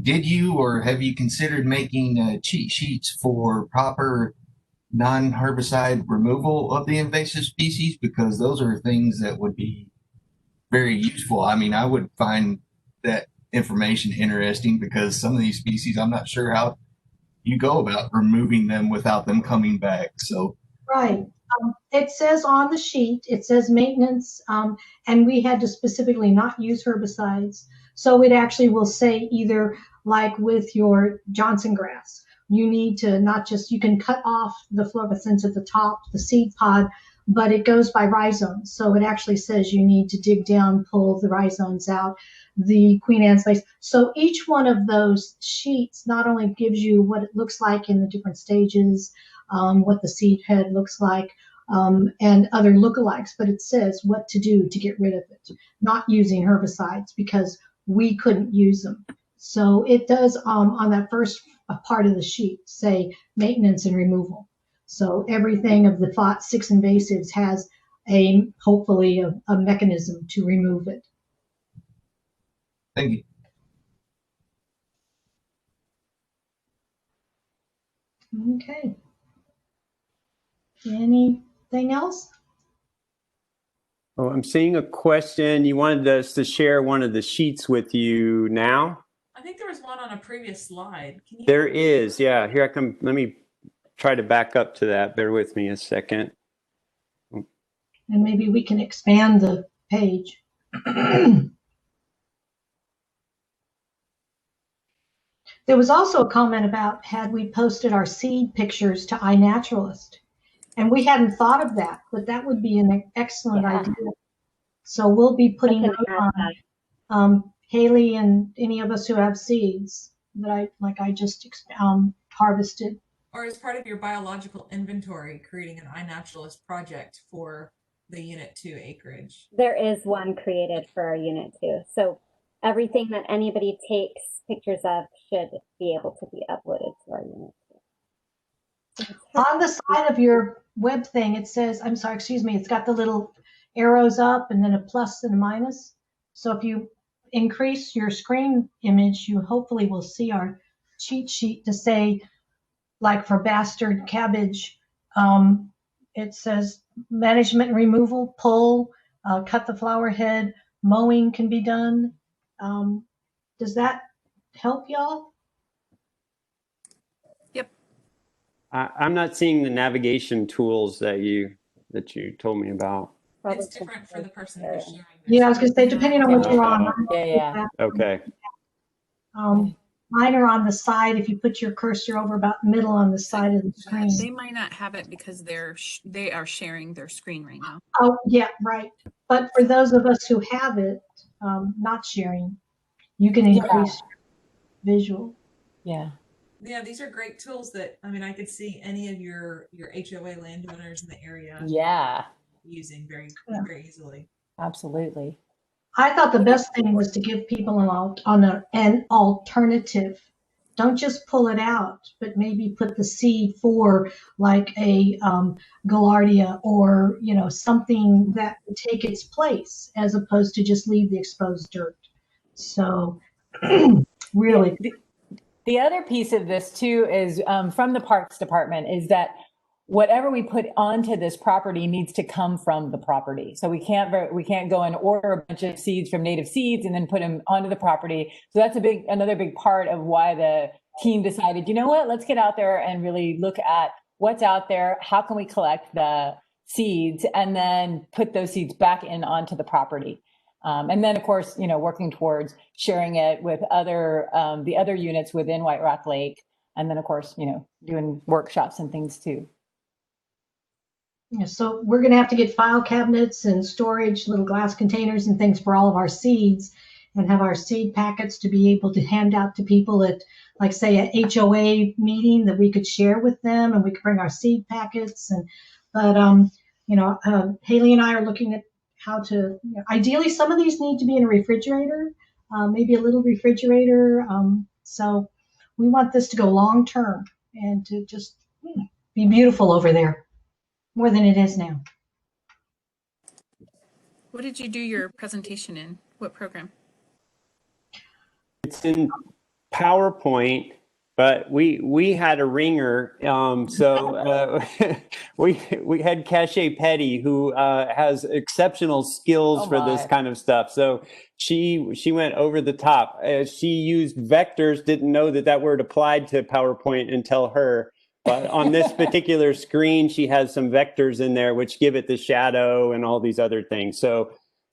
Did you or have you considered making cheat sheets for proper non-herbicide removal of the invasive species? Because those are things that would be very useful. I mean, I would find that information interesting, because some of these species, I'm not sure how you go about removing them without them coming back. So Right. It says on the sheet, it says maintenance, and we had to specifically not use herbicides. So it actually will say either, like with your Johnson grass, you need to not just, you can cut off the florescence at the top, the seed pod, but it goes by rhizomes. So it actually says you need to dig down, pull the rhizomes out, the Queen Anne's lace. So each one of those sheets not only gives you what it looks like in the different stages, what the seed head looks like, and other lookalikes, but it says what to do to get rid of it, not using herbicides because we couldn't use them. So it does, on that first part of the sheet, say maintenance and removal. So everything of the 6 invasives has hopefully a mechanism to remove it. thank you. Okay. Anything else? Oh, I'm seeing a question. You wanted us to share one of the sheets with you now? I think there was one on a previous slide. Can you? There is, yeah. Here I come. Let me try to back up to that. Bear with me a second. And maybe we can expand the page. There was also a comment about had we posted our seed pictures to iNaturalist. And we hadn't thought of that, but that would be an excellent idea. So we'll be putting those on Haley and any of us who have seeds that I just harvested. Or as part of your biological inventory, creating an iNaturalist project for the Unit 2 acreage. There is one created for our Unit 2. So everything that anybody takes pictures of should be able to be uploaded to our Unit 2. On the side of your web thing, it says, I'm sorry, excuse me, it's got the little arrows up and then a plus and a minus. So if you increase your screen image, you hopefully will see our cheat sheet to say, like for bastard cabbage, it says management and removal, pull, cut the flower head, mowing can be done. Does that help y'all? Yep. I'm not seeing the navigation tools that you told me about. It's different for the person who's sharing. Yeah, I was going to say, depending on what you're on. Yeah. Okay. Mine are on the side. If you put your cursor over about middle on the side of the screen. They might not have it because they are sharing their screen right now. Oh, yeah, right. But for those of us who have it, not sharing, you can increase visual. Yeah. Yeah, these are great tools that, I mean, I could see any of your HOA landowners in the area using very easily. Absolutely. I thought the best thing was to give people an alternative. Don't just pull it out, but maybe put the seed for like a Gaillardia or, something that would take its place as opposed to just leave the exposed dirt. So really. The other piece of this too is from the Parks Department is that whatever we put onto this property needs to come from the property. So we can't go and order a bunch of seeds from Native Seeds and then put them onto the property. So that's another big part of why the team decided, you know what, let's get out there and really look at what's out there. How can we collect the seeds and then put those seeds back onto the property? And then, of course, working towards sharing it with the other units within White Rock Lake. And then, of course, doing workshops and things too. Yeah, so we're going to have to get file cabinets and storage, little glass containers and things for all of our seeds and have our seed packets to be able to hand out to people at, like, say, a HOA meeting that we could share with them, and we could bring our seed packets. But Haley and I are looking at how to, ideally, some of these need to be in a refrigerator, maybe a little refrigerator. So we want this to go long term and to just be beautiful over there. More than it is now. What did you do your presentation in? What program? It's in PowerPoint, but we had a ringer. So we had Cache Petty, who has exceptional skills for this kind of stuff. So she went over the top. She used vectors, didn't know that word applied to PowerPoint until her. But on this particular screen, she has some vectors in there which give it the shadow and all these other things. So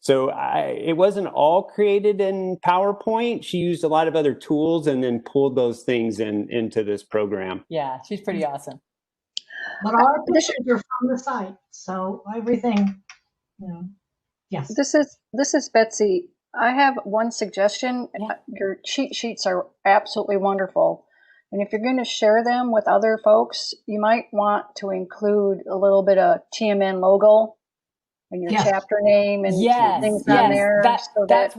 it wasn't all created in PowerPoint. She used a lot of other tools and then pulled those things into this program. Yeah, she's pretty awesome. But all our pictures are from the site, so everything, yes. This is Betsy. I have one suggestion. Yeah. Your cheat sheets are absolutely wonderful. And if you're going to share them with other folks, you might want to include a little bit of TMN logo and your chapter name and things on there. That's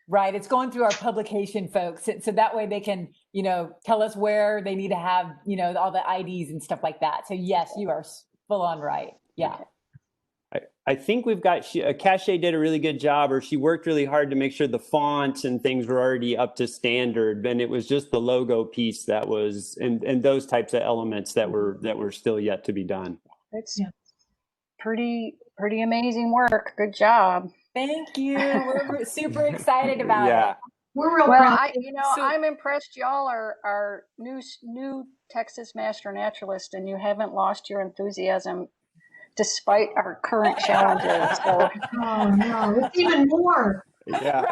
right. It's going through our publication folks. So that way they can, tell us where they need to have, all the IDs and stuff like that. So yes, you are full on right. Yeah. I think we've got, Cache did a really good job, or she worked really hard to make sure the fonts and things were already up to standard. And it was just the logo piece that was, and those types of elements that were still yet to be done. It's pretty pretty amazing work. Good job. Thank you. We're super excited about it. We're real Well, proud. I'm impressed. Y'all are new Texas master naturalists, and you haven't lost your enthusiasm despite our current challenges. So, oh no, it's even more. Yeah.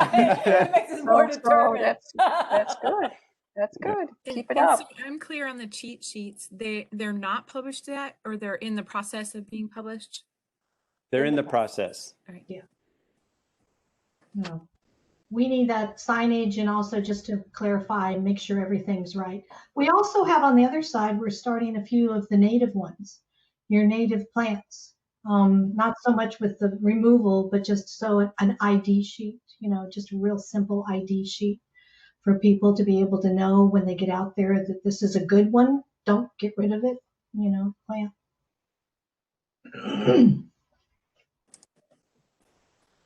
It makes us more determined. That's good. That's good. Keep it And up. so I'm clear on the cheat sheets. They're not published yet, or they're in the process of being published. They're in the process. All right. Yeah. No. We need that signage, and also just to clarify and make sure everything's right. We also have on the other side, we're starting a few of the native ones, your native plants. Not so much with the removal, but just so an ID sheet, just a real simple ID sheet for people to be able to know when they get out there that this is a good one. Don't get rid of it, plant.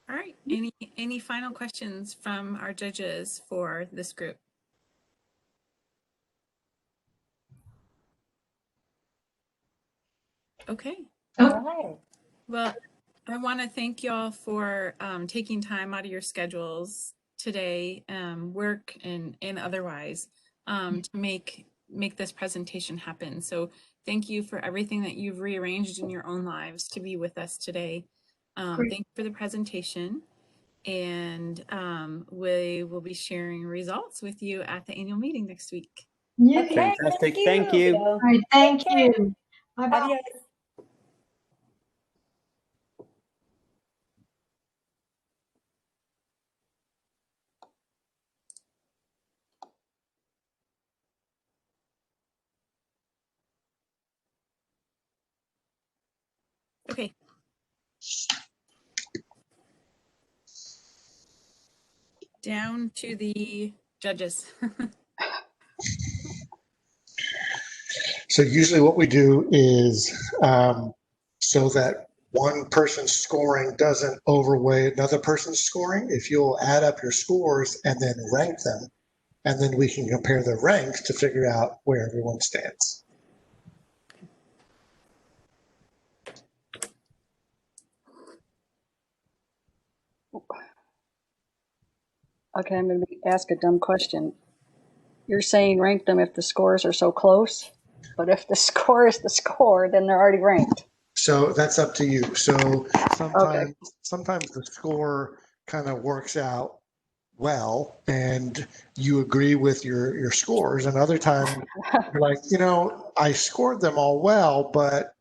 All right. Any final questions from our judges for this group? Okay. All right. Well, I want to thank y'all for taking time out of your schedules today, work and otherwise, to make this presentation happen. So thank you for everything that you've rearranged in your own lives to be with us today. Thank you for the presentation, and we will be sharing results with you at the annual meeting next week. Yeah. Okay, Fantastic. Thank you. All right, thank you. Bye-bye. Adios. Okay. Down to the judges. So usually what we do is so that one person's scoring doesn't overweigh another person's scoring, if you'll add up your scores and then rank them, and then we can compare the ranks to figure out where everyone stands. Okay, I'm going to ask a dumb question. You're saying rank them if the scores are so close, but if the score is the score, then they're already ranked. So that's up to you. So sometimes the score kind of works out well and you agree with your scores, and other times you're like, I scored them all well, but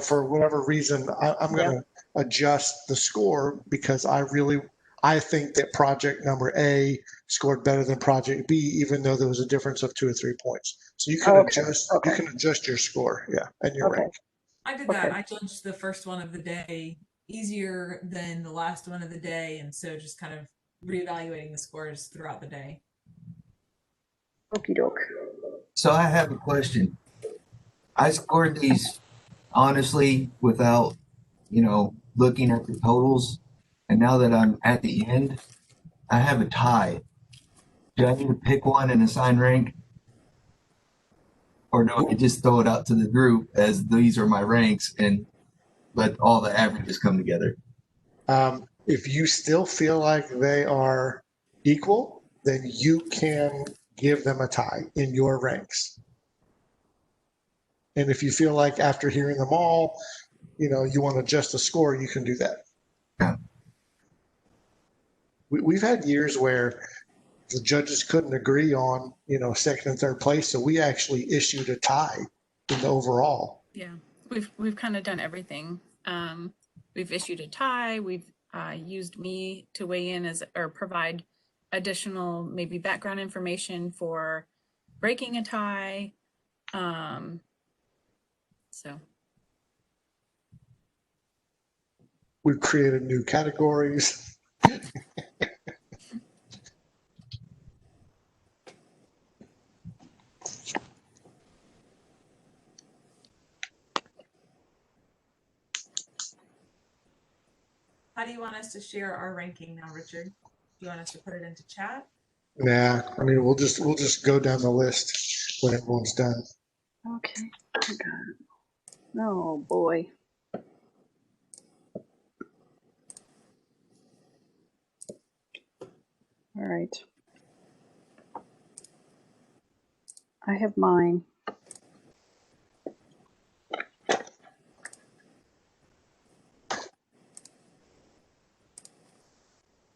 for whatever reason, I'm going to adjust the score because I think that project number A scored better than project B, even though there was a difference of 2 or 3 points. So you can adjust your score, and your rank. I did that. I judged the first one of the day easier than the last one of the day, and so just kind of reevaluating the scores throughout the day. Okie doke. So I have a question. I scored these honestly without, looking at the totals. And now that I'm at the end, I have a tie. Do I need to pick one and assign rank? Or do I just throw it out to the group as these are my ranks and let all the averages come together? If you still feel like they are equal, then you can give them a tie in your ranks. And if you feel like after hearing them all, you want to adjust the score, you can do that. Yeah. We've had years where the judges couldn't agree on, second and third place. So we actually issued a tie in the overall. Yeah, we've kind of done everything. We've issued a tie. We've used me to weigh in or provide additional maybe background information for breaking a tie. So we've created new categories. How do you want us to share our ranking now, Richard? Do you want us to put it into chat? Nah, I mean, we'll just go down the list when everyone's done. Okay. I got it. Oh boy. All right. I have mine.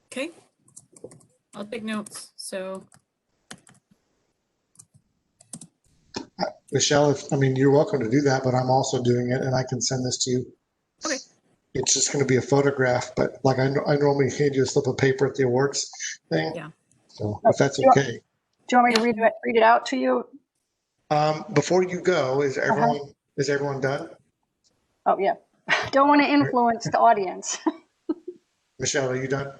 Okay. I'll take notes. So Michelle, you're welcome to do that, but I'm also doing it, and I can send this to you. Okay. It's just going to be a photograph, but like I normally hand you a slip of paper at the awards thing. Yeah. So if that's okay. Do you want me to read it out to you? Before you go, is everyone done? Oh yeah. Don't want to influence the audience. Michelle, are you done?